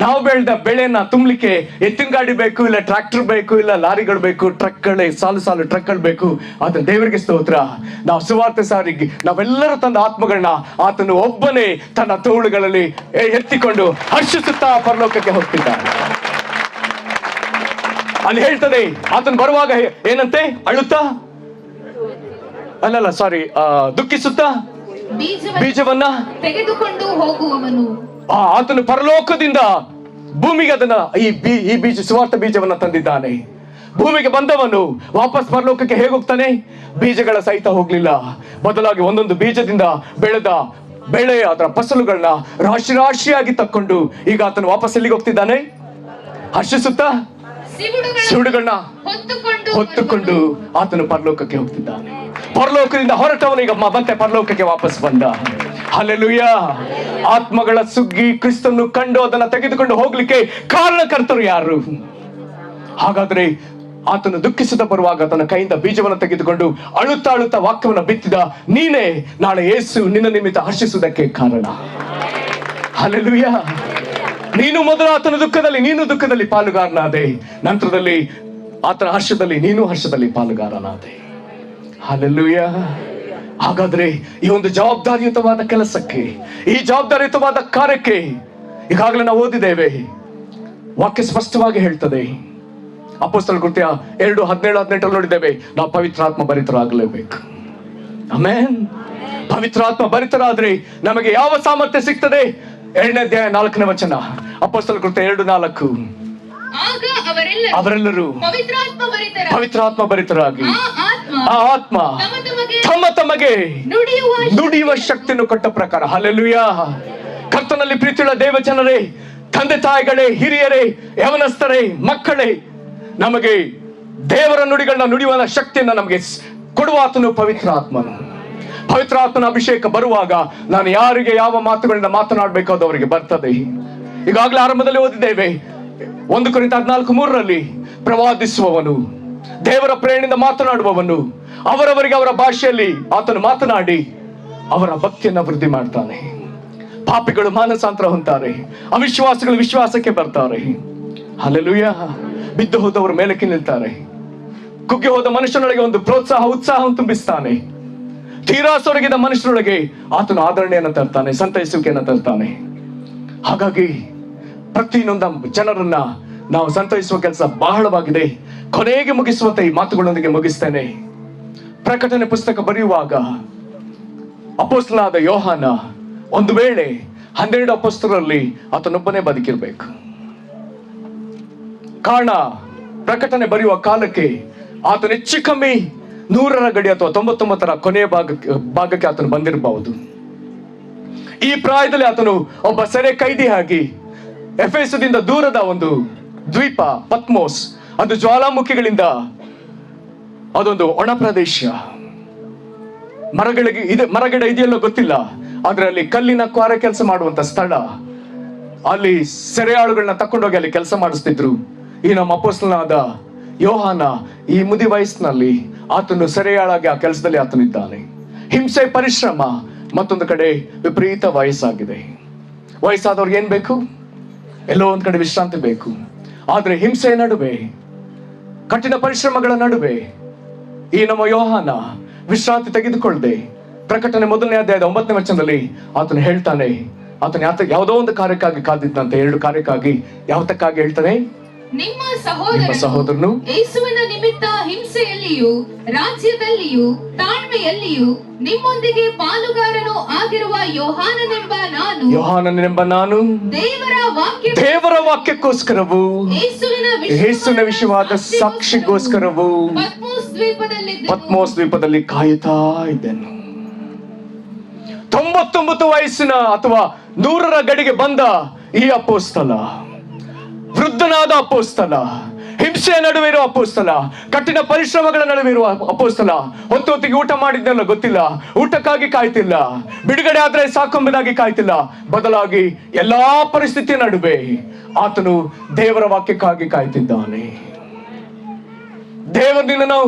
ನಾವು ಬೆಳೆದ ಬೆಳೆನ ತುಂಬಲಿಕ್ಕೆ ಎತ್ತಿನ ಗಾಡಿ ಬೇಕು, ಇಲ್ಲ ಟ್ರಾಕ್ಟರ್ ಬೇಕು, ಇಲ್ಲ ಲಾರಿಗಳು ಬೇಕು, ಟ್ರಕ್ಗಳೇ ಸಾಲು ಟ್ರಕ್ಗಳು ಬೇಕು. ಆತನ ದೇವರಿಗೆ ಸ್ತೋತ್ರ. ನಾವು ಸುವಾರ್ತೆ ಸಾರಿಗೆ ನಾವೆಲ್ಲರೂ ತಂದ ಆತ್ಮಗಳನ್ನ ಆತನು ಒಬ್ಬನೇ ತನ್ನ ತೋಳುಗಳಲ್ಲಿ ಎತ್ತಿಕೊಂಡು ಹರ್ಷಿಸುತ್ತಾ ಪರಲೋಕಕ್ಕೆ ಹೋಗ್ತಿದ್ದಾನೆ. ಅಲ್ಲಿ ಹೇಳ್ತದೆ, ಆತನು ಬರುವಾಗ ಏನಂತೆ? ಅಳುತ್ತಾ ದುಃಖಿಸುತ್ತಾ ಬೀಜವನ್ನ ತೆಗೆದುಕೊಂಡು ಹೋಗುವವನು. ಆತನು ಪರಲೋಕದಿಂದ ಭೂಮಿಗೆ ಅದನ್ನ ಈ ಬೀಜ ಸುವಾರ್ಥ ಬೀಜವನ್ನ ತಂದಿದ್ದಾನೆ. ಭೂಮಿಗೆ ಬಂದವನು ವಾಪಸ್ ಪರಲೋಕಕ್ಕೆ ಹೇಗೆ ಹೋಗ್ತಾನೆ? ಬೀಜಗಳ ಸಹಿತ ಹೋಗ್ಲಿಲ್ಲ. ಬದಲಾಗಿ ಒಂದೊಂದು ಬೀಜದಿಂದ ಬೆಳೆದ ಬೆಳೆ, ಅದರ ಫಸಲುಗಳನ್ನ ರಾಶಿಯಾಗಿ ತಕ್ಕೊಂಡು ಈಗ ಆತನು ವಾಪಸ್ ಎಲ್ಲಿಗೆ ಹೋಗ್ತಿದ್ದಾನೆ? ಹರ್ಷಿಸುತ್ತಾ ಸಿವುಡುಗಳನ್ನ ಹೊತ್ತುಕೊಂಡು ಆತನು ಪರಲೋಕಕ್ಕೆ ಹೋಗ್ತಿದ್ದಾನೆ. ಪರಲೋಕದಿಂದ ಹೊರಟವನು ಈಗ ಮತ್ತೆ ಪರಲೋಕಕ್ಕೆ ವಾಪಸ್ ಬಂದ. ಹಲ್ಲೆಲೂಯಾ. ಆತ್ಮಗಳ ಸುಗ್ಗಿ ಕ್ರಿಸ್ತನ್ನು ಕಂಡು ಅದನ್ನ ತೆಗೆದುಕೊಂಡು ಹೋಗ್ಲಿಕ್ಕೆ ಕಾರಣಕರ್ತರು ಯಾರು? ಹಾಗಾದ್ರೆ ಆತನು ದುಃಖಿಸುತ್ತಾ ಬರುವಾಗ ತನ್ನ ಕೈಯಿಂದ ಬೀಜವನ್ನು ತೆಗೆದುಕೊಂಡು ಅಳುತ್ತಾ ವಾಕ್ಯವನ್ನು ಬಿತ್ತಿದ ನೀನೇ ನಾಳೆ ಯೇಸು ನಿನ್ನ ನಿಮಿತ್ತ ಹರ್ಷಿಸುವುದಕ್ಕೆ ಕಾರಣ. ಹಲ್ಲೆಲೂಯಾ. ನೀನು ಮೊದಲು ಆತನ ನೀನು ದುಃಖದಲ್ಲಿ ಪಾಲುಗಾರನಾದೆ, ನಂತರದಲ್ಲಿ ಆತನ ಹರ್ಷದಲ್ಲಿ ನೀನು ಹರ್ಷದಲ್ಲಿ ಪಾಲುಗಾರನಾದೆ. ಹಲ್ಲೆಲೂಯಾ. ಹಾಗಾದ್ರೆ ಈ ಒಂದು ಜವಾಬ್ದಾರಿಯುತವಾದ ಕೆಲಸಕ್ಕೆ, ಈ ಜವಾಬ್ದಾರಿಯುತವಾದ ಕಾರ್ಯಕ್ಕೆ ಈಗಾಗಲೇ ನಾವು ಓದಿದ್ದೇವೆ. ವಾಕ್ಯ ಸ್ಪಷ್ಟವಾಗಿ ಹೇಳ್ತದೆ. ಅಪೊಸ್ತಲರ ಕೃತ್ಯ 2:17-18 ನೋಡಿದ್ದೇವೆ. ನಾವು ಪವಿತ್ರಾತ್ಮ ಭರಿತರಾಗಲೇಬೇಕು. ಆಮೆನ್. ಪವಿತ್ರಾತ್ಮ ಭರಿತರಾದ್ರೆ ನಮಗೆ ಯಾವ ಸಾಮರ್ಥ್ಯ ಸಿಗ್ತದೆ? 2ನೇ ಅಧ್ಯಾಯ 4ನೇ ವಚನ. ಅಪೊಸ್ತಲರ ಕೃತ್ಯ 2:4. ಅವರೆಲ್ಲರೂ ಪವಿತ್ರಾತ್ಮ ಭರಿತರಾಗಿ ಆ ಆತ್ಮ ತಮಗೆ ನುಡಿಯುವ ಶಕ್ತಿಯನ್ನು ಕೊಟ್ಟ ಪ್ರಕಾರ. ಹಲ್ಲೆಲೂಯಾ. ಕರ್ತನಲ್ಲಿ ಪ್ರೀತಿಯುಳ್ಳ ದೇವ ಜನರೇ, ತಂದೆ ತಾಯಿಗಳೇ, ಹಿರಿಯರೇ, ಯವನಸ್ಥರೇ, ಮಕ್ಕಳೇ, ನಮಗೆ ದೇವರ ನುಡಿಗಳನ್ನ ನುಡಿಯುವ ಶಕ್ತಿಯನ್ನ ನಮಗೆ ಕೊಡುವ ಆತನು ಪವಿತ್ರ ಆತ್ಮನು. ಪವಿತ್ರಾತ್ಮನ ಅಭಿಷೇಕ ಬರುವಾಗ ನಾನು ಯಾರಿಗೆ ಯಾವ ಮಾತುಗಳಿಂದ ಮಾತನಾಡಬೇಕು ಅದು ಅವರಿಗೆ ಬರ್ತದೆ. ಈಗಾಗಲೇ ಆರಂಭದಲ್ಲಿ ಓದಿದ್ದೇವೆ 1 ಕೊರಿಂಥ 14:3 ಪ್ರವಾದಿಸುವವನು, ದೇವರ ಪ್ರೇರಣೆಯಿಂದ ಮಾತನಾಡುವವನು, ಅವರವರಿಗೆ ಅವರ ಭಾಷೆಯಲ್ಲಿ ಆತನು ಮಾತನಾಡಿ ಅವರ ಭಕ್ತಿಯನ್ನ ವೃದ್ಧಿ ಮಾಡ್ತಾನೆ. ಪಾಪಿಗಳು ಮಾನಸಾಂತರ ಹೊಂತಾರೆ, ಅವಿಶ್ವಾಸಿಗಳು ವಿಶ್ವಾಸಕ್ಕೆ ಬರ್ತಾರೆ. ಹಲ್ಲೆಲೂಯ. ಬಿದ್ದು ಹೋದವರು ಮೇಲಕ್ಕೆ ನಿಲ್ತಾರೆ. ಕುಗ್ಗಿ ಹೋದ ಮನುಷ್ಯನೊಳಗೆ ಒಂದು ಪ್ರೋತ್ಸಾಹ ಉತ್ಸಾಹವನ್ನು ತುಂಬಿಸ್ತಾನೆ. ತೀರಾ ಸೊರಗಿದ ಮನುಷ್ಯನೊಳಗೆ ಆತನು ಆದರಣೆಯನ್ನು ತರ್ತಾನೆ, ಸಂತೈಸುವಿಕೆಯನ್ನು ತರ್ತಾನೆ. ಹಾಗಾಗಿ ಪ್ರತಿಯೊಂದು ಜನರನ್ನ ನಾವು ಸಂತೈಸುವ ಕೆಲಸ ಬಹಳವಾಗಿದೆ. ಕೊನೆಗೆ ಮುಗಿಸುವಂತ ಈ ಮಾತುಗಳೊಂದಿಗೆ ಮುಗಿಸ್ತೇನೆ. ಪ್ರಕಟಣೆ ಪುಸ್ತಕ ಬರೆಯುವಾಗ ಅಪೊಸ್ತಲನಾದ ಯೋಹಾನ ಒಂದು ವೇಳೆ 12 ಅಪೊಸ್ತಲರಲ್ಲಿ ಆತನೊಬ್ಬನೇ ಬದುಕಿರ್ಬೇಕು. ಕಾರಣ ಪ್ರಕಟಣೆ ಬರೆಯುವ ಕಾಲಕ್ಕೆ ಆತನು ಹೆಚ್ಚು ಕಮ್ಮಿ 100ರ ಗಡಿ ಅಥವಾ 99ರ ಕೊನೆಯ ಭಾಗಕ್ಕೆ ಆತನು ಬಂದಿರಬಹುದು. ಈ ಪ್ರಾಯದಲ್ಲಿ ಆತನು ಒಬ್ಬ ಸೆರೆ ಕೈದಿಯಾಗಿ ಎಫೆಸದಿಂದ ದೂರದ ಒಂದು ದ್ವೀಪ ಪತ್ಮೋಸ್, ಅದು ಜ್ವಾಲಾಮುಖಿಗಳಿಂದ ಅದೊಂದು ಒಣ ಪ್ರದೇಶ, ಮರಗಿಡ ಇದೆಯಲ್ಲೋ ಗೊತ್ತಿಲ್ಲ, ಆದ್ರೆ ಅಲ್ಲಿ ಕಲ್ಲಿನ ಕ್ವಾರೆ ಕೆಲಸ ಮಾಡುವಂತ ಸ್ಥಳ. ಅಲ್ಲಿ ಸೆರೆಯಾಳುಗಳನ್ನ ತಕೊಂಡೋಗಿ ಅಲ್ಲಿ ಕೆಲಸ ಮಾಡಿಸ್ತಿದ್ರು. ಈ ನಮ್ಮ ಅಪೊಸ್ತಲನಾದ ಯೋಹಾನ ಈ ಮುದಿ ವಯಸ್ಸಿನಲ್ಲಿ ಆತನು ಸೆರೆಯಾಳಾಗಿ ಆ ಕೆಲಸದಲ್ಲಿ ಆತನಿದ್ದಾನೆ. ಹಿಂಸೆ, ಪರಿಶ್ರಮ, ಮತ್ತೊಂದು ಕಡೆ ವಿಪರೀತ ವಯಸ್ಸಾಗಿದೆ. ವಯಸ್ಸಾದವ್ರಿಗೆ ಏನ್ ಬೇಕು? ಎಲ್ಲೋ ಒಂದ್ ಕಡೆ ವಿಶ್ರಾಂತಿ ಬೇಕು. ಆದ್ರೆ ಹಿಂಸೆಯ ನಡುವೆ, ಕಠಿಣ ಪರಿಶ್ರಮಗಳ ನಡುವೆ ಈ ನಮ್ಮ ಯೋಹಾನ ವಿಶ್ರಾಂತಿ ತೆಗೆದುಕೊಳ್ಳದೆ ಪ್ರಕಟಣೆ 1ನೇ ಅಧ್ಯಾಯದ 9ನೇ ವಚನದಲ್ಲಿ ಆತನು ಹೇಳ್ತಾನೆ, ಆತನು ಯಾವುದೋ ಒಂದು ಕಾರ್ಯಕ್ಕಾಗಿ ಕಾದಿದ್ದಂತೆ, 2 ಕಾರ್ಯಕ್ಕಾಗಿ. ಯಾವತ್ತಕ್ಕಾಗಿ ಹೇಳ್ತಾನೆ? ನಿಮ್ಮ ಸಹೋದರನು ಯೇಸುವಿನ ನಿಮಿತ್ತ ಹಿಂಸೆಯಲ್ಲಿಯೂ ರಾಜ್ಯದಲ್ಲಿಯೂ ತಾಳ್ಮೆಯಲ್ಲಿಯೂ ನಿಮ್ಮೊಂದಿಗೆ ಪಾಲುಗಾರನು ಆಗಿರುವ ಯೋಹಾನನೆಂಬ ನಾನು ದೇವರ ವಾಕ್ಯಕ್ಕೋಸ್ಕರವೂ ಯೇಸುವಿನ ವಿಷಯವಾದ ಸಾಕ್ಷಿಗೋಸ್ಕರವೂ ಪತ್ಮೋಸ್ ದ್ವೀಪದಲ್ಲಿ ಕಾಯುತ್ತಾ ಇದ್ದೆನು. 99 ವಯಸ್ಸಿನ ಅಥವಾ 100ರ ಗಡಿಗೆ ಬಂದ ಈ ಅಪೊಸ್ತಲ, ವೃದ್ಧನಾದ ಅಪೊಸ್ತಲ, ಹಿಂಸೆಯ ನಡುವೆ ಇರುವ ಅಪೊಸ್ತಲ, ಕಠಿಣ ಪರಿಶ್ರಮಗಳ ನಡುವೆ ಇರುವ ಅಪೊಸ್ತಲ, ಹೊತ್ತಿಗೆ ಊಟ ಮಾಡಿದ್ನೆಲ್ಲ ಗೊತ್ತಿಲ್ಲ, ಊಟಕ್ಕಾಗಿ ಕಾಯ್ತಿಲ್ಲ, ಬಿಡುಗಡೆ ಆದ್ರೆ ಸಾಕೊಂಬುದಾಗಿ ಕಾಯ್ತಿಲ್ಲ, ಬದಲಾಗಿ ಎಲ್ಲಾ ಪರಿಸ್ಥಿತಿಯ ನಡುವೆ ಆತನು ದೇವರ ವಾಕ್ಯಕ್ಕಾಗಿ ಕಾಯ್ತಿದ್ದಾನೆ. ದೇವರು ನಿನ್ನನ್ನು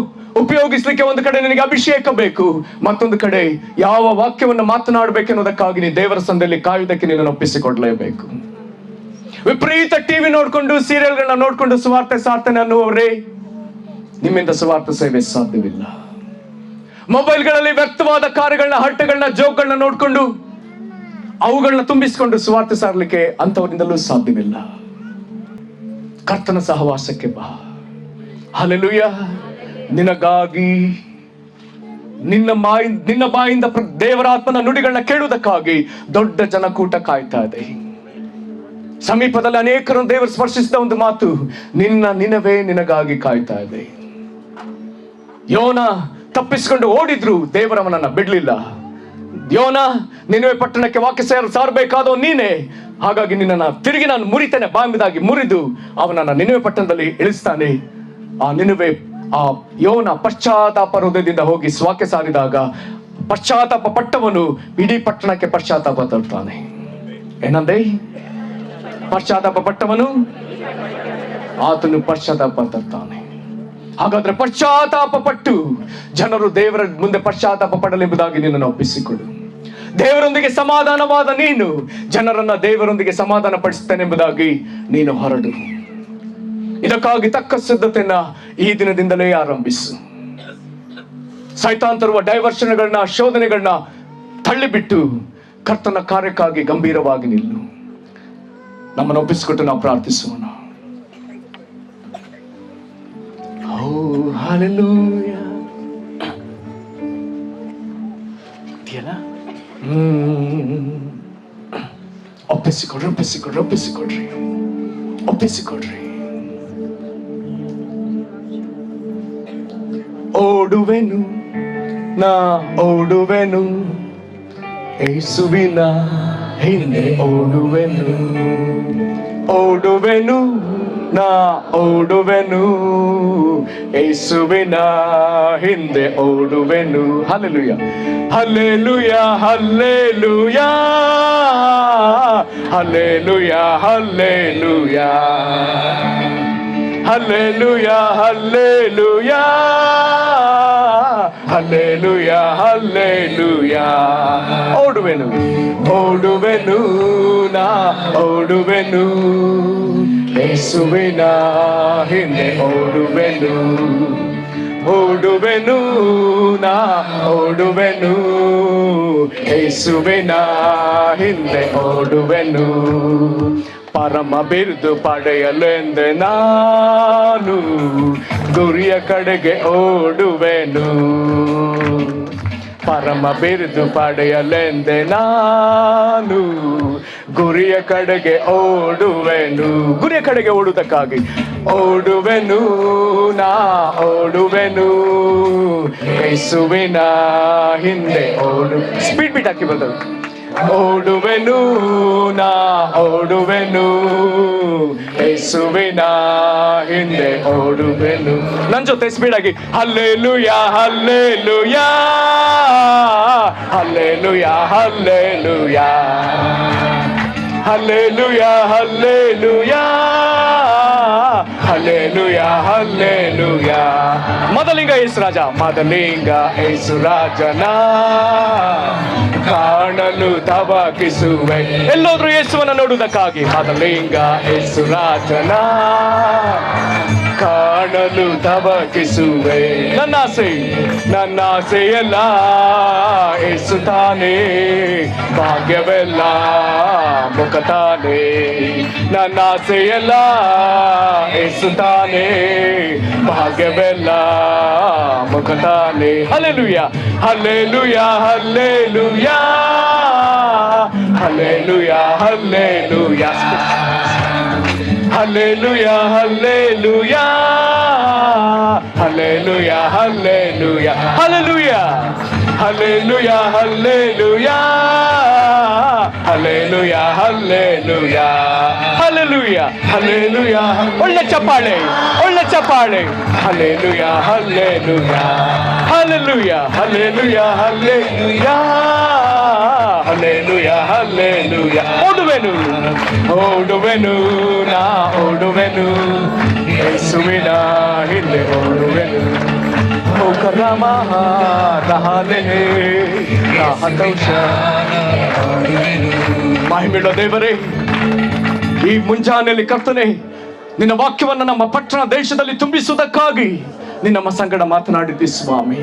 ಉಪಯೋಗಿಸ್ಲಿಕ್ಕೆ ಒಂದು ಕಡೆ ನಿನಗೆ ಅಭಿಷೇಕ ಬೇಕು, ಮತ್ತೊಂದು ಕಡೆ ಯಾವ ವಾಕ್ಯವನ್ನು ಮಾತನಾಡಬೇಕೆನ್ನುವುದಕ್ಕಾಗಿ ನೀನು ದೇವರ ಸಂದಲ್ಲಿ ಕಾಯುವುದಕ್ಕೆ ನಿನ್ನನ್ನು ಒಪ್ಪಿಸಿಕೊಡ್ಲೇಬೇಕು. ವಿಪರೀತ ಟಿವಿ ನೋಡ್ಕೊಂಡು, ಸೀರಿಯಲ್ಗಳನ್ನ ನೋಡ್ಕೊಂಡು ಸುವಾರ್ತೆ ಸಾರ್ತೇನೆ ಅನ್ನುವವರೇ, ನಿಮ್ಮಿಂದ ಸುವಾರ್ತೆ ಸೇವೆ ಸಾಧ್ಯವಿಲ್ಲ. ಮೊಬೈಲ್ಗಳಲ್ಲಿ ವ್ಯರ್ಥವಾದ ಕಾರ್ಯಗಳನ್ನ, ಹರಟೆಗಳನ್ನ, ಜೋಕ್ಗಳನ್ನ ನೋಡ್ಕೊಂಡು ಅವುಗಳನ್ನ ತುಂಬಿಸಿಕೊಂಡು ಸುವಾರ್ತೆ ಸಾರಲಿಕ್ಕೆ ಅಂತವರಿಂದಲೂ ಸಾಧ್ಯವಿಲ್ಲ. ಕರ್ತನ ಸಹವಾಸಕ್ಕೆ ಬಾ. ಹಲ್ಲೆಲೂಯಾ. ನಿನಗಾಗಿ ನಿನ್ನ ಬಾಯಿಂದ ದೇವರ ಆತ್ಮನ ನುಡಿಗಳನ್ನ ಕೇಳುವುದಕ್ಕಾಗಿ ದೊಡ್ಡ ಜನಕೂಟ ಕಾಯ್ತಾ ಇದೆ. ಸಮೀಪದಲ್ಲಿ ಅನೇಕರನ್ನು ದೇವರು ಸ್ಪರ್ಶಿಸಿದ ಒಂದು ಮಾತು, ನಿನವೇ ನಿನಗಾಗಿ ಕಾಯ್ತಾ ಇದೆ. ಯೋನ ತಪ್ಪಿಸಿಕೊಂಡು ಓಡಿದ್ರು, ದೇವರವನನ್ನ ಬಿಡ್ಲಿಲ್ಲ. ಯೋನ ನಿನವೆ ಪಟ್ಟಣಕ್ಕೆ ವಾಕ್ಯ ಸಾರಬೇಕಾದವ ನೀನೇ, ಹಾಗಾಗಿ ನಿನ್ನನ್ನು ತಿರುಗಿ ನಾನು ಮುರಿತೇನೆ, ಬಾಂಬಿದಾಗಿ ಮುರಿದು ಅವನನ್ನ ನಿನವೆ ಪಟ್ಟಣದಲ್ಲಿ ಇಳಿಸ್ತಾನೆ. ಆ ಯೋನ ಪಶ್ಚಾತ್ತಾಪ ಹೃದಯದಿಂದ ಹೋಗಿ ವಾಕ್ಯ ಸಾರಿದಾಗ ಪಶ್ಚಾತ್ತಾಪ ಪಟ್ಟವನು ಇಡೀ ಪಟ್ಟಣಕ್ಕೆ ಪಶ್ಚಾತ್ತಾಪ ತರ್ತಾನೆ. ಏನಂದೆ? ಪಶ್ಚಾತ್ತಾಪ ಪಟ್ಟವನು ಆತನು ಪಶ್ಚಾತ್ತಾಪ ತರ್ತಾನೆ. ಹಾಗಾದ್ರೆ ಪಶ್ಚಾತ್ತಾಪ ಪಟ್ಟು ಜನರು ದೇವರ ಮುಂದೆ ಪಶ್ಚಾತ್ತಾಪ ಪಡಲೆಂಬುದಾಗಿ ನಿನ್ನನ್ನು ಒಪ್ಪಿಸಿಕೊಡು. ದೇವರೊಂದಿಗೆ ಸಮಾಧಾನವಾದ ನೀನು ಜನರನ್ನ ದೇವರೊಂದಿಗೆ ಸಮಾಧಾನ ಪಡಿಸುತ್ತೇನೆಂಬುದಾಗಿ ನೀನು ಹೊರಡು. ಇದಕ್ಕಾಗಿ ತಕ್ಕ ಸಿದ್ಧತೆಯನ್ನ ಈ ದಿನದಿಂದಲೇ ಆರಂಭಿಸು. ಸೈತಾನ್ ತರುವ ಡೈವರ್ಷನ್ಗಳನ್ನ, ಶೋಧನೆಗಳನ್ನ ತಳ್ಳಿಬಿಟ್ಟು ಕರ್ತನ ಕಾರ್ಯಕ್ಕಾಗಿ ಗಂಭೀರವಾಗಿ ನಿಲ್ಲು. ನಮ್ಮನ್ನು ಒಪ್ಪಿಸಿಕೊಟ್ಟು ನಾವು ಪ್ರಾರ್ಥಿಸೋಣ. ಒಪ್ಪಿಸಿಕೊಡ್ರಿ. ಓಡುವೆನು ಯೇಸುವಿನ ಹಿಂದೆ ಓಡುವೆನು ಯೇಸುವಿನ ಹಿಂದೆ ಓಡುವೆನು. ಹಲ್ಲೆಲೂಯ ಹಲ್ಲೆಲೂಯ ಹಲ್ಲೆಲೂಯ ಹಲ್ಲೆಲೂಯ ಹಲ್ಲೆಲೂಯ ಹಲ್ಲೆಲೂಯ ಹಲ್ಲೆಲೂಯ ಹಲ್ಲೆಲೂಯ ಹಲ್ಲೆಲೂಯ. ಓಡುವೆನು ಓಡುವೆನು ನಾ ಓಡುವೆನು, ಯೇಸುವಿನ ಹಿಂದೆ ಓಡುವೆನು. ಓಡುವೆನು ನಾ ಓಡುವೆನು, ಯೇಸುವಿನ ಹಿಂದೆ ಓಡುವೆನು. ಪರಮ ಬಿರುದು ಪಡೆಯಲೆಂದೆ ನಾನು ಗುರಿಯ ಕಡೆಗೆ ಓಡುವೆನು. ಪರಮ ಬಿರುದು ಪಡೆಯಲೆಂದೆ ನಾನು ಗುರಿಯ ಕಡೆಗೆ ಓಡುವೆನು. ಗುರಿಯ ಕಡೆಗೆ ಓಡುವುದಕ್ಕಾಗಿ ಓಡುವೆನು ನಾ ಓಡುವೆನು, ಯೇಸುವಿನ ಹಿಂದೆ ಓಡು. ಸ್ಪೀಡ್ ಬೀಟ್ ಹಾಕಿ ಬರ್ತದೆ. ಓಡುವೆನು ನಾ ಓಡುವೆನು, ಯೇಸುವಿನ ಹಿಂದೆ ಓಡುವೆನು. ನನ್ನ ಜೊತೆ ಸ್ಪೀಡ್ ಆಗಿ ಹಲ್ಲೆಲೂಯ ಹಲ್ಲೆಲೂಯ ಹಲ್ಲೆಲೂಯ ಹಲ್ಲೆಲೂಯ ಹಲ್ಲೆಲೂಯ ಹಲ್ಲೆಲೂಯ ಹಲ್ಲೆಲೂಯ ಹಲ್ಲೆಲೂಯ. ಮೊದಲಿಂಗ ಯೇಸು ರಾಜ, ಮೊದಲಿಂಗ ಯೇಸು ರಾಜನ ಕಾಣಲು ತವಕಿಸುವೆ. ಎಲ್ಲೋದ್ರು ಯೇಸುವನ್ನ ನೋಡುವುದಕ್ಕಾಗಿ ಮೊದಲಿಂಗ ಯೇಸು ರಾಜನ ಕಾಣಲು ತವಕಿಸುವೆ. ನನ್ನ ಆಸೆಯೆಲ್ಲ ಯೇಸು ತಾನೇ, ಭಾಗ್ಯವೆಲ್ಲ ಮುಖ ತಾನೇ. ನನ್ನ ಆಸೆಯೆಲ್ಲ ಯೇಸು ತಾನೇ, ಭಾಗ್ಯವೆಲ್ಲ ಮುಖ ತಾನೇ. ಹಲ್ಲೆಲೂಯ ಹಲ್ಲೆಲೂಯ ಹಲ್ಲೆಲೂಯ ಹಲ್ಲೆಲೂಯ ಹಲ್ಲೆಲೂಯ ಹಲ್ಲೆಲೂಯ ಹಲ್ಲೆಲೂಯ ಹಲ್ಲೆಲೂಯ ಹಲ್ಲೆಲೂಯ ಹಲ್ಲೆಲೂಯ ಹಲ್ಲೆಲೂಯ ಹಲ್ಲೆಲೂಯ ಹಲ್ಲೆಲೂಯ ಹಲ್ಲೆಲೂಯ ಹಲ್ಲೆಲೂಯ ಹಲ್ಲೆಲೂಯ. ಒಳ್ಳೆ ಚಪ್ಪಾಳೆ, ಒಳ್ಳೆ ಚಪ್ಪಾಳೆ. ಹಲ್ಲೆಲೂಯ ಹಲ್ಲೆಲೂಯ ಹಲ್ಲೆಲೂಯ ಹಲ್ಲೆಲೂಯ ಹಲ್ಲೆಲೂಯ ಹಲ್ಲೆಲೂಯ ಹಲ್ಲೆಲೂಯ. ಓಡುವೆನು ಓಡುವೆನು ನಾ ಓಡುವೆನು, ಯೇಸುವಿನ ಹಿಂದೆ ಓಡುವೆನು. ಮಹಿಮೆಯುಳ್ಳ ದೇವರೇ, ಈ ಮುಂಜಾನೆಯಲ್ಲಿ ಕರ್ತನೆ ನಿನ್ನ ವಾಕ್ಯವನ್ನು ನಮ್ಮ ಪಟ್ಟಣ ದೇಶದಲ್ಲಿ ತುಂಬಿಸುವುದಕ್ಕಾಗಿ ನಿನ್ನ ಸಂಗಡ ಮಾತನಾಡಿದ್ದಿ ಸ್ವಾಮಿ.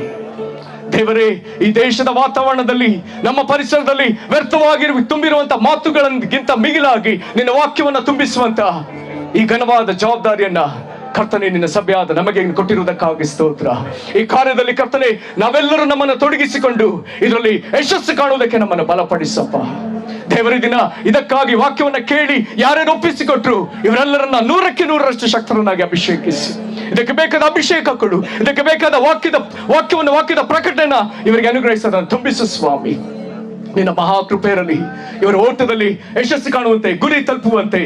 ದೇವರೇ, ಈ ದೇಶದ ವಾತಾವರಣದಲ್ಲಿ ನಮ್ಮ ಪರಿಸರದಲ್ಲಿ ವ್ಯರ್ಥವಾಗಿರುವ ತುಂಬಿರುವಂತ ಮಾತುಗಳಿಗಿಂತ ಮಿಗಿಲಾಗಿ ನಿನ್ನ ವಾಕ್ಯವನ್ನು ತುಂಬಿಸುವಂತ ಈ ಘನವಾದ ಜವಾಬ್ದಾರಿಯನ್ನ ಕರ್ತನೆ ನಿನ್ನ ಸಭೆಯಾದ ನಮಗೆ ಕೊಟ್ಟಿರುವುದಕ್ಕಾಗಿ ಸ್ತೋತ್ರ. ಈ ಕಾರ್ಯದಲ್ಲಿ ಕರ್ತನೆ ನಾವೆಲ್ಲರೂ ನಮ್ಮನ್ನು ತೊಡಗಿಸಿಕೊಂಡು ಇದರಲ್ಲಿ ಯಶಸ್ಸು ಕಾಣುವುದಕ್ಕೆ ನಮ್ಮನ್ನು ಬಲಪಡಿಸಪ್ಪ ದೇವರ. ದಿನ ಇದಕ್ಕಾಗಿ ವಾಕ್ಯವನ್ನ ಕೇಳಿ ಯಾರ್ಯಾರು ಒಪ್ಪಿಸಿಕೊಟ್ರು ಇವರೆಲ್ಲರನ್ನ 100ಕ್ಕೆ 100ರಷ್ಟು ಶಕ್ತರನ್ನಾಗಿ ಅಭಿಷೇಕಿಸಿ, ಇದಕ್ಕೆ ಬೇಕಾದ ಅಭಿಷೇಕ ಕೊಡು, ಇದಕ್ಕೆ ಬೇಕಾದ ವಾಕ್ಯದ ಪ್ರಕಟಣೆನ ಇವರಿಗೆ ಅನುಗ್ರಹಿಸೋದನ್ನು ತುಂಬಿಸು ಸ್ವಾಮಿ. ನಿನ್ನ ಮಹಾಕೃಪೆಯಲ್ಲಿ ಇವರ ಓಟದಲ್ಲಿ ಯಶಸ್ಸು ಕಾಣುವಂತೆ, ಗುರಿ ತಲುಪುವಂತೆ,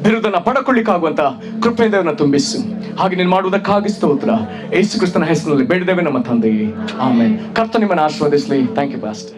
ಬಿರುದನ್ನ ಪಡಕೊಳ್ಳಿಕ್ಕಾಗುವಂತ ಕೃಪೆಯಿಂದ ತುಂಬಿಸು. ಹಾಗೆ ನೀನು ಮಾಡುವುದಕ್ಕಾಗಿ ಸ್ತೋತ್ರ. ಯೇಸು ಕ್ರಿಸ್ತನ ಹೆಸರಿನಲ್ಲಿ ಬೇಡಿದ್ದೇವೆ ನಮ್ಮ ತಂದೆಯೇ, ಆಮೆನ್. ಕರ್ತನ ನಿಮ್ಮನ್ನು ಆಶೀರ್ವದಿಸಲಿ. Thank you pastor.